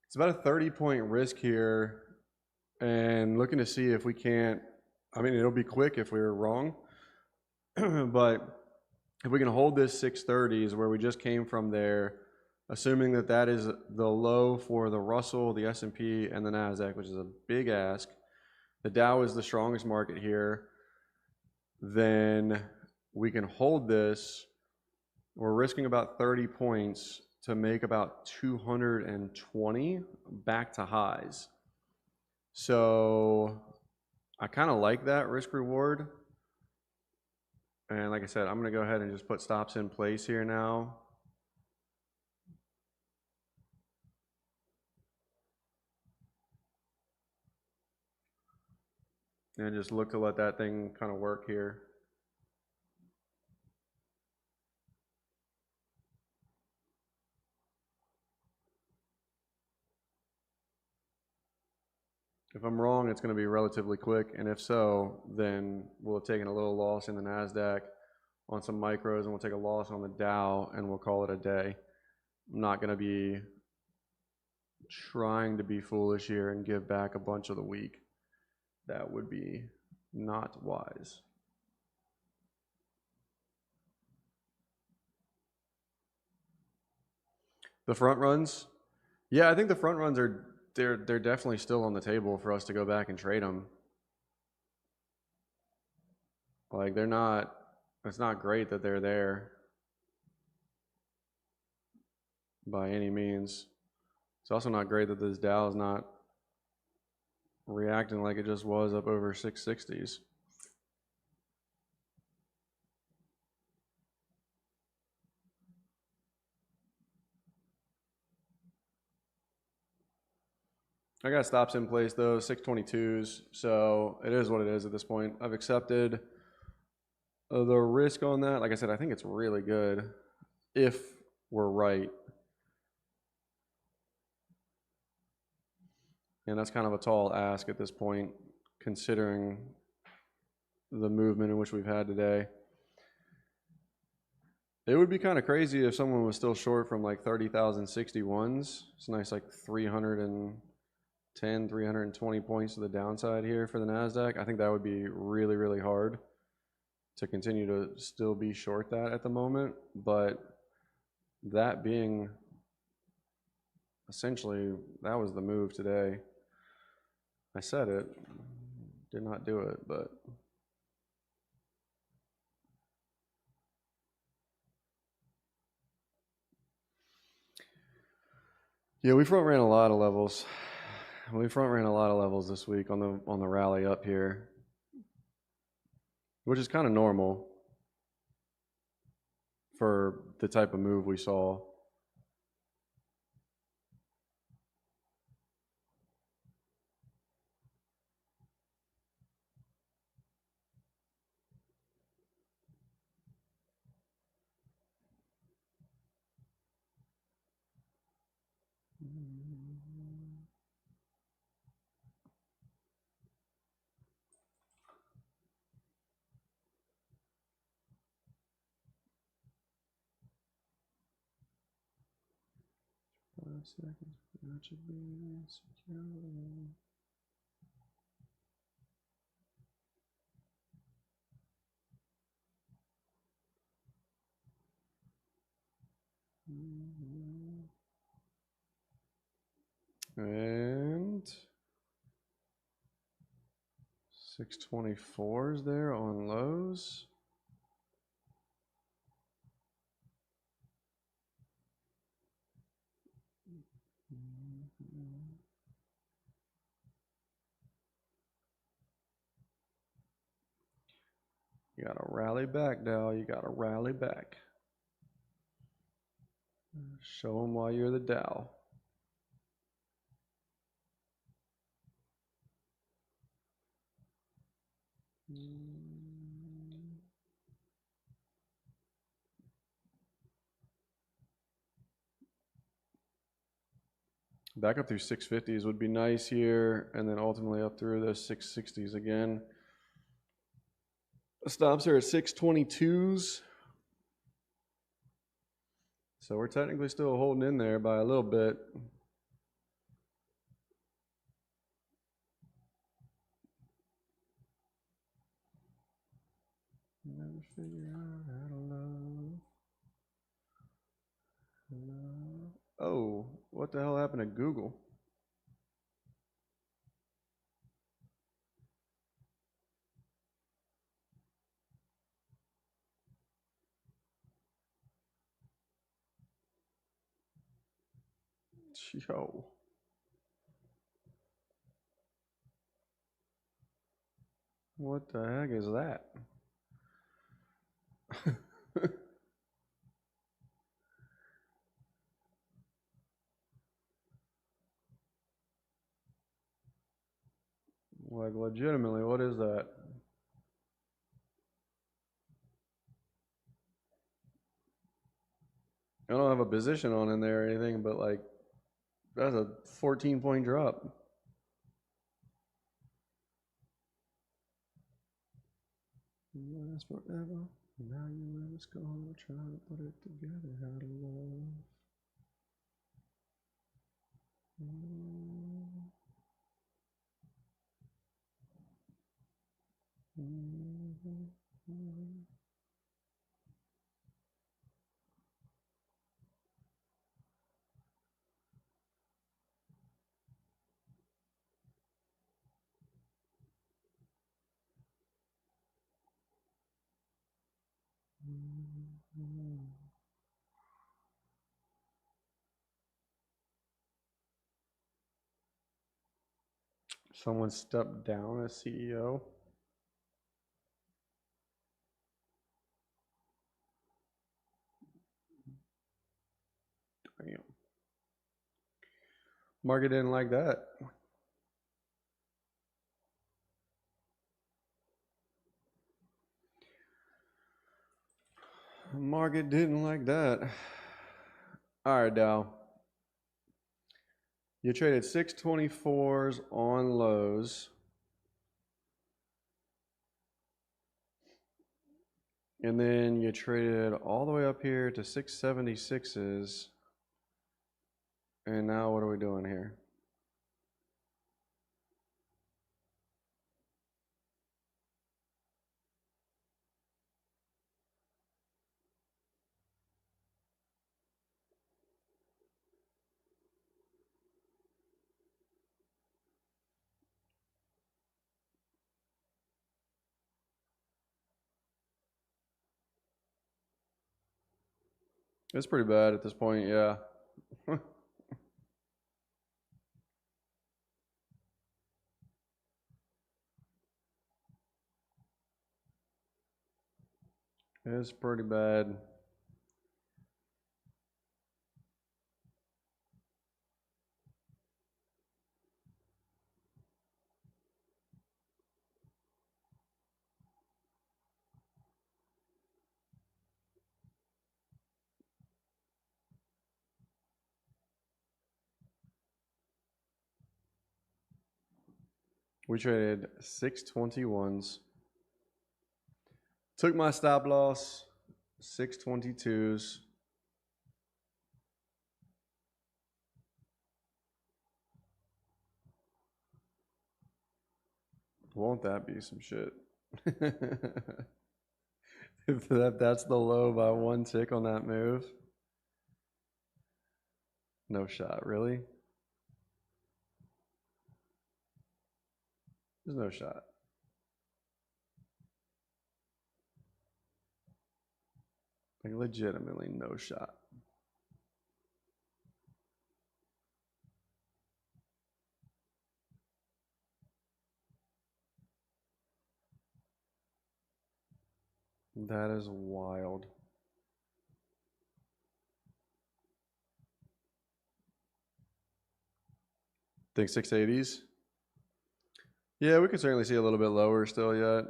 It's about a 30-point risk here, and looking to see if we can't, I mean, it'll be quick if we were wrong, but if we can hold this 630s where we just came from there, assuming that that is the low for the Russell, the S&P, and the NASDAQ, which is a big ask, the Dow is the strongest market here, then we can hold this. We're risking about 30 points to make about 220 back to highs. So I kind of like that risk reward. And like I said, I'm going to go ahead and just put stops in place here now. And just look to let that thing kind of work here. If I'm wrong, it's going to be relatively quick. And if so, then we'll have taken a little loss in the NASDAQ on some micros, and we'll take a loss on the Dow, and we'll call it a day. I'm not going to be trying to be foolish here and give back a bunch of the week. That would be not wise. The front runs, yeah, I think the front runs are they're definitely still on the table for us to go back and trade them. Like they're not. It's not great that they're there by any means. It's also not great that this Dow is not reacting like it just was up over 660s. I got stops in place though, 622s, so it is what it is at this point. I've accepted the risk on that. Like I said, I think it's really good if we're right. And that's kind of a tall ask at this point, considering the movement in which we've had today. It would be kind of crazy if someone was still short from like 30,061s. It's nice like 310, 320 points to the downside here for the NASDAQ. I think that would be really, really hard to continue to still be short that at the moment. But that being essentially, that was the move today. I said it, did not do it, but yeah, we front ran a lot of levels. We front ran a lot of levels this week on the rally up here, which is kind of normal for the type of move we saw. seconds. That should be secure. And 624 is there on lows. You gotta rally back, Dow. You gotta rally back. Show them why you're the Dow. Back up through 650s would be nice here, and then ultimately up through the 660s again. The stops are at 622s. So we're technically still holding in there by a little bit. Never figure out how to love. Oh, what the hell happened to Google? Yo. What the heck is that? Like, legitimately, what is that? I don't have a position on in there or anything, but like, that's a 14-point drop. Last forever. Now you let us go. Try to put it together. How to love. Someone stepped down as CEO. Damn. Market didn't like that. Market didn't like that. All right, Dow. You traded 624s on lows. And then you traded all the way up here to 676s. And now what are we doing here? It's pretty bad at this point, yeah. It's pretty bad. We traded 621s. Took my stop loss, 622s. Won't that be some shit? If that's the low by one tick on that move. No shot, really? There's no shot. Like legitimately no shot. That is wild. Think 680s? Yeah, we could certainly see a little bit lower still yet.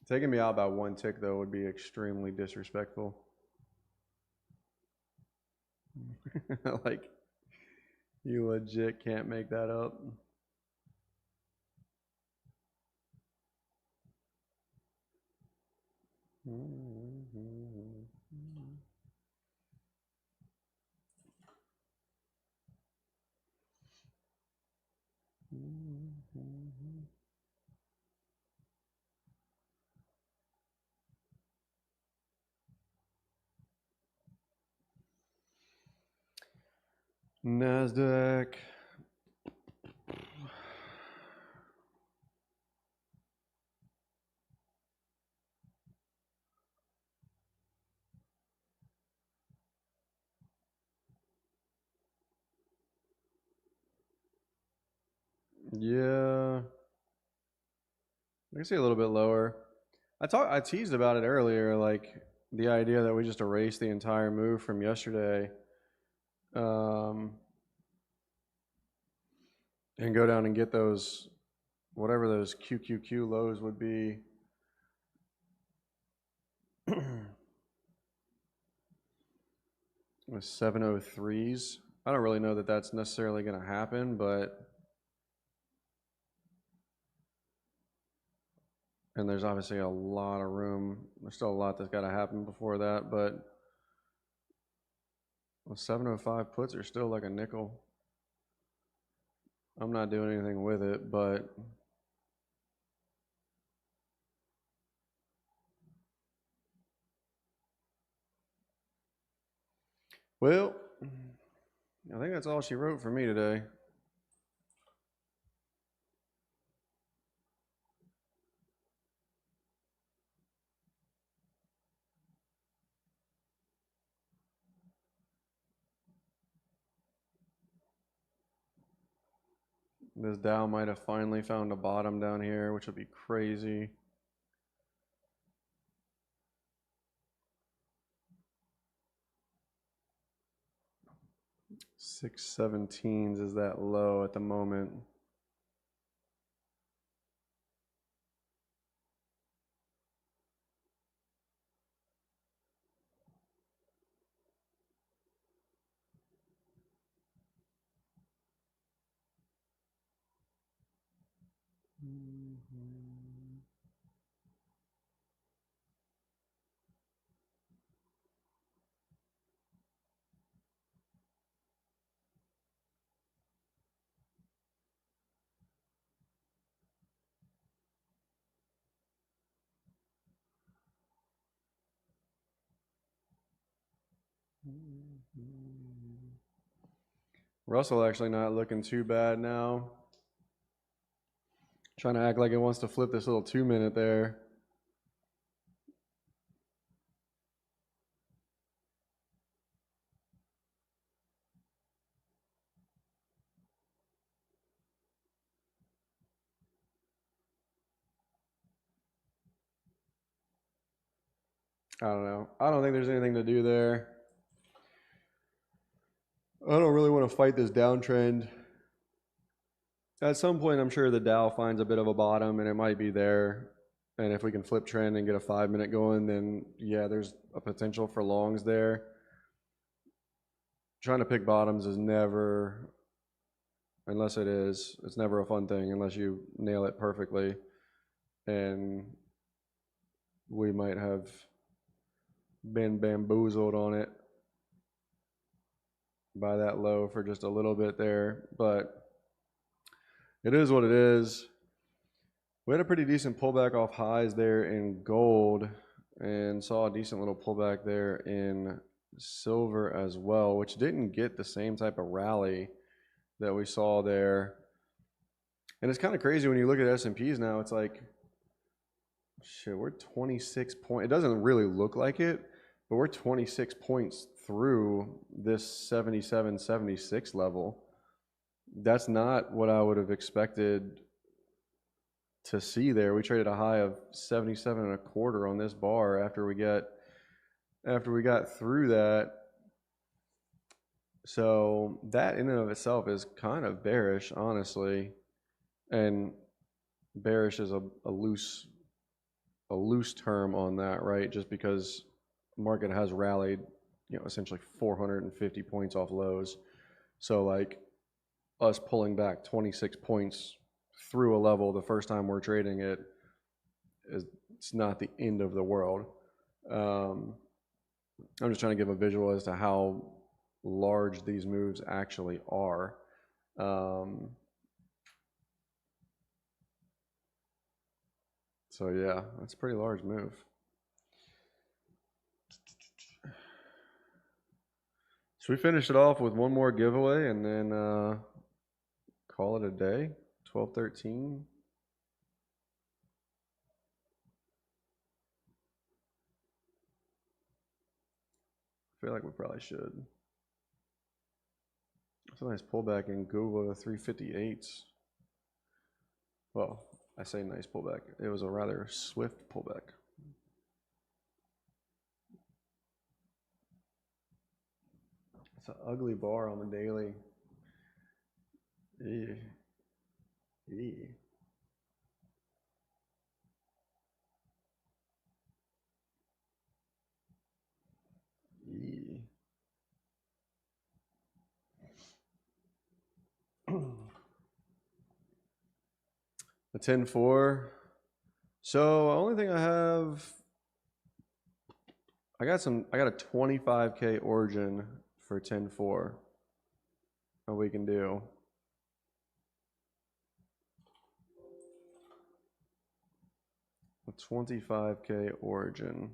Taking me out by one tick though would be extremely disrespectful. Like, you legit can't make that up. NASDAQ. Yeah, I can see a little bit lower. I teased about it earlier, like the idea that we just erase the entire move from yesterday, and go down and get those, whatever those QQQ lows would be. With 703s. I don't really know that that's necessarily going to happen, but and there's obviously a lot of room. There's still a lot that's got to happen before that, but well, 705 puts are still like a nickel. I'm not doing anything with it, but well, I think that's all she wrote for me today. This Dow might have finally found a bottom down here, which would be crazy. $617s is that low at the moment. Russell actually not looking too bad now. Trying to act like it wants to flip this little 2-minute there. I don't know. I don't think there's anything to do there. I don't really want to fight this downtrend. At some point, I'm sure the Dow finds a bit of a bottom, and it might be there. And if we can flip trend and get a 5-minute going, then yeah, there's a potential for longs there. Trying to pick bottoms is never, unless it is, it's never a fun thing unless you nail it perfectly. And we might have been bamboozled on it by that low for just a little bit there, but it is what it is. We had a pretty decent pullback off highs there in gold and saw a decent little pullback there in silver as well, which didn't get the same type of rally that we saw there. And it's kind of crazy when you look at S&Ps now, it's like, shit, we're 26 points. It doesn't really look like it, but we're 26 points through this 77, 76 level. That's not what I would have expected to see there. We traded a high of 77 and a quarter on this bar after we got through that. So that in and of itself is kind of bearish, honestly. And bearish is a loose term on that, right? Just because market has rallied, essentially 450 points off lows. So like us pulling back 26 points through a level the first time we're trading it, it's not the end of the world. I'm just trying to give a visual as to how large these moves actually are. So yeah, that's a pretty large move. So we finish it off with one more giveaway and then call it a day. 12-13. I feel like we probably should. It's a nice pullback in Google to 358s. Well, I say nice pullback. It was a rather swift pullback. It's an ugly bar on the daily. Ew. Ew. Ew. The 10-4. So only thing I have, I got a 25K origin for 10-4 that we can do. A 25K origin.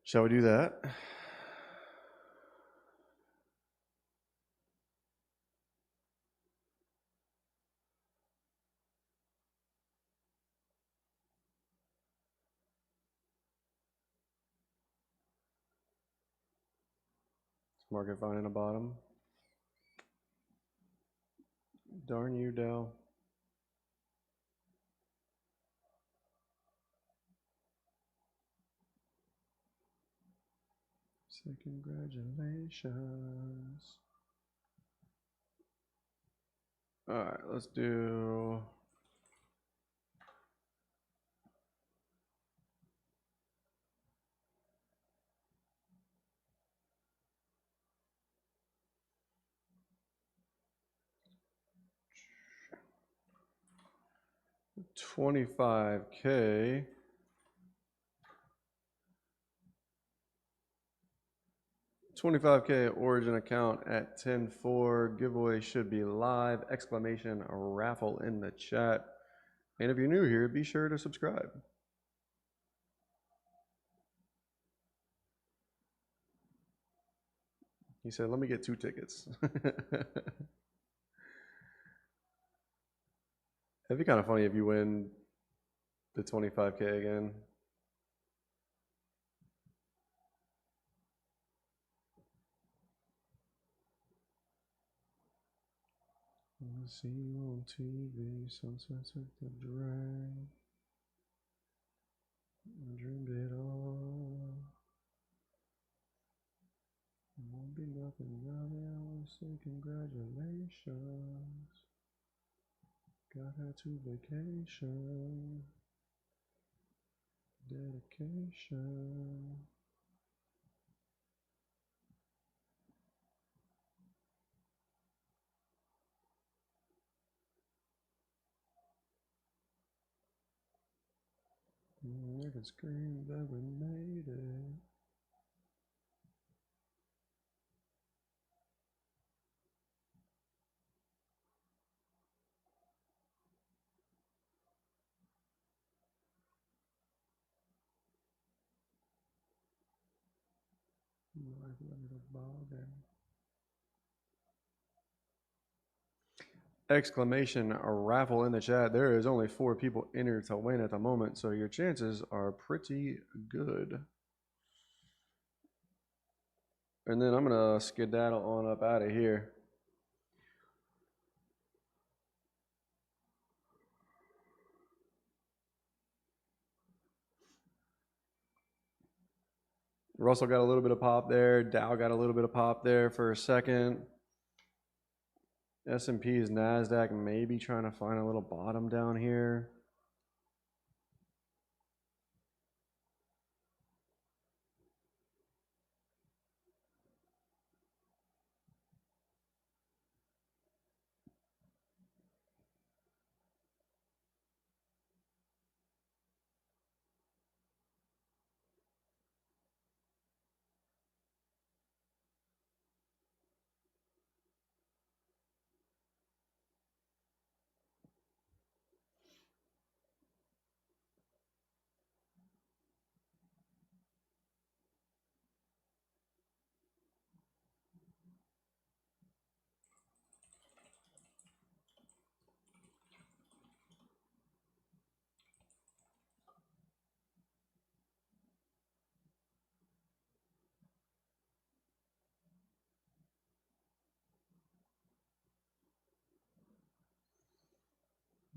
Shall we do that? Market finding a bottom. Darn you, Dow. Say congratulations. All right, let's do. $25K. $25K origin account at 10-4. Giveaway should be live. Exclamation raffle in the chat. And if you're new here, be sure to subscribe. He said, let me get 2 tickets. It'd be kind of funny if you win the 25K again. I see you on TV, sunsets with the drag. I dreamed it all. It won't be nothing now. They always say congratulations. Got her to vacation. Dedication. I can scream that we made it. Life like a ball game. Exclamation a raffle in the chat. There is only 4 people entered to win at the moment, so your chances are pretty good. And then I'm gonna skedaddle on up out of here. Russell got a little bit of pop there. Dow got a little bit of pop there for a second. S&P's NASDAQ maybe trying to find a little bottom down here.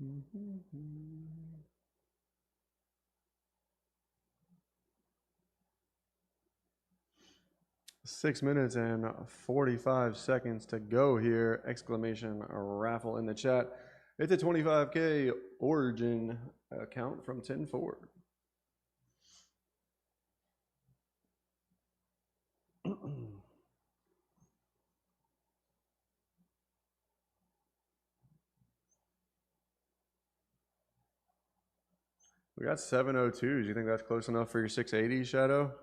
Mm-hmm. 6 minutes and 45 seconds to go here. Exclamation raffle in the chat. It's a 25K origin account from 10-4. We got 702s. You think that's close enough for your 680, Shadow?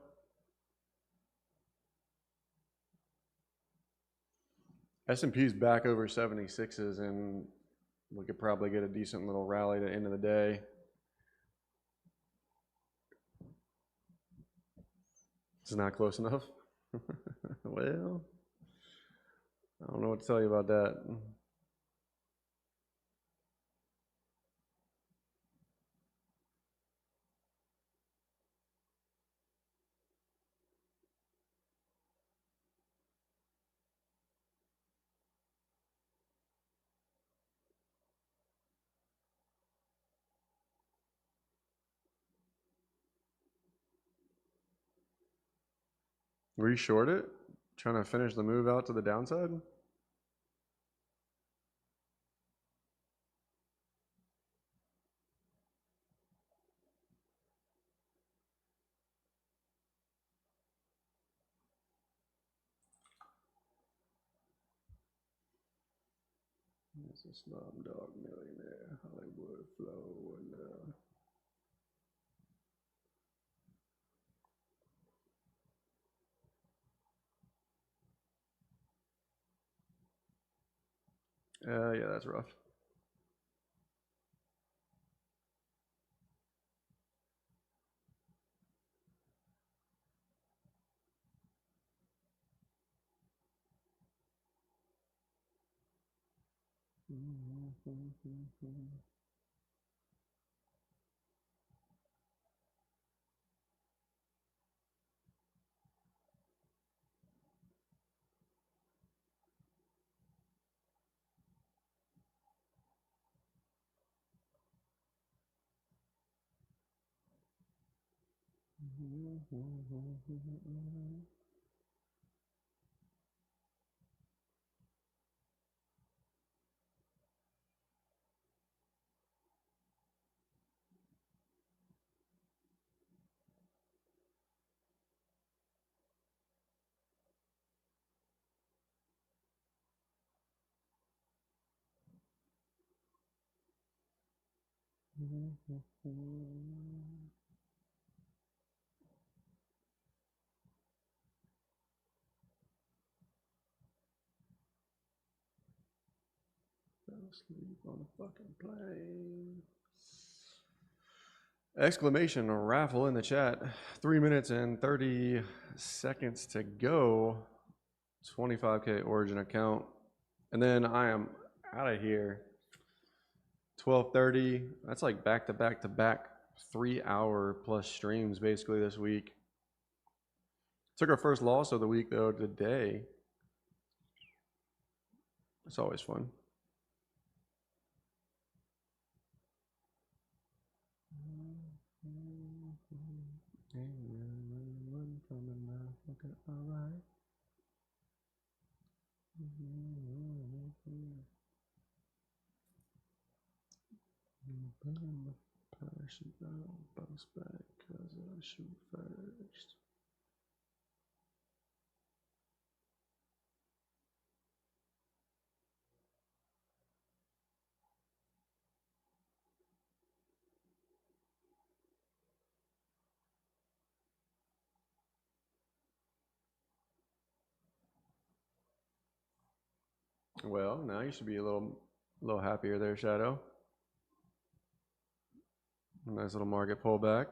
S&P's back over 76s, and we could probably get a decent little rally to the end of the day. It's not close enough. Well, I don't know what to tell you about that. Were you short it? Trying to finish the move out to the downside? It's a Slumdog Millionaire, Hollywood Flow, and yeah, that's rough. Fell asleep on the fucking plane. Exclamation raffle in the chat. 3 minutes and 30 seconds to go. 25K origin account. And then I am out of here. 12:30. That's like back to back to back 3-hour plus streams basically this week. Took our first loss of the week though today. It's always fun. Bounce back because I shoot first. Well, now you should be a little happier there, Shadow. Nice little market pullback.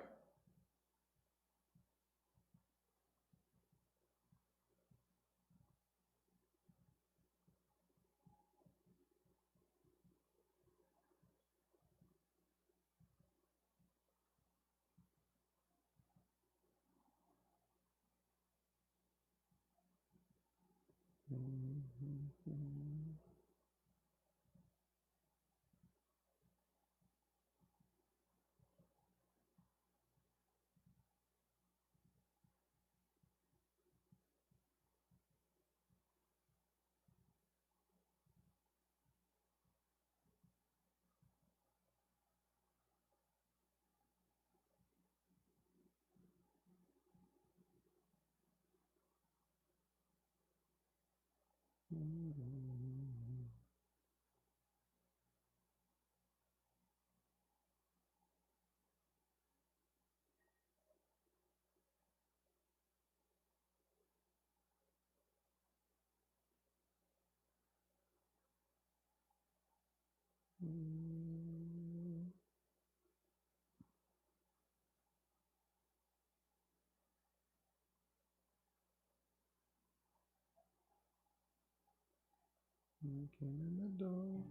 Came in the door.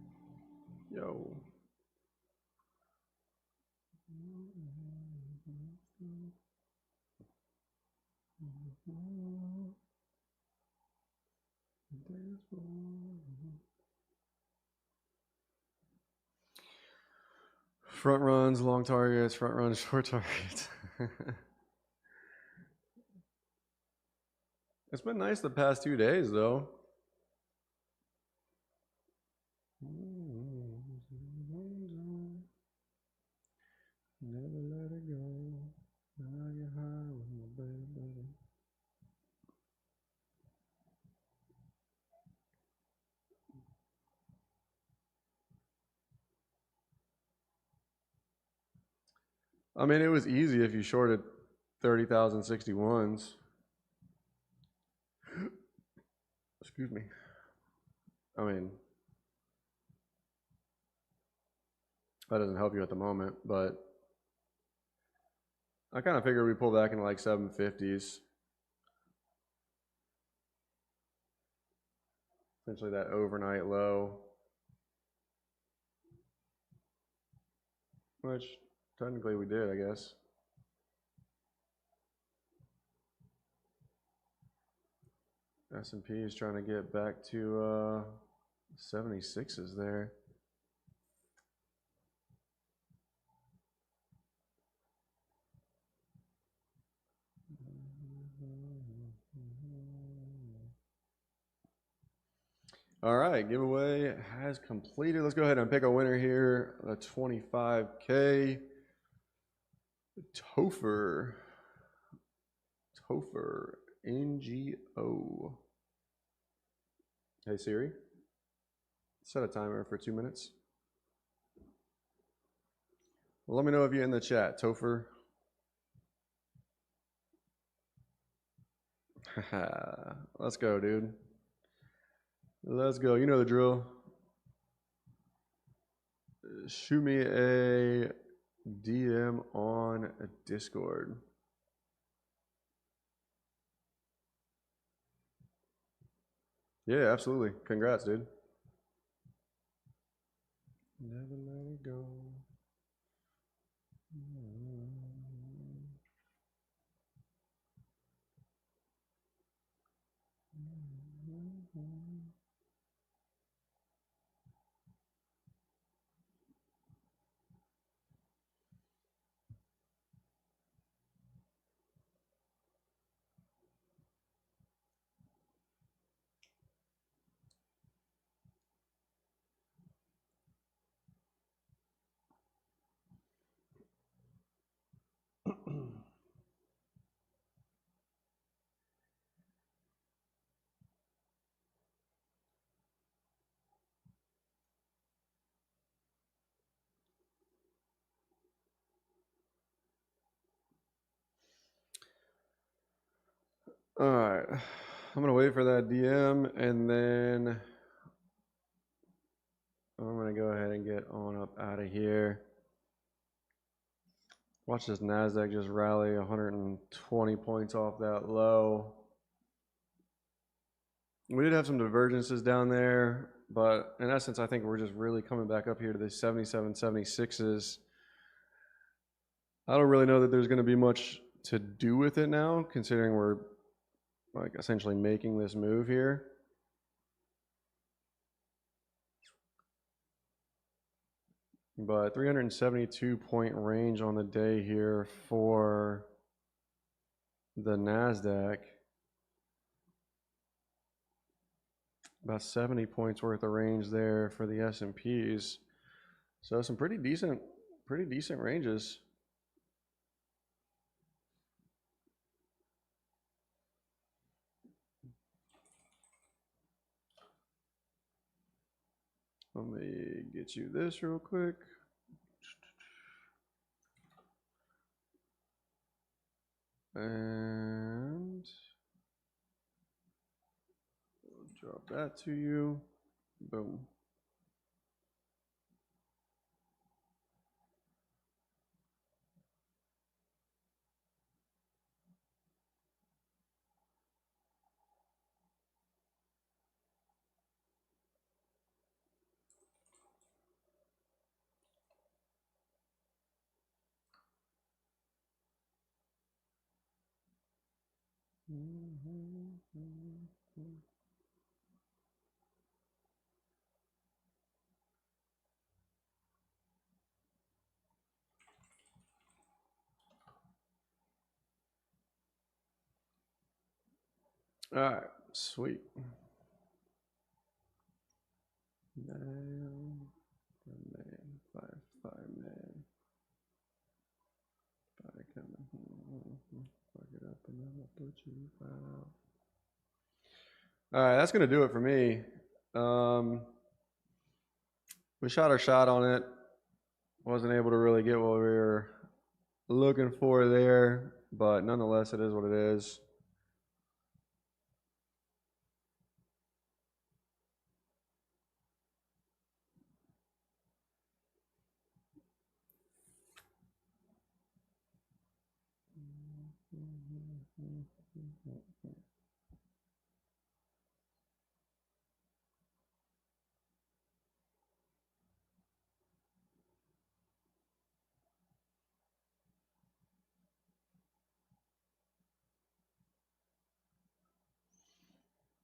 Yo. Front runs, long targets, front runs, short targets. It's been nice the past 2 days, though. Never let it go. Now you're high with my baby. I mean, it was easy if you shorted 30,061s. Excuse me. I mean, that doesn't help you at the moment, but I kind of figured we pull back into like 750s. Essentially that overnight low. Which technically we did, I guess. S&P is trying to get back to 76s there. All right, giveaway has completed. Let's go ahead and pick a winner here. The 25K. Topher. NGO. Hey Siri, set a timer for 2 minutes. Well, let me know if you're in the chat, Topher. Let's go, dude. Let's go. You know the drill. Shoot me a DM on Discord. Yeah, absolutely. Congrats, dude. Never let it go. All right, I'm gonna wait for that DM, and then I'm gonna go ahead and get on up out of here. Watch this NASDAQ just rally 120 points off that low. We did have some divergences down there, but in essence, I think we're just really coming back up here to the 77, 76s. I don't really know that there's gonna be much to do with it now, considering we're like essentially making this move here. But 372 point range on the day here for the NASDAQ. About 70 points worth of range there for the S&Ps. So some pretty decent ranges. Let me get you this real quick. And I'll drop that to you. Boom. All right, sweet. Man, five man. Fuck it up and then I'll put you out. All right, that's gonna do it for me. We shot our shot on it. Wasn't able to really get what we were looking for there, but nonetheless, it is what it is.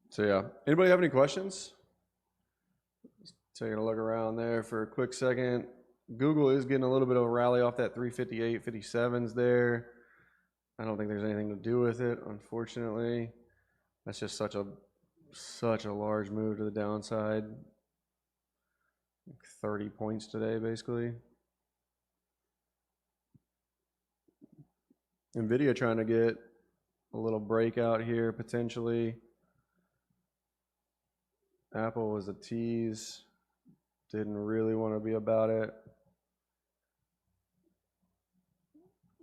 So yeah, anybody have any questions? Just taking a look around there for a quick second. Google is getting a little bit of a rally off that 358, 57s there. I don't think there's anything to do with it, unfortunately. That's just such a such a large move to the downside. 30 points today, basically. Nvidia trying to get a little breakout here, potentially. Apple was a tease. Didn't really want to be about it.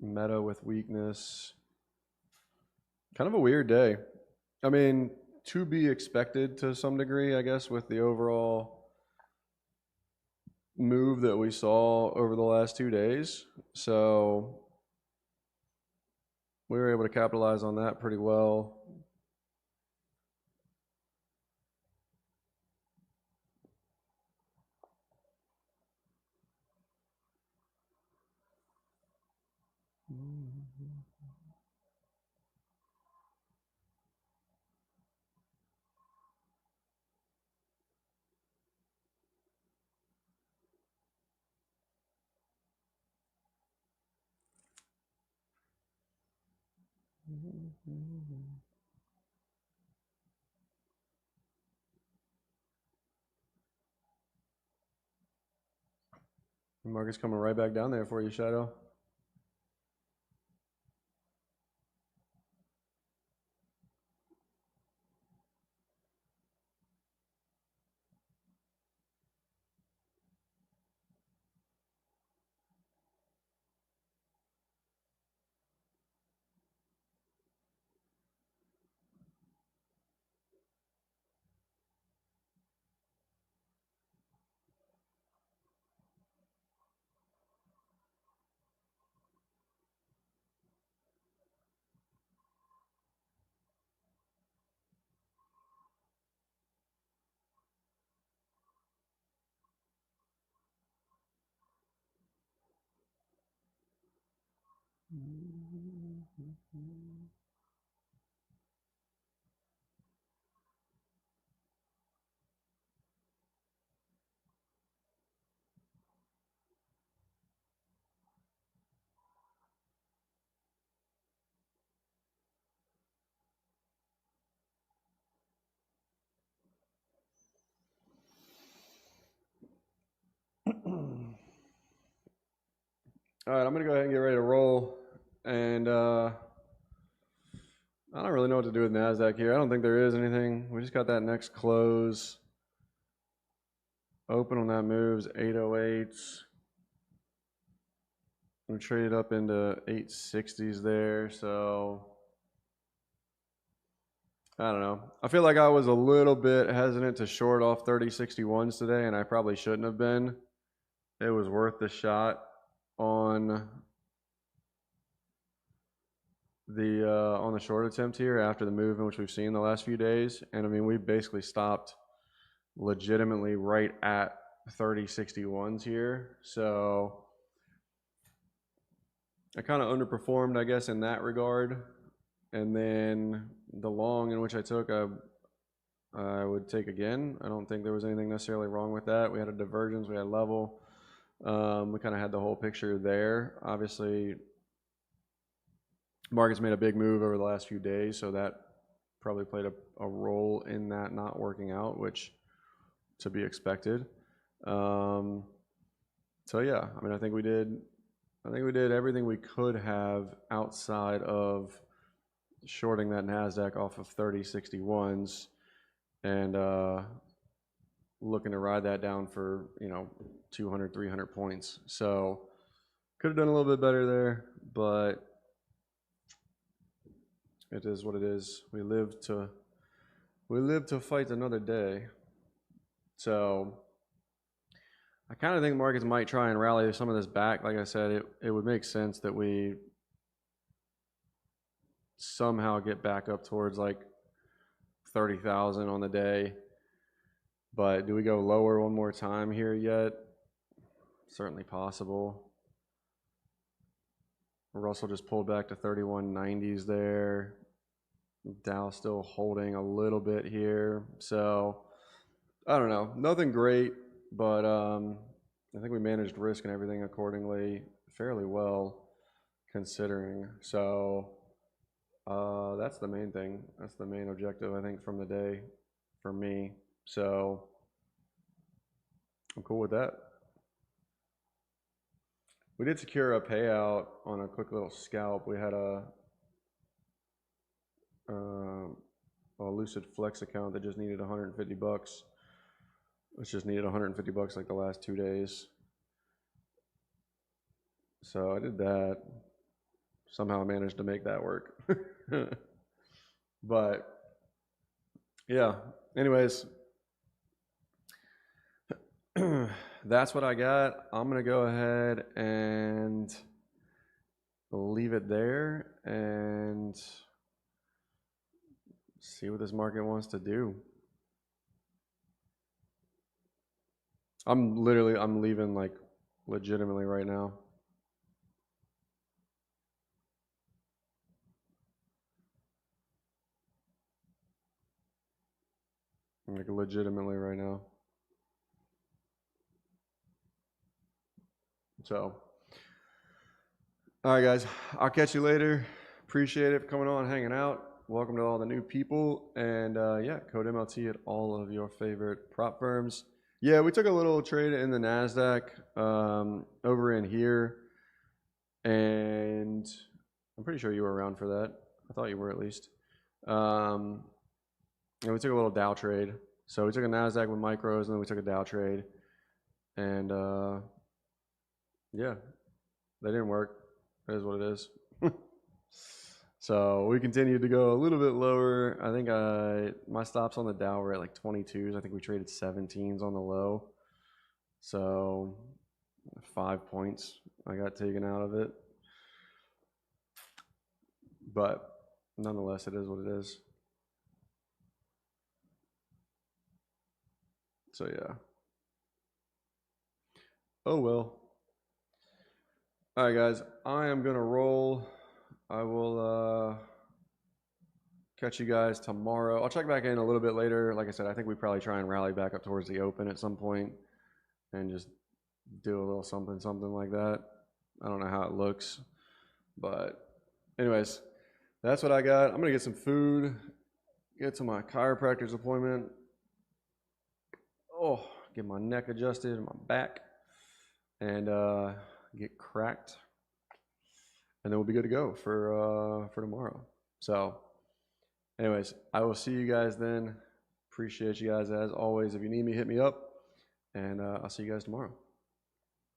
Meta with weakness. Kind of a weird day. I mean, to be expected to some degree, I guess, with the overall move that we saw over the last 2 days. So we were able to capitalize on that pretty well. The market's coming right back down there for you, Shadow. All right, I'm going to go ahead and get ready to roll. And I don't really know what to do with NASDAQ here. I don't think there is anything. We just got that next close. Open on that moves, 808s. We traded up into 860s there, so I don't know. I feel like I was a little bit hesitant to short off 3061s today, and I probably shouldn't have been. It was worth the shot on the short attempt here after the movement which we've seen the last few days. And I mean, we basically stopped legitimately right at 3061s here. So I kind of underperformed, I guess, in that regard. And then the long in which I took, I would take again. I don't think there was anything necessarily wrong with that. We had a divergence, we had level. We kind of had the whole picture there. Obviously, markets made a big move over the last few days, so that probably played a role in that not working out, which to be expected. So yeah, I mean, I think we did everything we could have outside of shorting that NASDAQ off of 3061s and looking to ride that down for 200, 300 points. So could have done a little bit better there, but it is what it is. We live to fight another day. So I kind of think markets might try and rally some of this back. Like I said, it would make sense that we somehow get back up towards like 30,000 on the day. But do we go lower one more time here yet? Certainly possible. Russell just pulled back to 3190s there. Dow still holding a little bit here. So I don't know. Nothing great, but I think we managed risk and everything accordingly fairly well considering. So that's the main thing. That's the main objective, I think, from the day. for me. So I'm cool with that. We did secure a payout on a quick little scalp. We had a Lucid Flex account that just needed 150 bucks. It's just needed 150 bucks like the last 2 days. So I did that. Somehow I managed to make that work. But yeah, anyways, that's what I got. I'm going to go ahead and leave it there and see what this market wants to do. I'm leaving like legitimately right now. Like legitimately right now. So, all right, guys, I'll catch you later. Appreciate it for coming on, hanging out. Welcome to all the new people. And yeah, code MLT at all of your favorite prop firms. Yeah, we took a little trade in the NASDAQ over in here. And I'm pretty sure you were around for that. I thought you were at least. And we took a little Dow trade. So we took a NASDAQ with micros, and then we took a Dow trade. And yeah, they didn't work. That is what it is. So we continued to go a little bit lower. I think my stops on the Dow were at like 22s. I think we traded 17s on the low. So 5 points I got taken out of it. But nonetheless, it is what it is. So yeah. Oh well. All right, guys. I am going to roll. I will catch you guys tomorrow. I'll check back in a little bit later. Like I said, I think we probably try and rally back up towards the open at some point and just do a little something like that. I don't know how it looks. But anyways, that's what I got. I'm going to get some food, get to my chiropractor's appointment. Oh, get my neck adjusted and my back, and get cracked. And then we'll be good to go for tomorrow. So anyways, I will see you guys then. Appreciate you guys as always. If you need me, hit me up. And I'll see you guys tomorrow.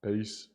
Peace.